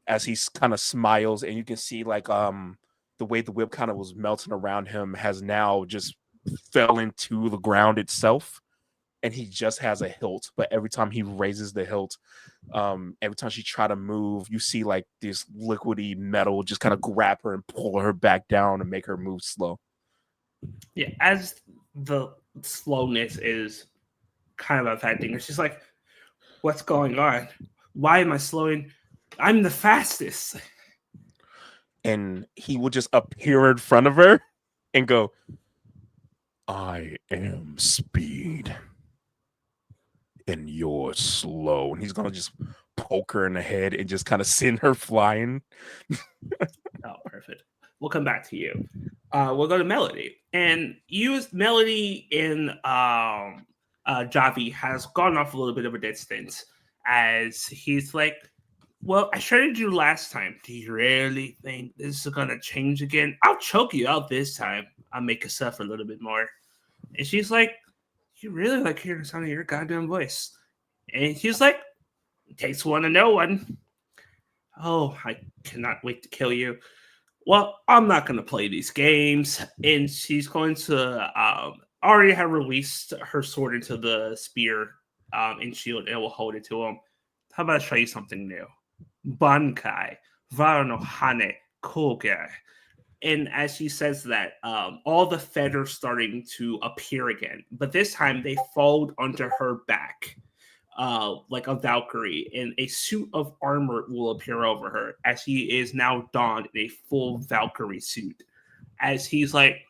As he kind of smiles, and you can see like the way the whip kind of was melting around him has now just fell into the ground itself, and he just has a hilt. But every time he raises the hilt, every time she try to move, you see like this liquidy metal just kind of grab her and pull her back down and make her move slow. Yeah, as the slowness is kind of affecting her, she's like, what's going on? Why am I slowing? I'm the fastest. And he would just appear in front of her and go, "I am speed, and you're slow." And he's gonna just poke her in the head and just kind of send her flying. Oh, perfect. We'll come back to you. We'll go to Melody. And Melody in Javi has gone off a little bit of a distance as he's like, well, I shredded you last time. Do you really think this is going to change again? I'll choke you out this time. I'll make you suffer a little bit more. And she's like, you really like hearing the sound of your goddamn voice. And he's like, it takes one to know one. Oh, I cannot wait to kill you. well, I'm not going to play these games. And she's going to already have released her sword into the spear and shield and will hold it to him. How about I show you something new? Bankai, Varo no Hane, Koge. And as she says that, all the feathers starting to appear again. But this time they fold onto her back. Like a Valkyrie, and a suit of armor will appear over her as he is now donned in a full Valkyrie suit. As he's like,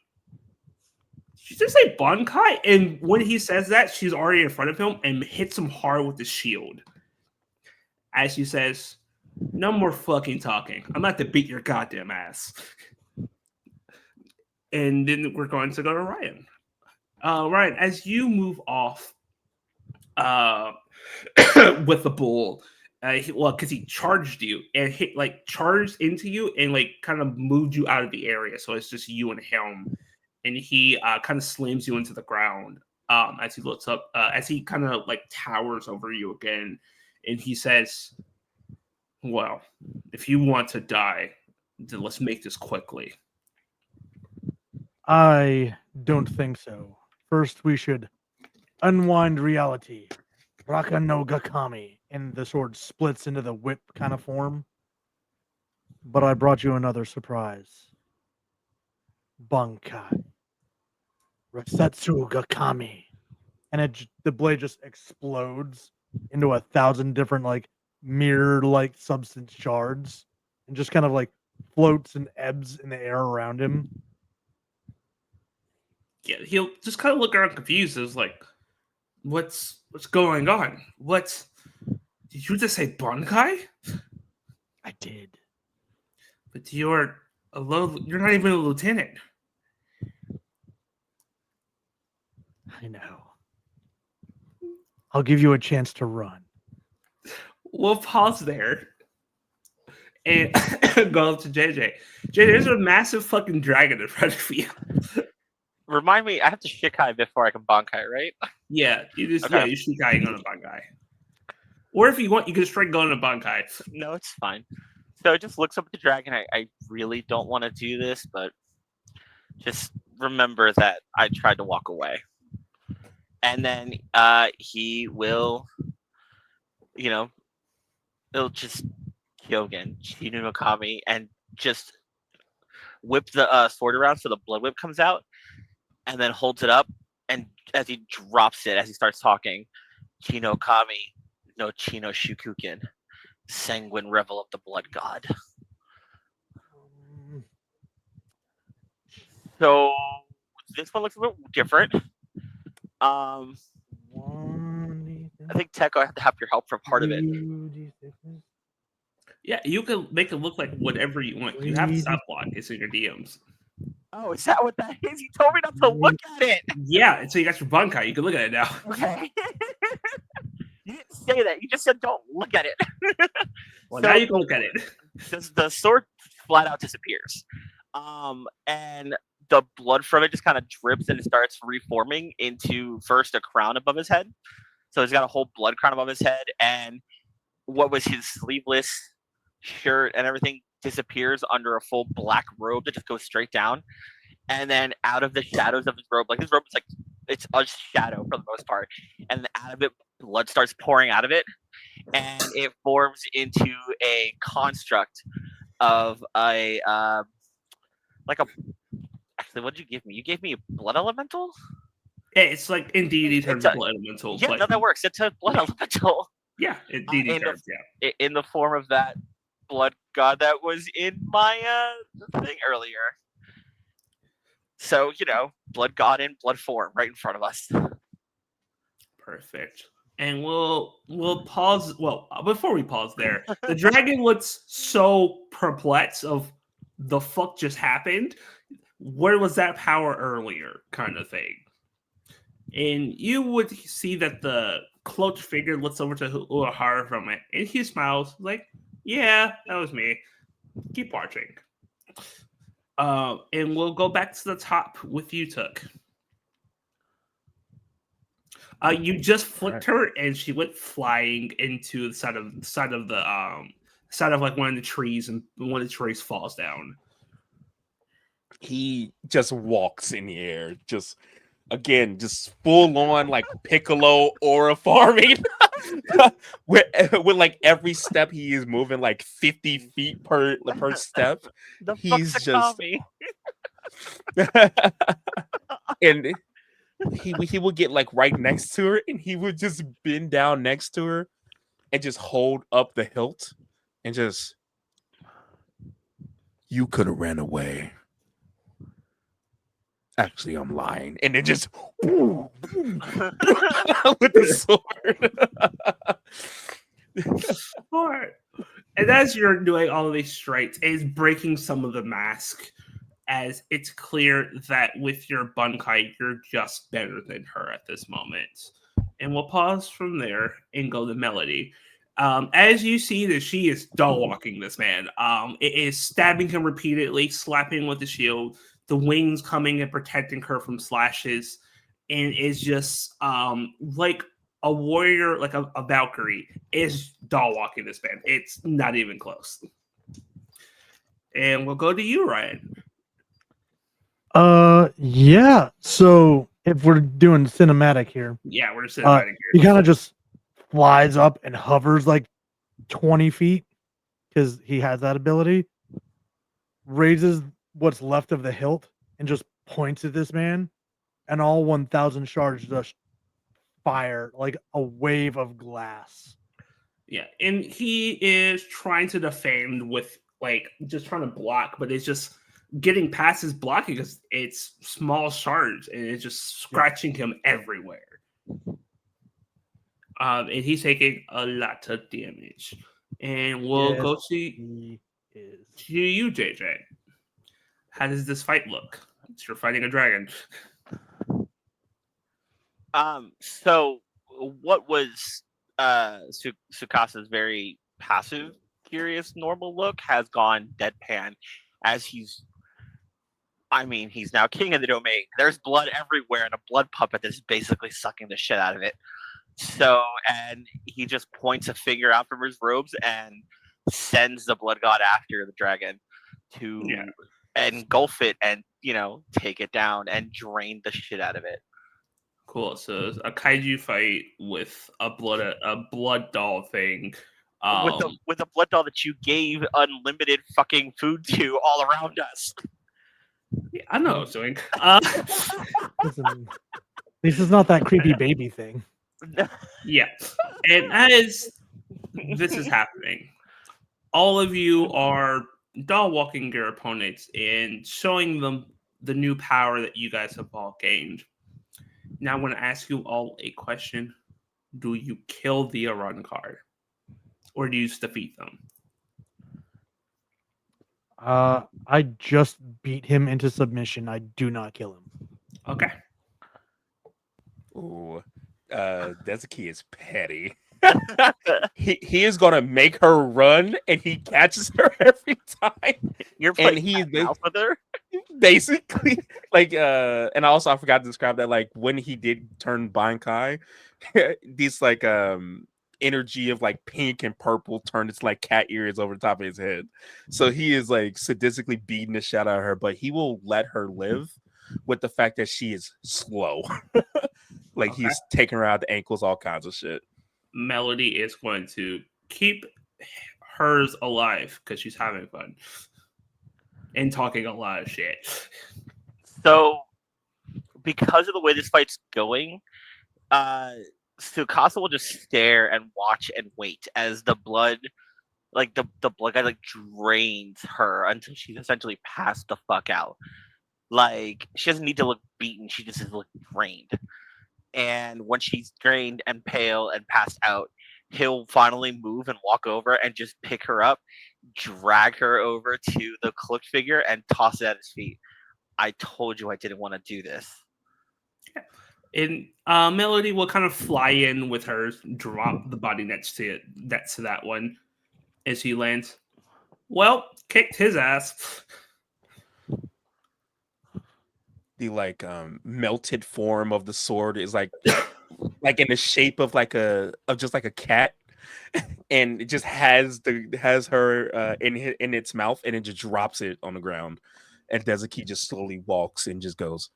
"Did you just say Bankai?" And when he says that, she's already in front of him and hits him hard with the shield. As she says, "No more fucking talking. I'm about to beat your goddamn ass." And then we're going to go to Ryan. Ryan, as you move off, with the bull. Because he charged you and charged into you and kind of moved you out of the area, so it's just you and him. And he kind of slams you into the ground as he looks up, as he kind of towers over you again, and he says, "Well, if you want to die, then let's make this quickly." I don't think so. First, we should unwind reality. Raka no Gakami. And the sword splits into the whip kind of form. But I brought you another surprise. Bankai. Rasetsu Gakami. And the blade just explodes into 1,000 different mirror-like substance shards. And just kind of floats and ebbs in the air around him. Yeah, he'll just kind of look around confused. It's like, what's going on? Did you just say Bankai? I did. But you're not even a lieutenant. I know. I'll give you a chance to run. We'll pause there and go up to JJ. JJ, there's a massive fucking dragon in front of you. Remind me, I have to Shikai before I can Bankai, right? Yeah, you Okay. you Shikai going to Bankai. Or if you want, you can straight go into Bankai. No, it's fine. So it just looks up at the dragon. I really don't want to do this, but just remember that I tried to walk away. And then he will, it'll just Kyogen, Shinu no Kami, and just whip the sword around so the blood whip comes out, and then holds it up, and as he drops it, as he starts talking, Chino Kami no Chino Shukuken, sanguine revel of the blood god. So this one looks a little different. I think Tech, I have to have your help for part of it. Yeah, you can make it look like whatever you want. You have a stop block. It's in your DMs. Oh, is that what that is? You told me not to look at it. Yeah, and so you got your Bankai. You can look at it now. Okay. You didn't say that. You just said don't look at it. Well, now you can look at it. The sword flat out disappears. And the blood from it just kind of drips and it starts reforming into first a crown above his head. So he's got a whole blood crown above his head, and what was his sleeveless shirt and everything disappears under a full black robe that just goes straight down. And then out of the shadows of his robe, his robe is it's a shadow for the most part, and then out of it, blood starts pouring out of it, and it forms into a construct of actually, what did you give me? You gave me a blood elemental? Yeah, it's like in D&D terms of blood elemental. Yeah, no, that works. It's a blood elemental. Yeah, in D&D terms, yeah. In the form of that blood god that was in my thing earlier. So, blood god in blood form right in front of us. Perfect. And we'll pause. Well, before we pause there, the dragon looks so perplexed of the fuck just happened. Where was that power earlier, kind of thing. And you would see that the cloaked figure looks over to Uehara from it, and he smiles like, "Yeah, that was me. Keep watching." And we'll go back to the top with you, Took. You just flicked her, and she went flying into the side of one of the trees, and one of the trees falls down. he just walks in the air, just again, just full on like Piccolo aura farming. with like every step he is moving like 50 feet per step. The He's fuck's a just Kami? and he would get like right next to her and he would just bend down next to her and just hold up the hilt and just, you could have ran away. Actually, I'm lying. And then just with the sword. Alright. And as you're doing all of these strikes, it is breaking some of the mask, as it's clear that with your Bunkai, you're just better than her at this moment. And we'll pause from there and go to Melody. As you see that she is dull walking this man. It is stabbing him repeatedly, slapping with the shield, the wings coming and protecting her from slashes, and is just like a warrior, like a Valkyrie, is dull walking this man. It's not even close. And we'll go to you, Ryan. Yeah. So if we're doing cinematic here, Yeah, we're sitting right here. he kind of just flies up and hovers like 20 feet because he has that ability. Raises what's left of the hilt and just points at this man, and all 1,000 shards just fire like a wave of glass. Yeah, and he is trying to defend with like just trying to block, but it's just getting past his blocking because it's small shards and it's just scratching him everywhere. And he's taking a lot of damage. And we'll Yes, go to he is. you, JJ. How does this fight look? You're fighting a dragon. So what was Sukasa's very passive, curious, normal look has gone deadpan as he's now king of the domain. There's blood everywhere and a blood puppet that's basically sucking the shit out of it. So, and he just points a finger out from his robes and sends the blood god after the dragon to engulf it and, take it down and drain the shit out of it. Cool. So a kaiju fight with a blood doll thing. With a blood doll that you gave unlimited fucking food to all around us. Yeah, I know what I was doing. Listen, this is not that creepy baby thing. Yeah. And as this is happening, all of you are doll walking your opponents and showing them the new power that you guys have all gained. Now, I want to ask you all a question. Do you kill the Arun card? Or do you defeat them? I just beat him into submission. I do not kill him. Okay. Ooh, Dezuki is petty. he is gonna make her run, and he catches her every time. You're playing with her, basically. Like, and also I forgot to describe that. Like when he did turn Bankai, these like energy of like pink and purple turned its like cat ears over the top of his head. So he is like sadistically beating the shit out of her, but he will let her live with the fact that she is slow. Like he's taking her out the ankles, all kinds of shit. Melody is going to keep hers alive because she's having fun and talking a lot of shit. So, because of the way this fight's going, Tsukasa will just stare and watch and wait as the blood, like the blood guy, like drains her until she's essentially passed the fuck out. Like she doesn't need to look beaten; she just is look drained. And when she's drained and pale and passed out, he'll finally move and walk over and just pick her up, drag her over to the cloaked figure, and toss it at his feet. I told you I didn't want to do this. And Melody will kind of fly in with her, drop the body next to it. That's that one as he lands. Well, kicked his ass. The like melted form of the sword is like in the shape of just like a cat, and it just has her in its mouth, and it just drops it on the ground. And Dezuki just slowly walks and just goes,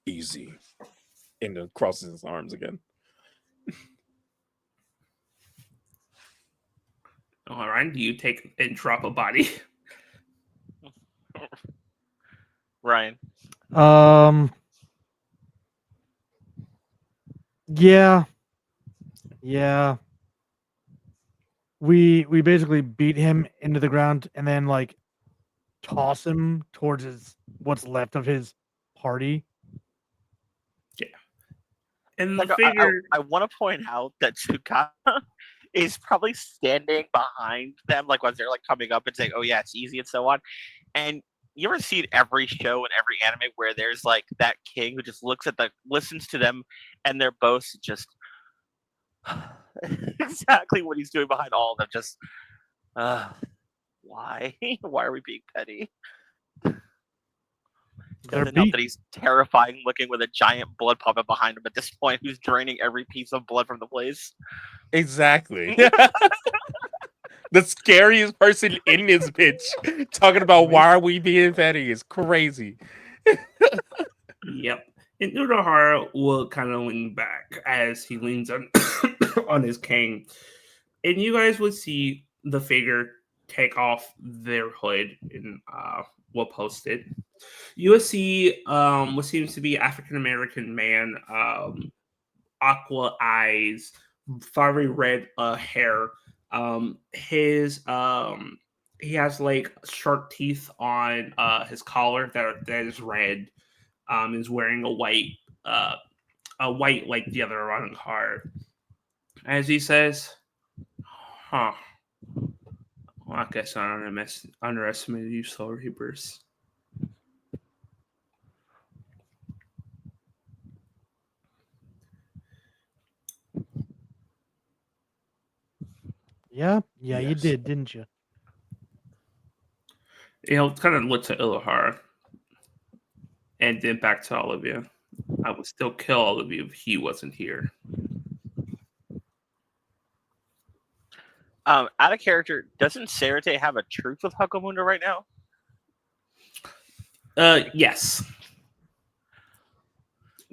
easy. And then crosses his arms again. All right, do you take and drop a body? Ryan. Yeah. Yeah. We basically beat him into the ground and then like toss him towards what's left of his party. And Like, the figure, I want to point out that Tsukasa is probably standing behind them, like as they're like coming up and saying, "Oh yeah, it's easy" and so on. And you ever seen every show and every anime where there's like that king who just listens to them, and they're both just exactly what he's doing behind all of them. Just why? Why are we being petty? They're Doesn't help beat. that he's terrifying looking with a giant blood puppet behind him at this point, who's draining every piece of blood from the place. Exactly. The scariest person in this bitch talking about why are we being petty is crazy. yep. And Urahara will kind of lean back as he leans on on his cane. And you guys would see the figure take off their hood and we'll post it. You will see what seems to be African American man, aqua eyes, fiery red hair. His he has like sharp teeth on his collar that is red. Is wearing a white like the other running car. As he says, "Huh. Well, I guess I underestimated you, Soul Reapers." Yeah, you Yes. did, didn't you? He'll kind of look to Ilohar and then back to all of you. I would still kill all of you if he wasn't here. Out of character, doesn't Sarate have a truce with Hakamunda right now? Yes.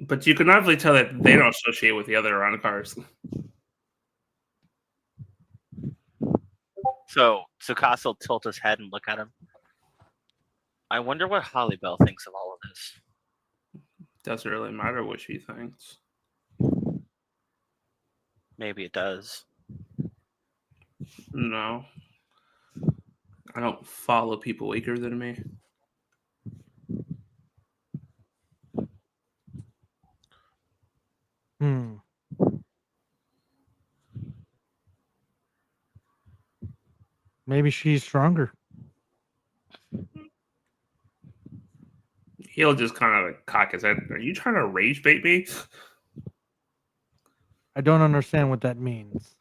But you can obviously tell that they don't associate with the other Aranakars. So Tsukasa will tilt his head and look at him. I wonder what Holly Bell thinks of all of this. Doesn't really matter what she thinks. Maybe it does. No. I don't follow people weaker than me. Maybe she's stronger. He'll just kind of like cock his head. Are you trying to rage bait me? I don't understand what that means.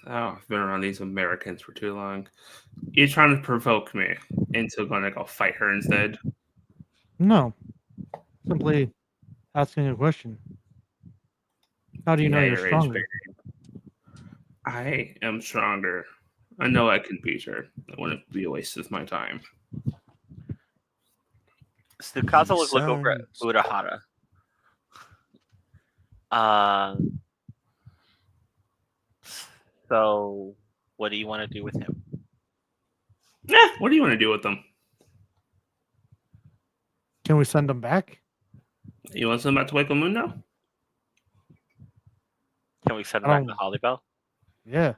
Oh, I've been around these Americans for too long. You're trying to provoke me into going to go fight her instead. No. Simply asking a question. How do you know you're rage stronger? baiting. I am stronger. I know I can beat her. It wouldn't be a waste of my time. Tsukasa will look over at Urahara. So, what do you want to do with him? Yeah, what do you want to do with them? Can we send them back? You want to send them back to Waco Moon now? Can we send him back to Holly Bell? Yeah.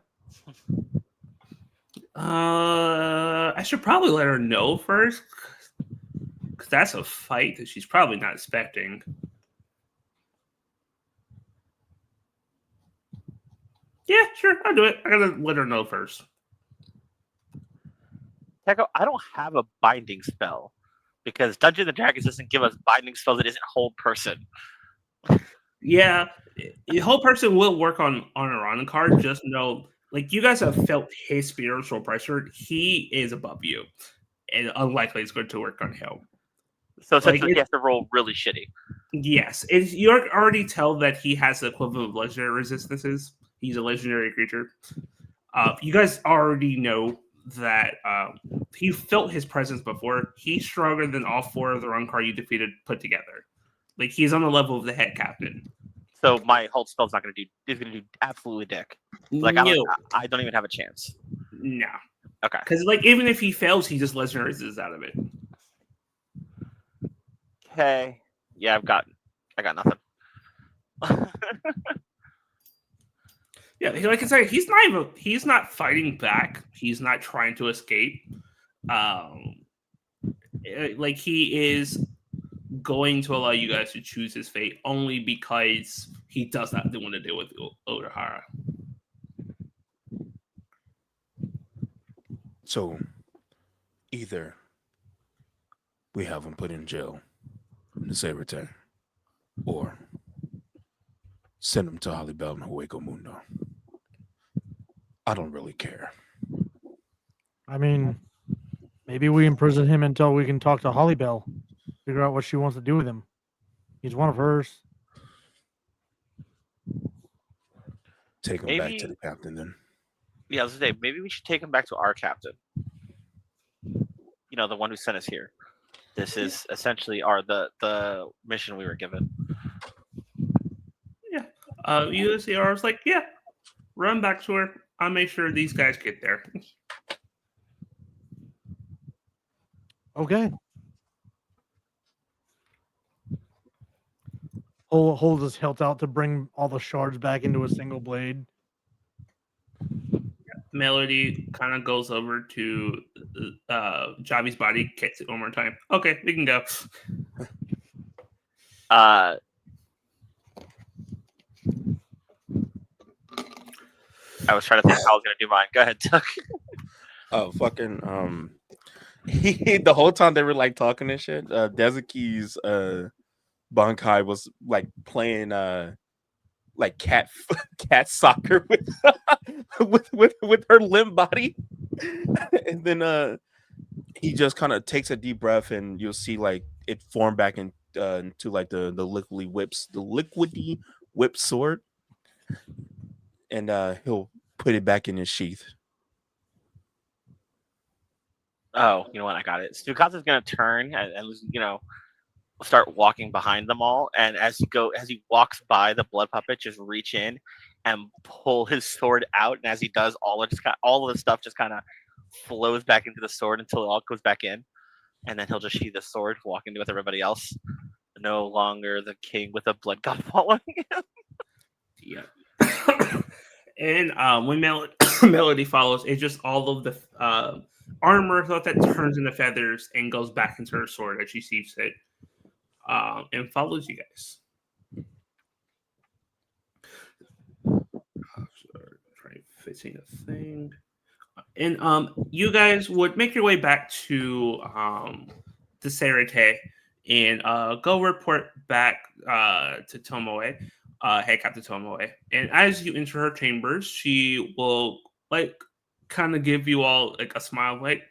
I should probably let her know first, because that's a fight that she's probably not expecting. Yeah, sure, I'll do it. I gotta let her know first. Teko, I don't have a binding spell because Dungeons and Dragons doesn't give us binding spells that isn't hold person. Yeah, the whole person will work on a card. Just know, like, you guys have felt his spiritual pressure. He is above you, and unlikely it's going to work on him. So essentially, he has to roll really shitty. Yes, you already tell that he has the equivalent of legendary resistances. He's a legendary creature. You guys already know that he felt his presence before. He's stronger than all 4 of the Rancor you defeated put together. Like, he's on the level of the head captain. So my hold spell's not going to do. Is going to do absolutely dick. Like No. I don't even have a chance. No. Okay. Because, like, even if he fails, he just legendaries out of it. Okay. Yeah, I got nothing. Yeah, like I said, he's not fighting back. He's not trying to escape. Like, he is going to allow you guys to choose his fate only because he does not want to deal with Urahara. So either we have him put in jail in the Sabertang, or send him to Holybell and Hueco Mundo. I don't really care. I mean, maybe we imprison him until we can talk to Holybell, figure out what she wants to do with him. He's one of hers. Take him back to the captain then. Yeah, I was gonna say, maybe we should take him back to our captain. You know, the one who sent us here. This is essentially the mission we were given. Yeah. USCR was like, yeah, run back to her. I'll make sure these guys get there. Okay. Hold his hilt out to bring all the shards back into a single blade. Melody kind of goes over to Javi's body, kicks it one more time. Okay, we can go. I was trying to think how I was gonna do mine. Go ahead, Tuck. Oh, fucking the whole time they were like talking and shit, Dezuki's Bankai was like playing like cat soccer with her limp body. And then he just kind of takes a deep breath, and you'll see like it form back into like the liquidy whip sword. And he'll put it back in his sheath. Oh, you know what? I got it. Tsukasa's gonna turn and start walking behind them all. And as he walks by the blood puppet, just reach in and pull his sword out. And as he does, all of the stuff just kind of flows back into the sword until it all goes back in. And then he'll just sheath the sword, walk into with everybody else. No longer the king with a blood god following him. Yeah. And when Melody follows, it's just all of the armor that turns into feathers and goes back into her sword as she sees it, and follows you guys. Trying fixing a thing, and you guys would make your way back to the Serite and go report back to Tomoe. Head Captain Tomoe. And as you enter her chambers, she will like kind of give you all like a smile, like,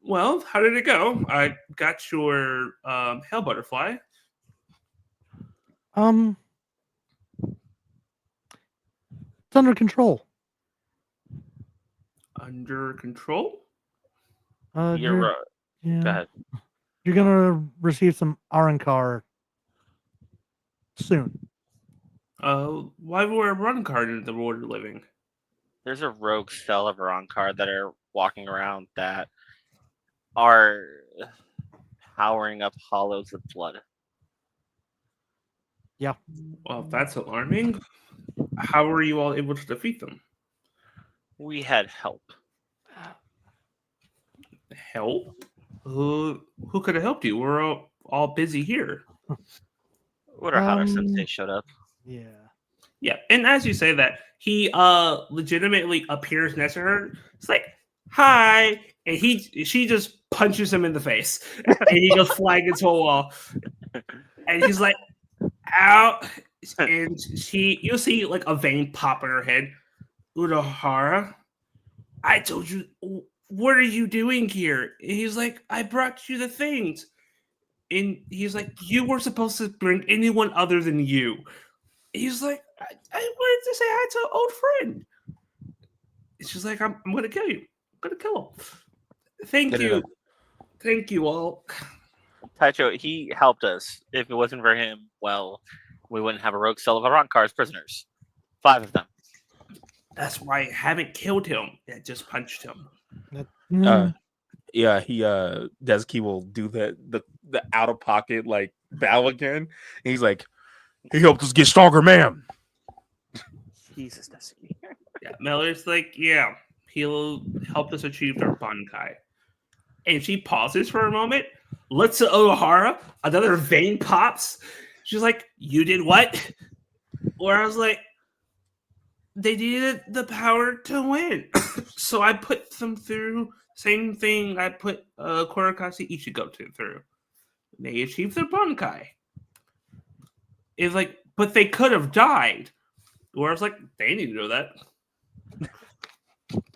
well, how did it go? I got your hell butterfly. It's under control. Under control? You're yeah. Go ahead. You're gonna receive some Arankar soon. Why wear a run card in the world of living? There's a rogue cell of Arankar that are walking around that are powering up hollows with blood. Yeah. Well, that's alarming. How were you all able to defeat them? We had help. Help? Who could have helped you? We're all busy here. Urahara Sensei showed up. Yeah. Yeah, and as you say that, he legitimately appears next to her. It's like, hi, and she just punches him in the face, and he goes flying into a wall. And he's like, ow, and you'll see like a vein pop in her head. Urahara, I told you, what are you doing here? And he's like, I brought you the things. And he's like, you were supposed to bring anyone other than you. He's like, I wanted to say hi to an old friend. She's like, I'm going to kill you. gonna kill him. Thank you all. Taicho, he helped us. If it wasn't for him, well, we wouldn't have a rogue cell of Arankar as prisoners. 5 of them. That's why I haven't killed him. I just punched him. Yeah, Dezuki will do the out of pocket like bow again. And he's like, he helped us get stronger, man. Jesus, Dezuki. Yeah, Melor's like, yeah, he'll help us achieve our Bankai. And she pauses for a moment, looks at Ohara, another vein pops. She's like, you did what? Or I was like, they needed the power to win. So I put them through same thing I put Korakasi Ichigo through. They achieved their Bankai. It's like, but they could have died. Or I was like, they need to know that.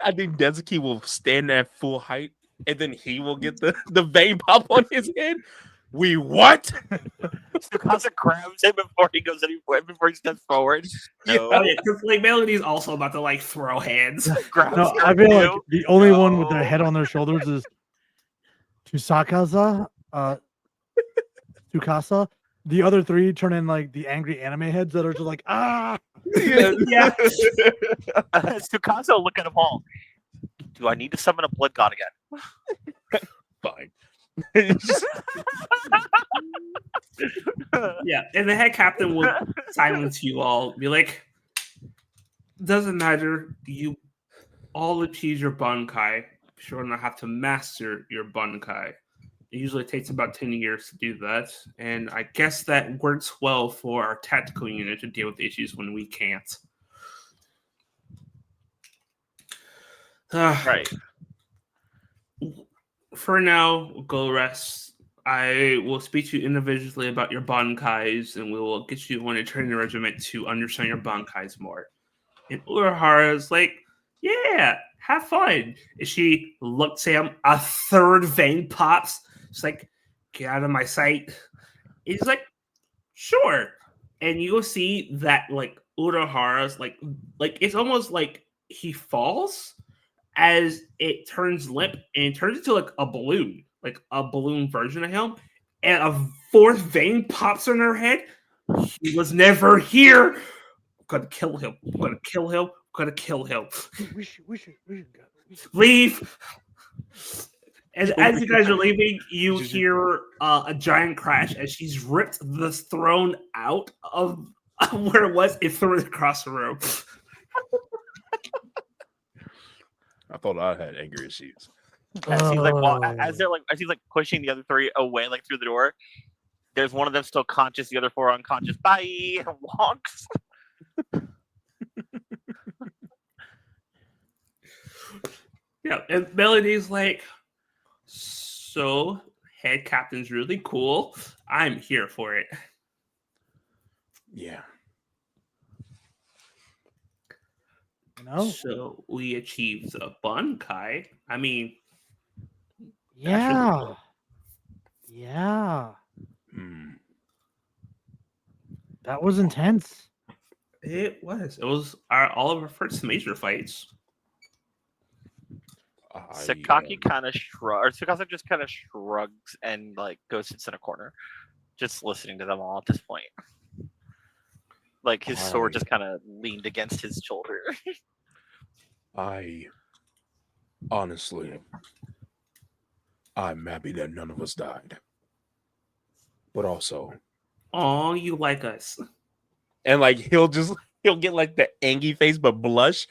I think Dezuki will stand at full height, and then he will get the vein pop on his head. We what? Tsukasa grabs him before he goes anywhere, before he steps forward. No. Yeah, because like Melody's also about to like throw hands. No, I feel like the only one with their head on their shoulders is Tsukasa. The other 3 turn in like the angry anime heads that are just like, ah. Yeah. Tsukasa will look at them all. Do I need to summon a blood god again? Fine. Yeah, and the head captain will silence you all. Be like, doesn't matter. You all achieve your Bankai. Sure enough, have to master your Bankai. It usually takes about 10 years to do that, and I guess that works well for our tactical unit to deal with issues when we can't. Right. For now, go rest. I will speak to you individually about your Bankais, and we will get you on a training regiment to understand your Bankais more. And Urahara's like, yeah, have fun. And she looks at him, a third vein pops. She's like, get out of my sight. And he's like, sure. And you'll see that like Urahara's like it's almost like he falls as it turns limp and it turns into like a balloon version of him. And a 4th vein pops in her head. He was never here. I'm gonna kill him. I'm gonna kill him. I'm gonna kill him. We should go. Leave. And as you guys are leaving, you hear a giant crash as she's ripped the throne out of where it was and threw it across the room. I thought I had anger issues. As he's like pushing the other 3 away, like through the door. There's one of them still conscious, the other 4 unconscious. Bye, and walks. Yeah, and Melody's like, so head captain's really cool. I'm here for it. Yeah. No. So we achieved a Bankai. I mean, Yeah. really cool. Yeah. That was intense. It was. It was all of our first major fights. Sakaki kind of shrugs. Tsukasa just kind of shrugs and like goes sits in a corner, just listening to them all at this point. Like his sword just kind of leaned against his shoulder. Honestly, I'm happy that none of us died. But also, Oh, you like us. and like he'll get like the angry face but blush,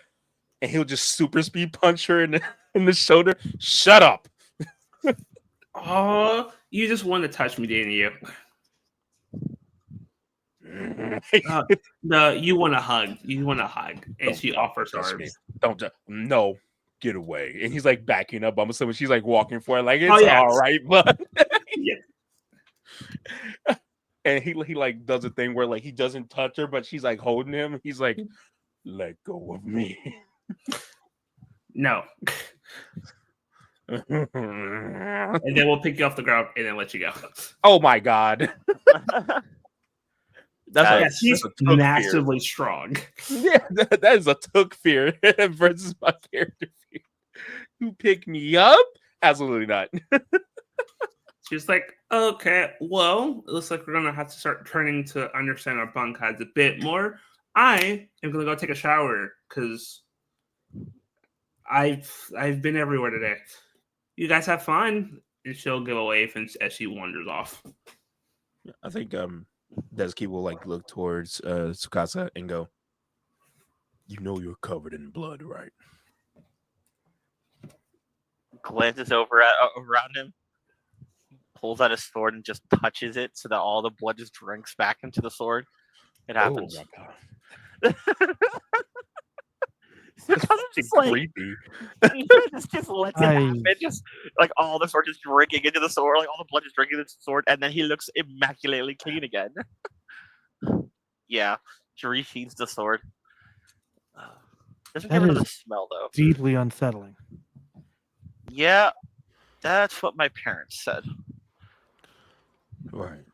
and he'll just super speed punch her in the shoulder. Shut up. Oh, you just want to touch me, didn't you? No, you want a hug. You want a hug. And she offers touch me. arms. No, get away. And he's like backing up. I'm assuming she's like walking for it, like it's Oh, yeah. all right, but Yeah. and he like does a thing where like he doesn't touch her, but she's like holding him. He's like, let go of me. No. And then we'll pick you off the ground and then let you go. Oh my god. She's a took massively strong. fear. Yeah, that is a took fear versus my character fear. Pick me up? Absolutely not. She's like, okay, well, it looks like we're gonna have to start turning to understand our bunkais a bit more. I am gonna go take a shower because I've been everywhere today. You guys have fun, and she'll give a wave as she wanders off. I think Desuki will like look towards Tsukasa and go, "You know you're covered in blood, right?" Glances over around him, pulls out his sword and just touches it so that all the blood just drinks back into the sword. It happens. Oh my god. That's Just like creepy. just lets it happen. Just like all the sword just drinking into the sword, like all the blood just drinking into the sword, and then he looks immaculately clean again. Yeah, she resheathes the sword. Doesn't That get rid of is the smell though. deeply unsettling. Yeah, that's what my parents said. Right.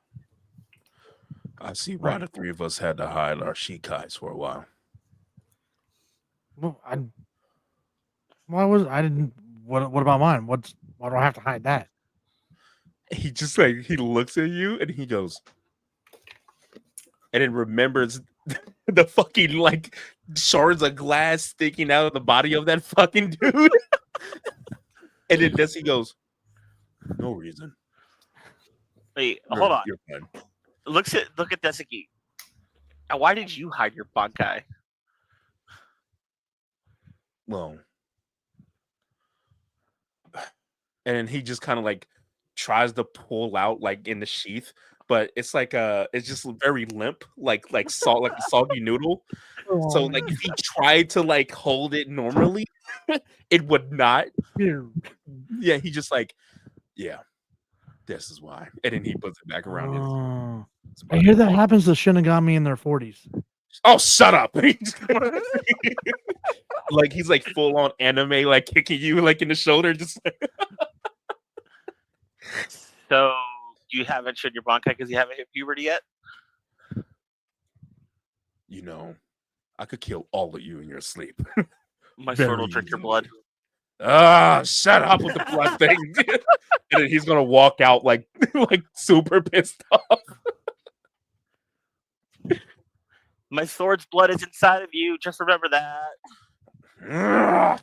I see why the three of us had to hide our shikais for a while. Well, I didn't. What about mine? Why do I have to hide that? He just like he looks at you and he goes, and then remembers the fucking like shards of glass sticking out of the body of that fucking dude. And then Desi goes, "No reason. Wait, hold on. You're fine." Look at Desuki. Now, why did you hide your bankai? Well, and then he just kind of like tries to pull out like in the sheath, but it's like it's just very limp, like salt, like a soggy noodle. So like if he tried to like hold it normally, it would not. Yeah, he just like, yeah, this is why. And then he puts it back around his I hear that happens to Shinigami in their 40s. Oh, shut up. Like he's like full on anime, like kicking you like in the shoulder, just So you haven't shed your bankai because you haven't hit puberty yet? you know, I could kill all of you in your sleep. My Very sword will drink your easily. blood. Ah, shut up with the blood thing. And then he's gonna walk out like like super pissed off. My sword's blood is inside of you. Just remember that.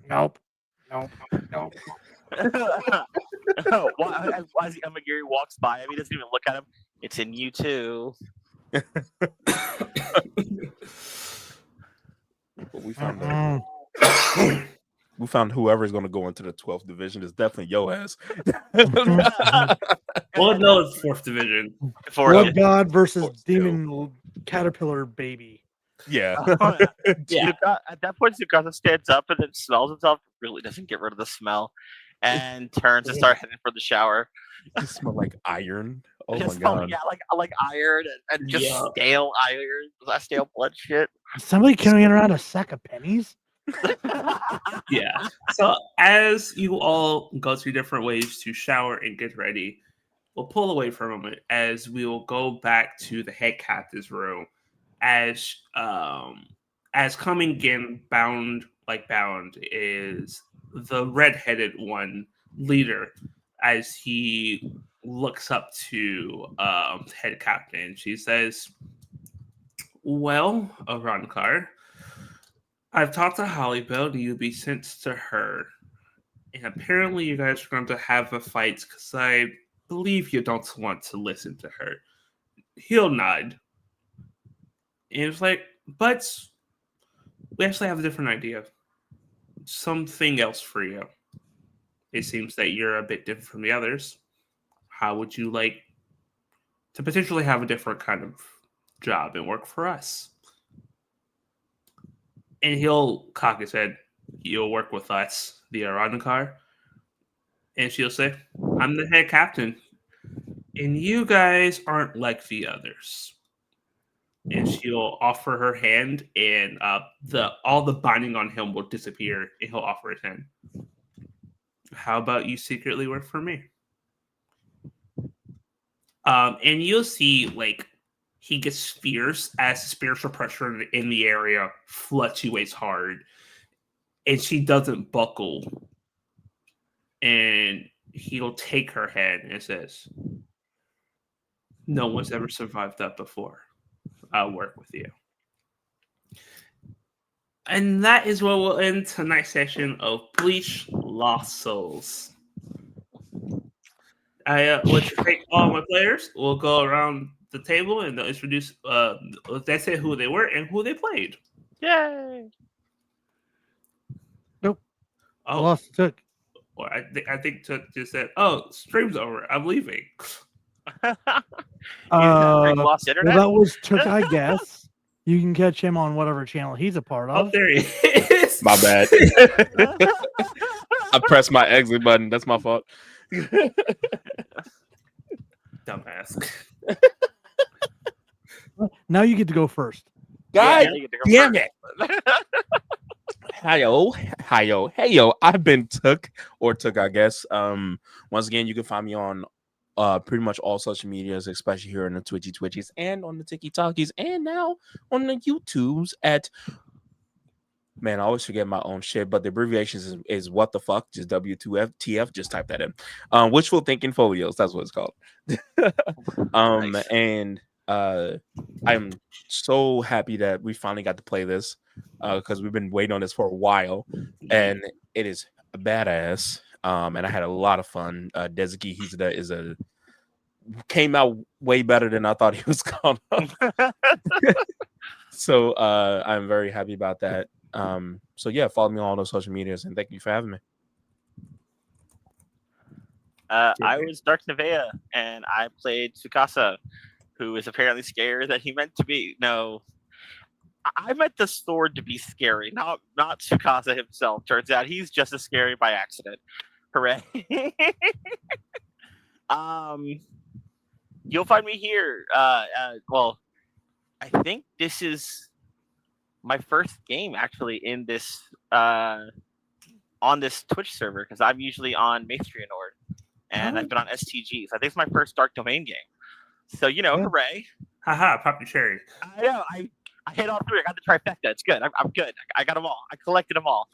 Nope. Why as Amagiri walks by him, he doesn't even look at him. It's in you too. But we found whoever's gonna go into the 12th division is definitely your ass. Well, no, it's 4th division. Blood God versus demon caterpillar baby. Yeah. Yeah. At that point, Tsukasa stands up and then smells himself. Really doesn't get rid of the smell, and turns and start heading for the shower. You smell like iron. Oh my Smell, god. yeah, like iron and just stale iron, stale blood shit. Is somebody carrying around a sack of pennies? Yeah. So as you all go through different ways to shower and get ready, we'll pull away for a moment as we will go back to the head captain's room as coming in bound is the red-headed one leader as he looks up to head captain. She says, "Well, Arankar, I've talked to Hollybell. Do you be sent to her? And apparently you guys are going to have a fight because I believe you don't want to listen to her." He'll nod. And it's like, but we actually have a different idea. Something else for you. It seems that you're a bit different from the others. How would you like to potentially have a different kind of job and work for us? And he'll cock his head. You'll work with us, the Arankar. And she'll say, I'm the head captain. And you guys aren't like the others. And she'll offer her hand, and all the binding on him will disappear, and he'll offer his hand. How about you secretly work for me? And you'll see, like, he gets fierce as spiritual pressure in the area fluctuates hard, and she doesn't buckle. And he'll take her hand and says, "No one's ever survived that before. I'll work with you." And that is where we'll end tonight's session of Bleach Lost Souls. I would thank all my players. We'll go around the table and they'll introduce, they say who they were and who they played. Yay! Nope. Oh, Lost took. or I think Took just said, "Oh, stream's over. I'm leaving." Lost internet. Well, that was Took, I guess. You can catch him on whatever channel he's a part Oh, of. there he is. My bad. I pressed my exit button. That's my fault. Dumbass. Now you get to go first. God you get to go damn first. it. Hey yo, I've been Took, I guess. Once again, you can find me on pretty much all social medias, especially here on the Twitchies and on the TikTokies, and now on the YouTubes at, man, I always forget my own shit, but the abbreviations is what the fuck, just W2FTF, just type that in. Wishful Thinking Folios, that's what it's called. Nice. And I'm so happy that we finally got to play this, because we've been waiting on this for a while, and it is badass. And I had a lot of fun. Dezuki Hizda came out way better than I thought he was gonna. So I'm very happy about that. So yeah, follow me on all those social medias, and thank you for having me. I was Dark Nevea, and I played Tsukasa, who is apparently scarier than he meant to be. No, I meant the sword to be scary, not Tsukasa himself. Turns out he's just as scary by accident. Hooray! You'll find me here. Well, I think this is my first game actually in this on this Twitch server, because I'm usually on Maestria-Nord, and I've been on STG. So I think it's my first Dark Domain game. So hooray! Haha, pop your cherry. I know. I hit all three. I got the trifecta. It's good. I'm good. I got them all. I collected them all.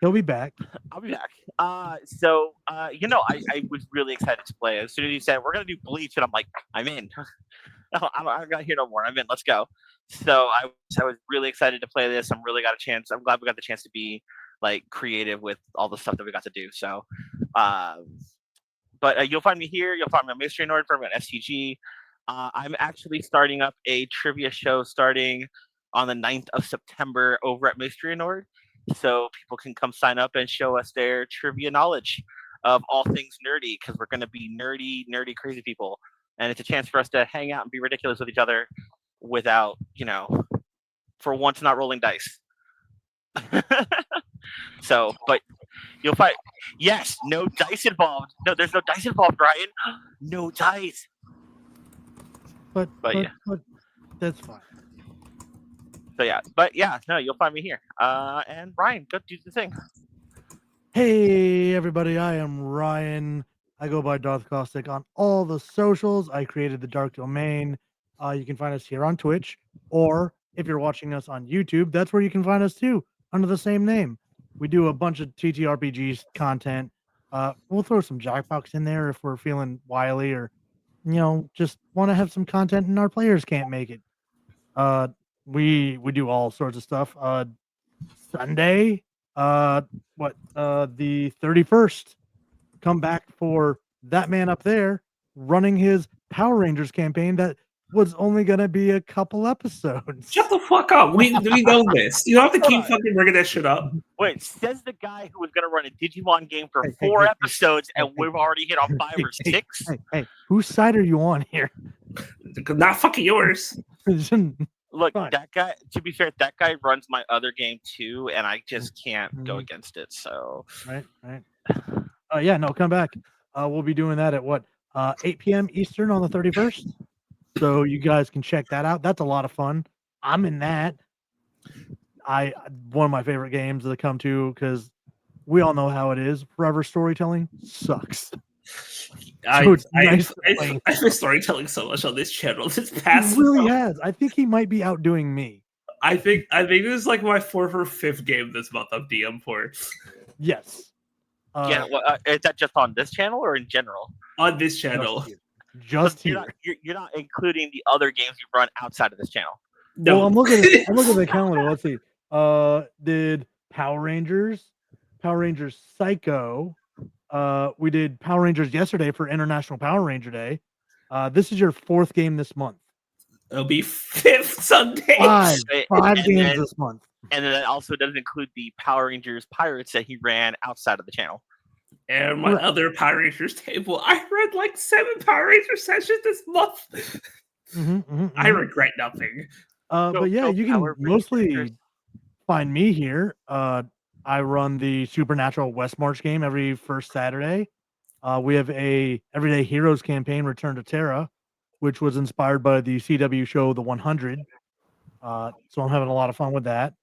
He'll be back. I'll be back. I was really excited to play. As soon as you said we're gonna do Bleach, and I'm like, I'm in. I'm not here no more. I'm in. Let's go. So I was really excited to play this. I'm glad we got the chance to be like creative with all the stuff that we got to do. So, but you'll find me here. You'll find me on Maestria-Nord for on STG. I'm actually starting up a trivia show starting on the 9th of September over at Maestria-Nord. So people can come sign up and show us their trivia knowledge of all things nerdy, because we're going to be nerdy, crazy people. And it's a chance for us to hang out and be ridiculous with each other without, for once not rolling dice. So, but you'll find, yes, no dice involved. No, there's no dice involved, Ryan. No dice. But yeah. But that's fine. So you'll find me here. And Ryan, go do the thing. Hey everybody, I am Ryan. I go by Darth Caustic on all the socials. I created the Dark Domain. You can find us here on Twitch, or if you're watching us on YouTube, that's where you can find us too, under the same name. We do a bunch of TTRPGs content. We'll throw some Jackbox in there if we're feeling wily, or just want to have some content and our players can't make it. We do all sorts of stuff. Sunday, the 31st, come back for that man up there running his Power Rangers campaign that was only gonna be a couple episodes. Shut the fuck up. We know this. You don't have to keep fucking bringing that shit up. Wait, says the guy who was gonna run a Digimon game for 4 episodes, and we've already hit on 5 or 6. Hey, whose side are you on here? Not fucking yours. Look, Fine. that guy, to be fair, that guy runs my other game too, and I just can't go against it. So Right. No, come back. We'll be doing that at 8 p.m. Eastern on the 31st. So you guys can check that out. That's a lot of fun. I'm in that. One of my favorite games to come to, because we all know how it is. Forever storytelling sucks. So it's nice to play with I've been storytelling so much on this channel this He past really month. has. I think he might be outdoing me. I think this is like my 4th or 5th game this month of DM for Yes. Yeah, is that just on this channel or in general? on this channel. Just You're here. you're not including the other games you've run outside of this channel. No, Well, I'm looking at the calendar. Let's see. Did Power Rangers Psycho. We did Power Rangers yesterday for International Power Ranger Day. This is your 4th game this month. it'll be 5th Sunday. Five And games then- this month. And then that also doesn't include the Power Rangers Pirates that he ran outside of the channel. And my other Power Rangers table. I read like 7 Power Rangers sessions this month. I regret nothing. But yeah, you can Power mostly Rangers. find me here. I run the Supernatural West March game every first Saturday. We have a Everyday Heroes campaign, Return to Terra, which was inspired by the CW show The 100. So I'm having a lot of fun with that.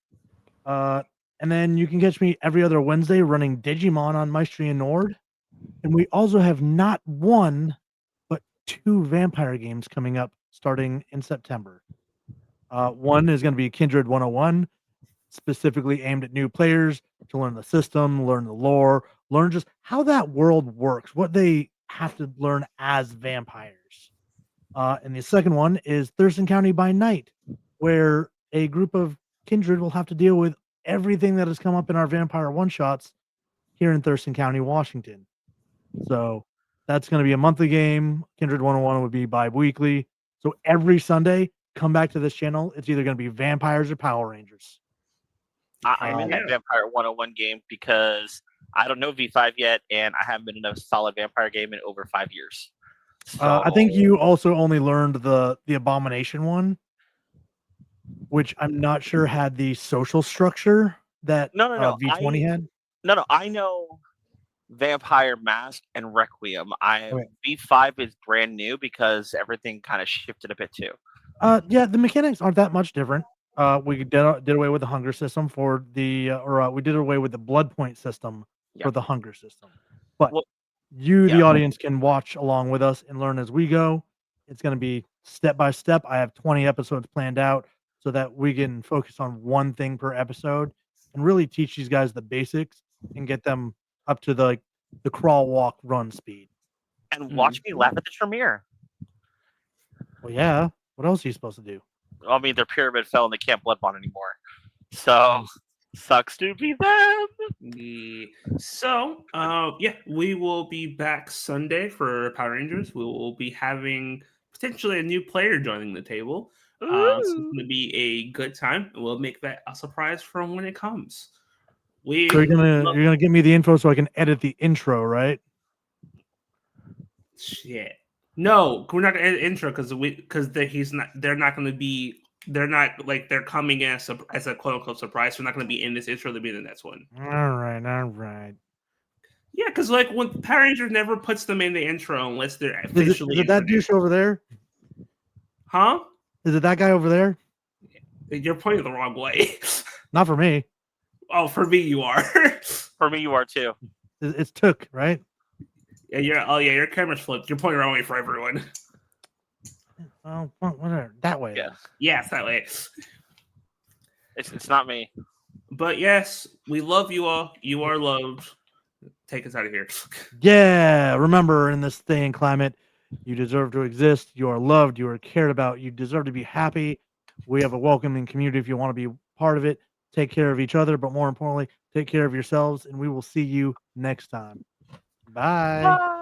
And then you can catch me every other Wednesday running Digimon on Maestria Nord. And we also have not one, but 2 vampire games coming up starting in September. One is going to be Kindred 101, specifically aimed at new players to learn the system, learn the lore, learn just how that world works, what they have to learn as vampires. And the second one is Thurston County by Night, where a group of kindred will have to deal with everything that has come up in our vampire one-shots here in Thurston County, Washington. So that's going to be a monthly game. Kindred 101 would be bi-weekly. So every Sunday, come back to this channel. It's either going to be vampires or Power Rangers. I'm in that Vampire 101 game because I don't know V5 yet, and I haven't been in a solid vampire game in over 5 years. So I think you also only learned the Abomination one, which I'm not sure had the social structure that No. V20 had. No. I know Vampire Mask and Requiem. Okay. V5 is brand new because everything kind of shifted a bit too. Yeah, the mechanics aren't that much different. We did away with the hunger system for the, we did away with the blood point system for the hunger system. But the audience, can watch along with us and learn as we go. It's going to be step by step. I have 20 episodes planned out so that we can focus on one thing per episode and really teach these guys the basics and get them up to the crawl, walk, run speed. And watch me laugh at the Tremere. Well, yeah. What else are you supposed to do? I mean, their pyramid fell and they can't blood bond anymore. So sucks to be them. Yeah. So, we will be back Sunday for Power Rangers. We will be having potentially a new player joining the table. So it's going to be a good time. We'll make that a surprise from when it comes. So you're gonna give me the info so I can edit the intro, right? Shit. No, we're not gonna edit intro because they're not gonna be. They're not like they're coming in as a quote unquote surprise. They're not going to be in this intro. They'll be in the next one. All right. Yeah, because like when Power Rangers never puts them in the intro unless they're officially. Is it that douche over there? Huh? Is it that guy over there? You're pointing the wrong way. Not for me. Oh, for me you are. For me, you are too. It's Took, right? Yeah, your camera's flipped. You're pointing the wrong way for everyone. Oh, whatever. That way. Yeah. Yes, that way. It's not me. But yes, we love you all. You are loved. Take us out of here. Yeah. Remember, in this day and climate, you deserve to exist. You are loved. You are cared about. You deserve to be happy. We have a welcoming community if you want to be part of it. Take care of each other, but more importantly, take care of yourselves, and we will see you next time. Bye. Bye.